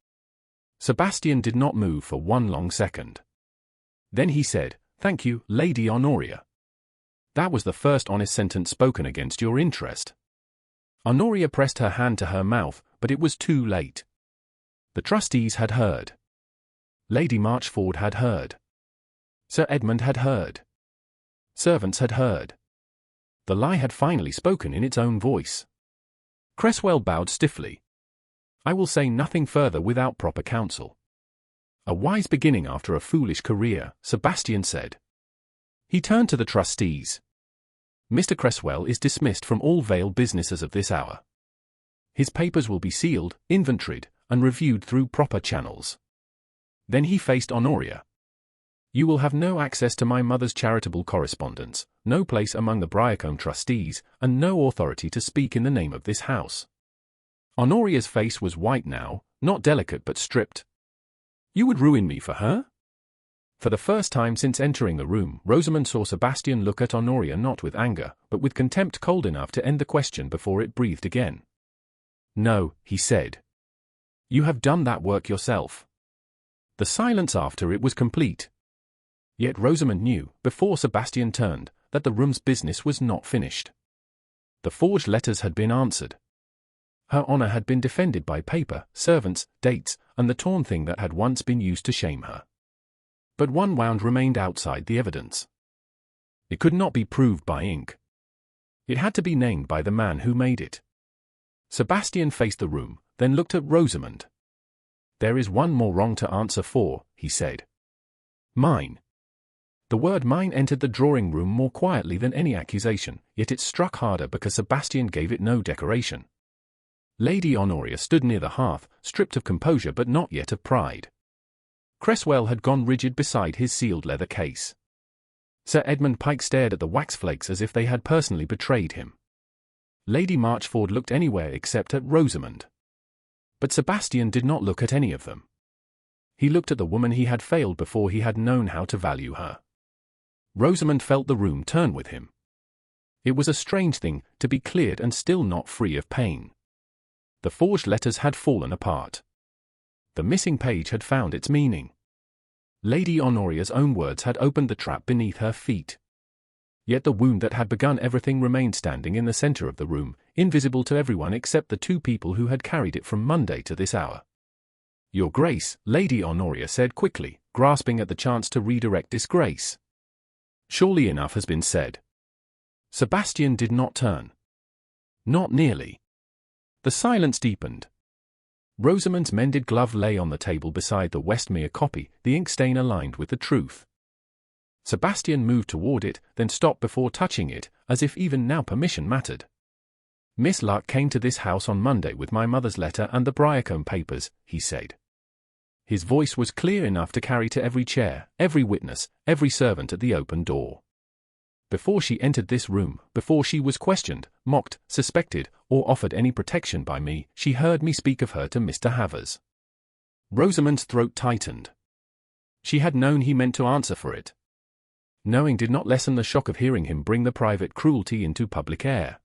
Sebastian did not move for one long second. Then he said, Thank you, Lady Honoria. That was the first honest sentence spoken against your interest. Honoria pressed her hand to her mouth, but it was too late. The trustees had heard. Lady Marchford had heard. Sir Edmund had heard. Servants had heard. The lie had finally spoken in its own voice. Cresswell bowed stiffly. I will say nothing further without proper counsel. A wise beginning after a foolish career, Sebastian said. He turned to the trustees. Mr. Cresswell is dismissed from all Vale business as of this hour. His papers will be sealed, inventoried, and reviewed through proper channels. Then he faced Honoria. You will have no access to my mother's charitable correspondence, no place among the Briarcombe trustees, and no authority to speak in the name of this house. Honoria's face was white now, not delicate but stripped. You would ruin me for her? For the first time since entering the room, Rosamund saw Sebastian look at Honoria not with anger, but with contempt cold enough to end the question before it breathed again. No, he said. You have done that work yourself. The silence after it was complete. Yet Rosamund knew, before Sebastian turned, that the room's business was not finished. The forged letters had been answered. Her honor had been defended by paper, servants, dates, and the torn thing that had once been used to shame her. But one wound remained outside the evidence. It could not be proved by ink. It had to be named by the man who made it. Sebastian faced the room, then looked at Rosamund. There is one more wrong to answer for, he said. Mine. The word mine entered the drawing room more quietly than any accusation, yet it struck harder because Sebastian gave it no decoration. Lady Honoria stood near the hearth, stripped of composure but not yet of pride. Cresswell had gone rigid beside his sealed leather case. Sir Edmund Pike stared at the wax flakes as if they had personally betrayed him. Lady Marchford looked anywhere except at Rosamund. But Sebastian did not look at any of them. He looked at the woman he had failed before he had known how to value her. Rosamund felt the room turn with him. It was a strange thing to be cleared and still not free of pain. The forged letters had fallen apart. The missing page had found its meaning. Lady Honoria's own words had opened the trap beneath her feet. Yet the wound that had begun everything remained standing in the center of the room, invisible to everyone except the two people who had carried it from Monday to this hour. Your Grace, Lady Honoria said quickly, grasping at the chance to redirect disgrace. Surely enough has been said. Sebastian did not turn. Not nearly. The silence deepened. Rosamund's mended glove lay on the table beside the Westmere copy, the ink stain aligned with the truth. Sebastian moved toward it, then stopped before touching it, as if even now permission mattered. Miss Lark came to this house on Monday with my mother's letter and the Briarcombe papers, he said. His voice was clear enough to carry to every chair, every witness, every servant at the open door. Before she entered this room, before she was questioned, mocked, suspected, or offered any protection by me, she heard me speak of her to Mr. Havers. Rosamund's throat tightened. She had known he meant to answer for it. Knowing did not lessen the shock of hearing him bring the private cruelty into public air.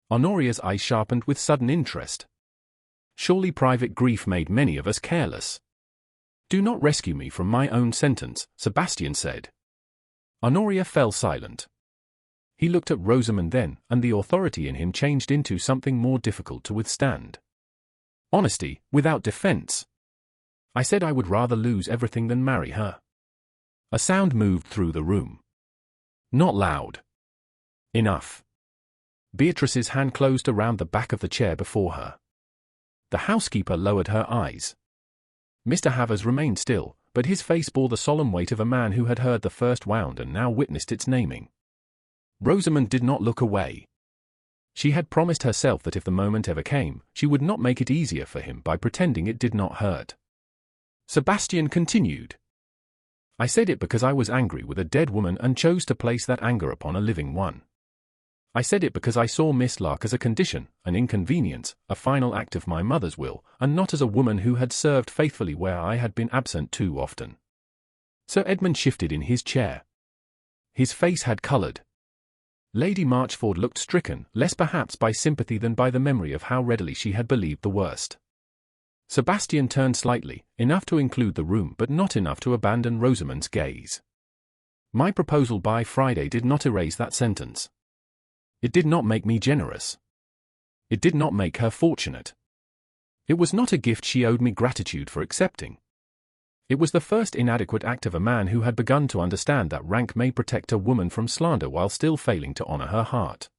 Honoria's eyes sharpened with sudden interest. Surely private grief made many of us careless. "Do not rescue me from my own sentence," Sebastian said. Honoria fell silent. He looked at Rosamund then, and the authority in him changed into something more difficult to withstand. Honesty, without defense. "I said I would rather lose everything than marry her." A sound moved through the room. Not loud. Enough. Beatrice's hand closed around the back of the chair before her. The housekeeper lowered her eyes. Mr. Havers remained still, but his face bore the solemn weight of a man who had heard the first wound and now witnessed its naming. Rosamund did not look away. She had promised herself that if the moment ever came, she would not make it easier for him by pretending it did not hurt. Sebastian continued. "I said it because I was angry with a dead woman and chose to place that anger upon a living one. I said it because I saw Miss Lark as a condition, an inconvenience, a final act of my mother's will, and not as a woman who had served faithfully where I had been absent too often." Sir Edmund shifted in his chair. His face had coloured. Lady Marchford looked stricken, less perhaps by sympathy than by the memory of how readily she had believed the worst. Sebastian turned slightly, enough to include the room but not enough to abandon Rosamund's gaze. "My proposal by Friday did not erase that sentence. It did not make me generous. It did not make her fortunate. It was not a gift she owed me gratitude for accepting. It was the first inadequate act of a man who had begun to understand that rank may protect a woman from slander while still failing to honor her heart."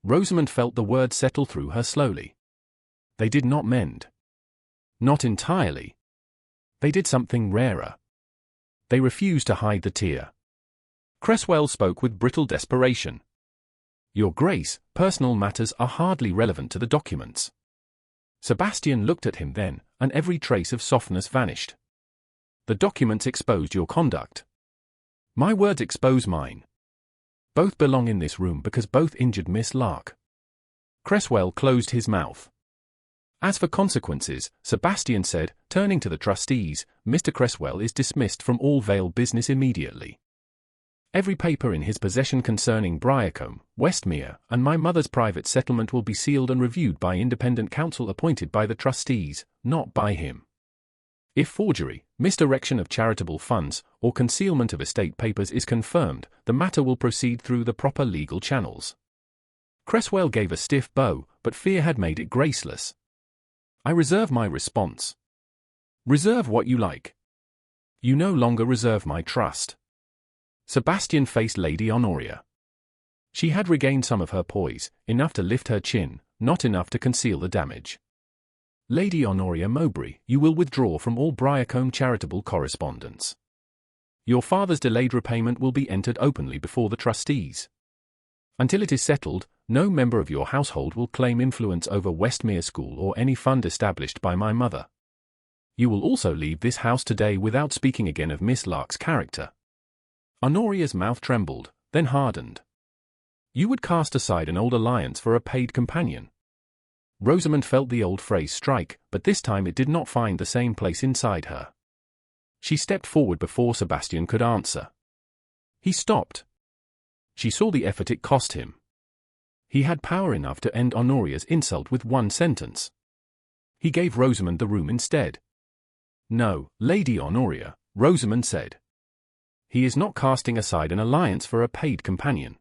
Rosamund felt the words settle through her slowly. They did not mend. Not entirely. They did something rarer. They refused to hide the tear. Cresswell spoke with brittle desperation. "Your Grace, personal matters are hardly relevant to the documents." Sebastian looked at him then, and every trace of softness vanished. "The documents exposed your conduct. My words expose mine. Both belong in this room because both injured Miss Lark." Cresswell closed his mouth. "As for consequences," Sebastian said, turning to the trustees, "Mr. Cresswell is dismissed from all Vale business immediately. Every paper in his possession concerning Briarcombe, Westmere, and my mother's private settlement will be sealed and reviewed by independent counsel appointed by the trustees, not by him. If forgery, misdirection of charitable funds, or concealment of estate papers is confirmed, the matter will proceed through the proper legal channels." Cresswell gave a stiff bow, but fear had made it graceless. "I reserve my response." "Reserve what you like. You no longer reserve my trust." Sebastian faced Lady Honoria. She had regained some of her poise, enough to lift her chin, not enough to conceal the damage. "Lady Honoria Mowbray, you will withdraw from all Briarcombe charitable correspondence. Your father's delayed repayment will be entered openly before the trustees. Until it is settled, no member of your household will claim influence over Westmere School or any fund established by my mother. You will also leave this house today without speaking again of Miss Lark's character." Honoria's mouth trembled, then hardened. "You would cast aside an old alliance for a paid companion." Rosamund felt the old phrase strike, but this time it did not find the same place inside her. She stepped forward before Sebastian could answer. He stopped. She saw the effort it cost him. He had power enough to end Honoria's insult with one sentence. He gave Rosamund the room instead. "No, Lady Honoria," Rosamund said. "He is not casting aside an alliance for a paid companion.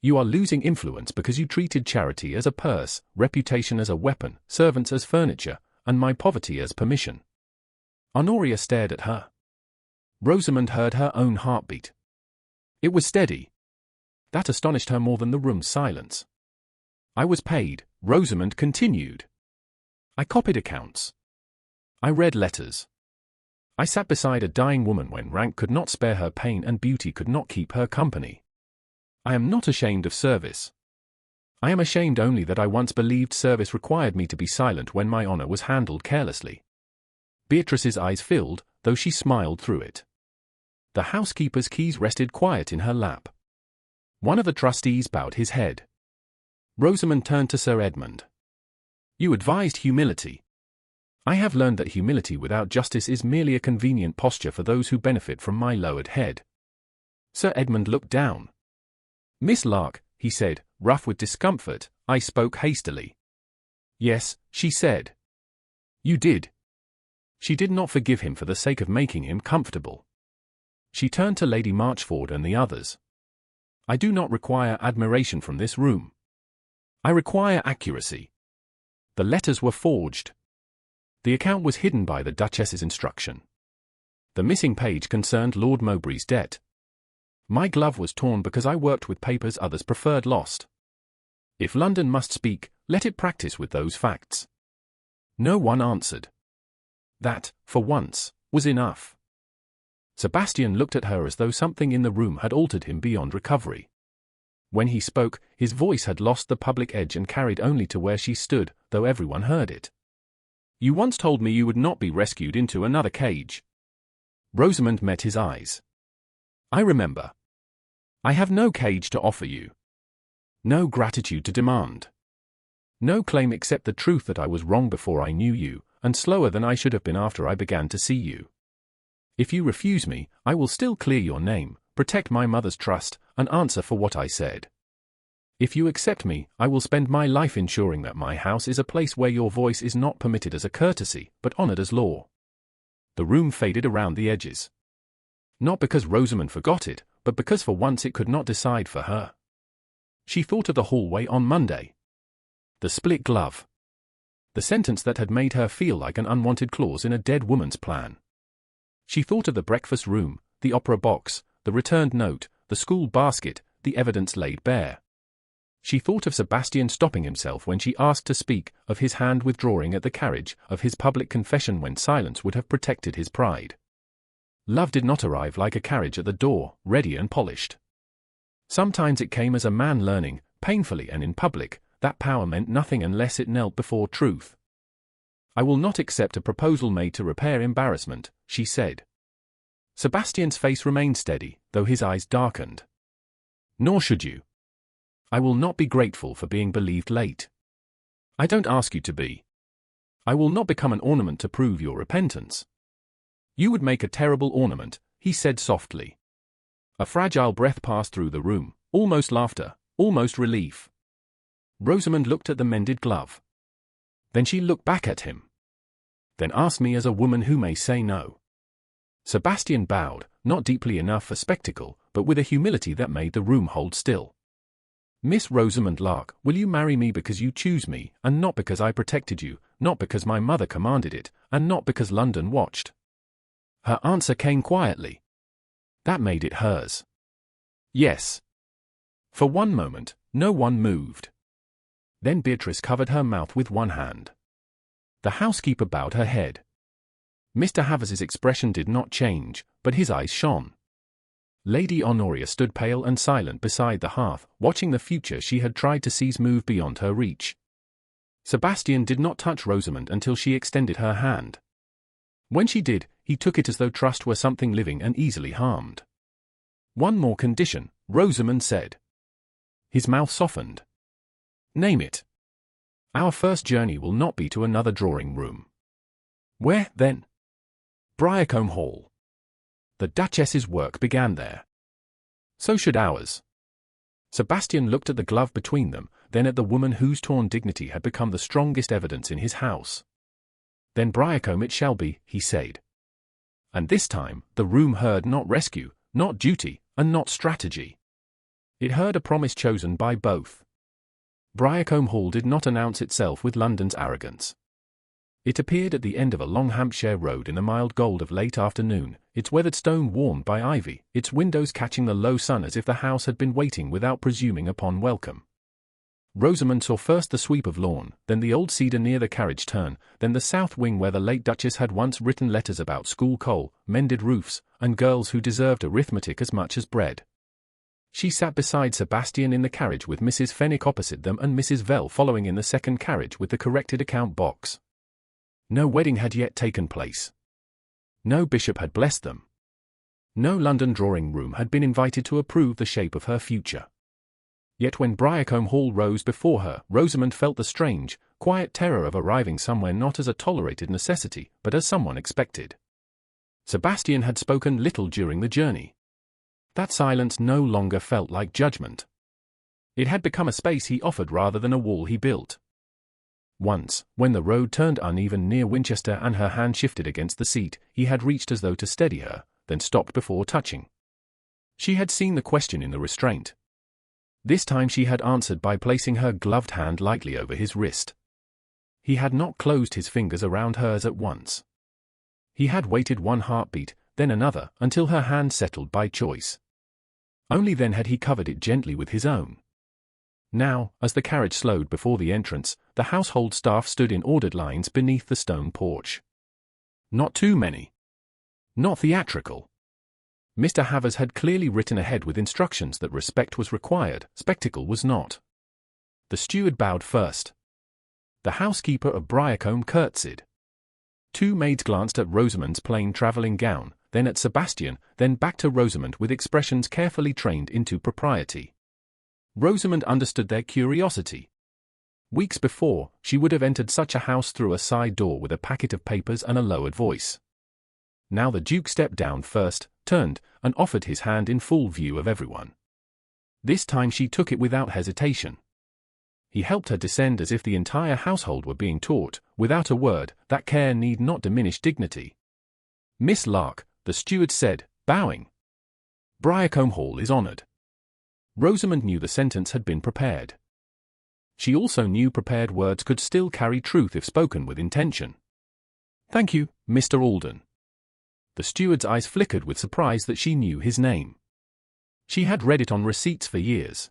You are losing influence because you treated charity as a purse, reputation as a weapon, servants as furniture, and my poverty as permission." Honoria stared at her. Rosamund heard her own heartbeat. It was steady. That astonished her more than the room's silence. "I was paid," Rosamund continued. "I copied accounts. I read letters. I sat beside a dying woman when rank could not spare her pain and beauty could not keep her company. I am not ashamed of service. I am ashamed only that I once believed service required me to be silent when my honor was handled carelessly." Beatrice's eyes filled, though she smiled through it. The housekeeper's keys rested quiet in her lap. One of the trustees bowed his head. Rosamund turned to Sir Edmund. "You advised humility. I have learned that humility without justice is merely a convenient posture for those who benefit from my lowered head. Sir Edmund looked down. Miss Lark, he said, rough with discomfort. I spoke hastily. Yes, she said. You did. She did not forgive him for the sake of making him comfortable. She turned to Lady Marchford and the others. I do not require admiration from this room. I require accuracy. The letters were forged. The account was hidden by the Duchess's instruction. The missing page concerned Lord Mowbray's debt. My glove was torn because I worked with papers others preferred lost. If London must speak, let it practice with those facts. No one answered. That, for once, was enough. Sebastian looked at her as though something in the room had altered him beyond recovery. When he spoke, his voice had lost the public edge and carried only to where she stood, though everyone heard it. You once told me you would not be rescued into another cage. Rosamund met his eyes. I remember. I have no cage to offer you. No gratitude to demand. No claim except the truth that I was wrong before I knew you, and slower than I should have been after I began to see you. If you refuse me, I will still clear your name, protect my mother's trust, and answer for what I said. If you accept me, I will spend my life ensuring that my house is a place where your voice is not permitted as a courtesy, but honored as law. The room faded around the edges. Not because Rosamund forgot it, but because for once it could not decide for her. She thought of the hallway on Monday. The split glove. The sentence that had made her feel like an unwanted clause in a dead woman's plan. She thought of the breakfast room, the opera box, the returned note, the school basket, the evidence laid bare. She thought of Sebastian stopping himself when she asked to speak, of his hand withdrawing at the carriage, of his public confession when silence would have protected his pride. Love did not arrive like a carriage at the door, ready and polished. Sometimes it came as a man learning, painfully and in public, that power meant nothing unless it knelt before truth. I will not accept a proposal made to repair embarrassment, she said. Sebastian's face remained steady, though his eyes darkened. Nor should you. I will not be grateful for being believed late. I don't ask you to be. I will not become an ornament to prove your repentance. You would make a terrible ornament, he said softly. A fragile breath passed through the room, almost laughter, almost relief. Rosamund looked at the mended glove. Then she looked back at him. Then asked me as a woman who may say no. Sebastian bowed, not deeply enough for spectacle, but with a humility that made the room hold still. Miss Rosamund Lark, will you marry me because you choose me, and not because I protected you, not because my mother commanded it, and not because London watched? Her answer came quietly. That made it hers. Yes. For one moment, no one moved. Then Beatrice covered her mouth with one hand. The housekeeper bowed her head. Mr. Havers's expression did not change, but his eyes shone. Lady Honoria stood pale and silent beside the hearth, watching the future she had tried to seize move beyond her reach. Sebastian did not touch Rosamund until she extended her hand. When she did, he took it as though trust were something living and easily harmed. One more condition, Rosamund said. His mouth softened. Name it. Our first journey will not be to another drawing room. Where, then? Briarcombe Hall. The Duchess's work began there. So should ours. Sebastian looked at the glove between them, then at the woman whose torn dignity had become the strongest evidence in his house. Then Briarcombe it shall be, he said. And this time, the room heard not rescue, not duty, and not strategy. It heard a promise chosen by both. Briarcombe Hall did not announce itself with London's arrogance. It appeared at the end of a long Hampshire road in the mild gold of late afternoon, its weathered stone warmed by ivy, its windows catching the low sun as if the house had been waiting without presuming upon welcome. Rosamund saw first the sweep of lawn, then the old cedar near the carriage turn, then the south wing where the late Duchess had once written letters about school coal, mended roofs, and girls who deserved arithmetic as much as bread. She sat beside Sebastian in the carriage with Mrs. Fenwick opposite them and Mrs. Vale following in the second carriage with the corrected account box. No wedding had yet taken place. No bishop had blessed them. No London drawing room had been invited to approve the shape of her future. Yet when Briarcombe Hall rose before her, Rosamund felt the strange, quiet terror of arriving somewhere not as a tolerated necessity, but as someone expected. Sebastian had spoken little during the journey. That silence no longer felt like judgment. It had become a space he offered rather than a wall he built. Once, when the road turned uneven near Winchester and her hand shifted against the seat, he had reached as though to steady her, then stopped before touching. She had seen the question in the restraint. This time she had answered by placing her gloved hand lightly over his wrist. He had not closed his fingers around hers at once. He had waited one heartbeat, then another, until her hand settled by choice. Only then had he covered it gently with his own. Now, as the carriage slowed before the entrance, the household staff stood in ordered lines beneath the stone porch. Not too many. Not theatrical. Mr. Havers had clearly written ahead with instructions that respect was required, spectacle was not. The steward bowed first. The housekeeper of Briarcombe curtsied. Two maids glanced at Rosamund's plain travelling gown, then at Sebastian, then back to Rosamund with expressions carefully trained into propriety. Rosamund understood their curiosity. Weeks before, she would have entered such a house through a side door with a packet of papers and a lowered voice. Now the Duke stepped down first, turned, and offered his hand in full view of everyone. This time she took it without hesitation. He helped her descend as if the entire household were being taught, without a word, that care need not diminish dignity. "Miss Lark," the steward said, bowing. "Briarcombe Hall is honoured." Rosamund knew the sentence had been prepared. She also knew prepared words could still carry truth if spoken with intention. "Thank you, Mr. Alden." The steward's eyes flickered with surprise that she knew his name. She had read it on receipts for years.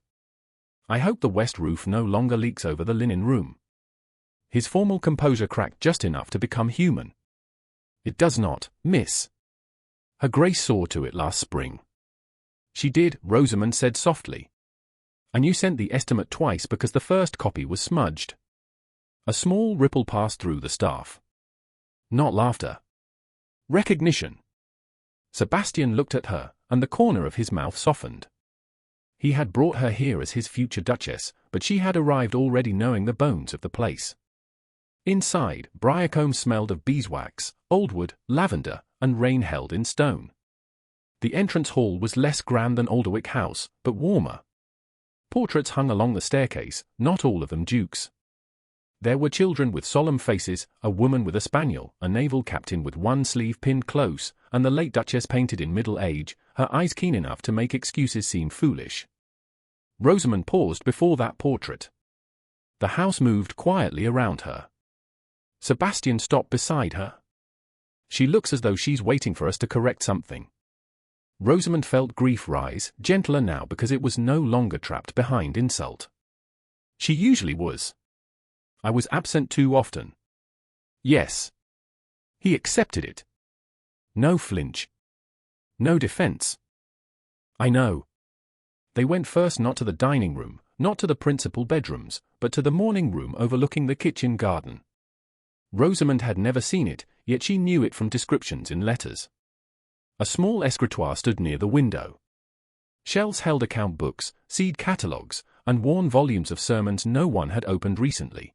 "I hope the west roof no longer leaks over the linen room." His formal composure cracked just enough to become human. "It does not, miss. Her Grace saw to it last spring." "She did," Rosamund said softly. "And you sent the estimate twice because the first copy was smudged." A small ripple passed through the staff. Not laughter. Recognition. Sebastian looked at her, and the corner of his mouth softened. He had brought her here as his future Duchess, but she had arrived already knowing the bones of the place. Inside, Briarcombe smelled of beeswax, old wood, lavender, and rain held in stone. The entrance hall was less grand than Alderwick House, but warmer. Portraits hung along the staircase, not all of them dukes. There were children with solemn faces, a woman with a spaniel, a naval captain with one sleeve pinned close, and the late Duchess painted in middle age, her eyes keen enough to make excuses seem foolish. Rosamund paused before that portrait. The house moved quietly around her. Sebastian stopped beside her. "She looks as though she's waiting for us to correct something." Rosamund felt grief rise, gentler now because it was no longer trapped behind insult. She usually was. "I was absent too often." "Yes." He accepted it. No flinch. No defense. "I know." They went first not to the dining room, not to the principal bedrooms, but to the morning room overlooking the kitchen garden. Rosamund had never seen it, yet she knew it from descriptions in letters. A small escritoire stood near the window. Shelves held account books, seed catalogues, and worn volumes of sermons no one had opened recently.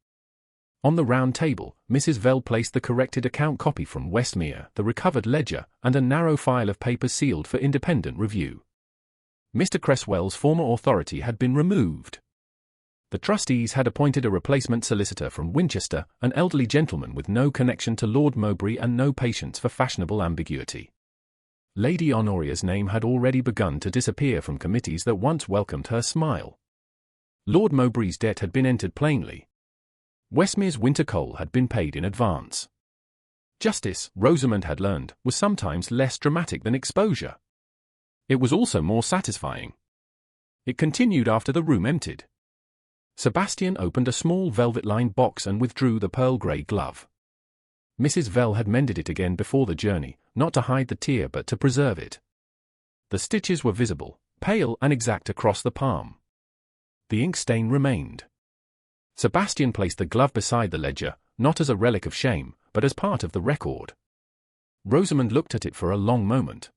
On the round table, Mrs. Vale placed the corrected account copy from Westmere, the recovered ledger, and a narrow file of papers sealed for independent review. Mr. Cresswell's former authority had been removed. The trustees had appointed a replacement solicitor from Winchester, an elderly gentleman with no connection to Lord Mowbray and no patience for fashionable ambiguity. Lady Honoria's name had already begun to disappear from committees that once welcomed her smile. Lord Mowbray's debt had been entered plainly. Westmere's winter coal had been paid in advance. Justice, Rosamund had learned, was sometimes less dramatic than exposure. It was also more satisfying. It continued after the room emptied. Sebastian opened a small velvet-lined box and withdrew the pearl-grey glove. Mrs. Vale had mended it again before the journey, not to hide the tear but to preserve it. The stitches were visible, pale and exact across the palm. The ink stain remained. Sebastian placed the glove beside the ledger, not as a relic of shame, but as part of the record. Rosamund looked at it for a long moment.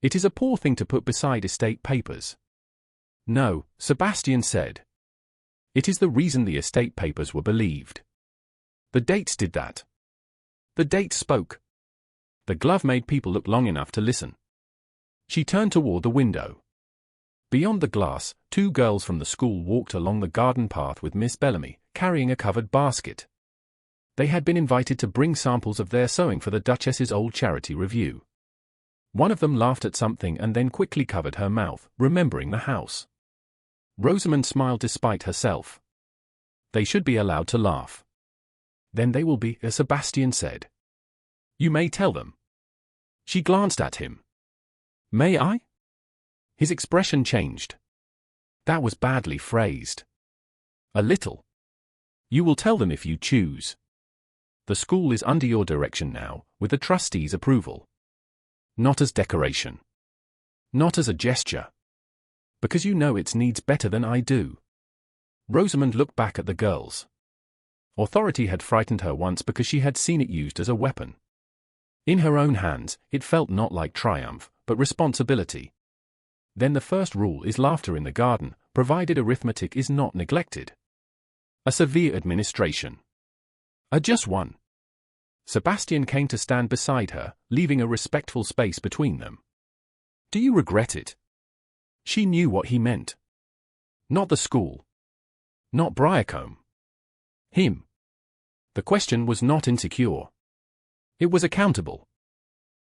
"It is a poor thing to put beside estate papers." "No," Sebastian said. It is the reason the estate papers were believed. The dates did that. The dates spoke. The glove made people look long enough to listen. She turned toward the window. Beyond the glass, 2 girls from the school walked along the garden path with Miss Bellamy, carrying a covered basket. They had been invited to bring samples of their sewing for the Duchess's old charity review. One of them laughed at something and then quickly covered her mouth, remembering the house. Rosamund smiled despite herself. They should be allowed to laugh. Then they will be, as Sebastian said. You may tell them. She glanced at him. May I? His expression changed. That was badly phrased. A little. You will tell them if you choose. The school is under your direction now, with the trustees' approval. Not as decoration. Not as a gesture. Because you know its needs better than I do. Rosamund looked back at the girls. Authority had frightened her once because she had seen it used as a weapon. In her own hands, it felt not like triumph, but responsibility. Then the first rule is laughter in the garden, provided arithmetic is not neglected. A severe administration. A just one. Sebastian came to stand beside her, leaving a respectful space between them. Do you regret it? She knew what he meant. Not the school. Not Briarcombe. Him. The question was not insecure. It was accountable.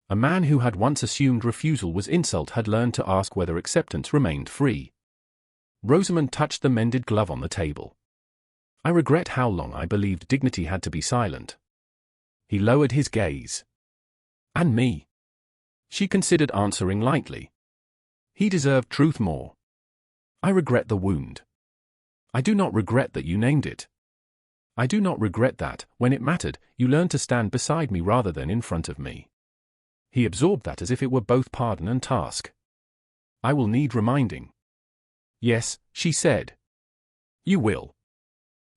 A man who had once assumed refusal was insult had learned to ask whether acceptance remained free. Rosamund touched the mended glove on the table. I regret how long I believed dignity had to be silent. He lowered his gaze. And me. She considered answering lightly. He deserved truth more. I regret the wound. I do not regret that you named it. I do not regret that, when it mattered, you learned to stand beside me rather than in front of me. He absorbed that as if it were both pardon and task. I will need reminding. Yes, she said. You will.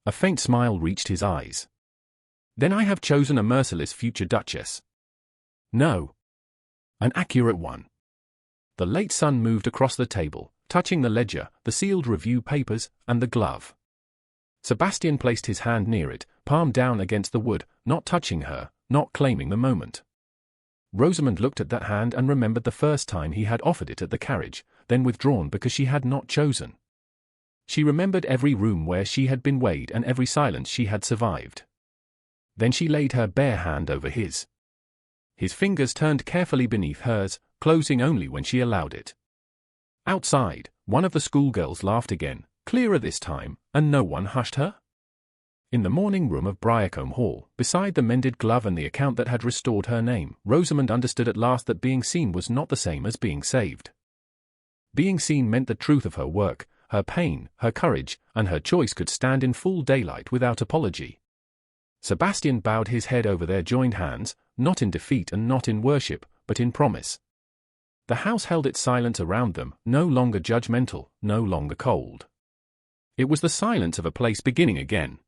A faint smile reached his eyes. Then I have chosen a merciless future Duchess. No. An accurate one. The late sun moved across the table, touching the ledger, the sealed review papers, and the glove. Sebastian placed his hand near it, palm down against the wood, not touching her, not claiming the moment. Rosamund looked at that hand and remembered the first time he had offered it at the carriage, then withdrawn because she had not chosen. She remembered every room where she had been weighed and every silence she had survived. Then she laid her bare hand over his. His fingers turned carefully beneath hers, closing only when she allowed it. Outside, one of the schoolgirls laughed again, clearer this time, and no one hushed her. In the morning room of Briarcombe Hall, beside the mended glove and the account that had restored her name, Rosamund understood at last that being seen was not the same as being saved. Being seen meant the truth of her work, her pain, her courage, and her choice could stand in full daylight without apology. Sebastian bowed his head over their joined hands, not in defeat and not in worship, but in promise. The house held its silence around them, no longer judgmental, no longer cold. It was the silence of a place beginning again.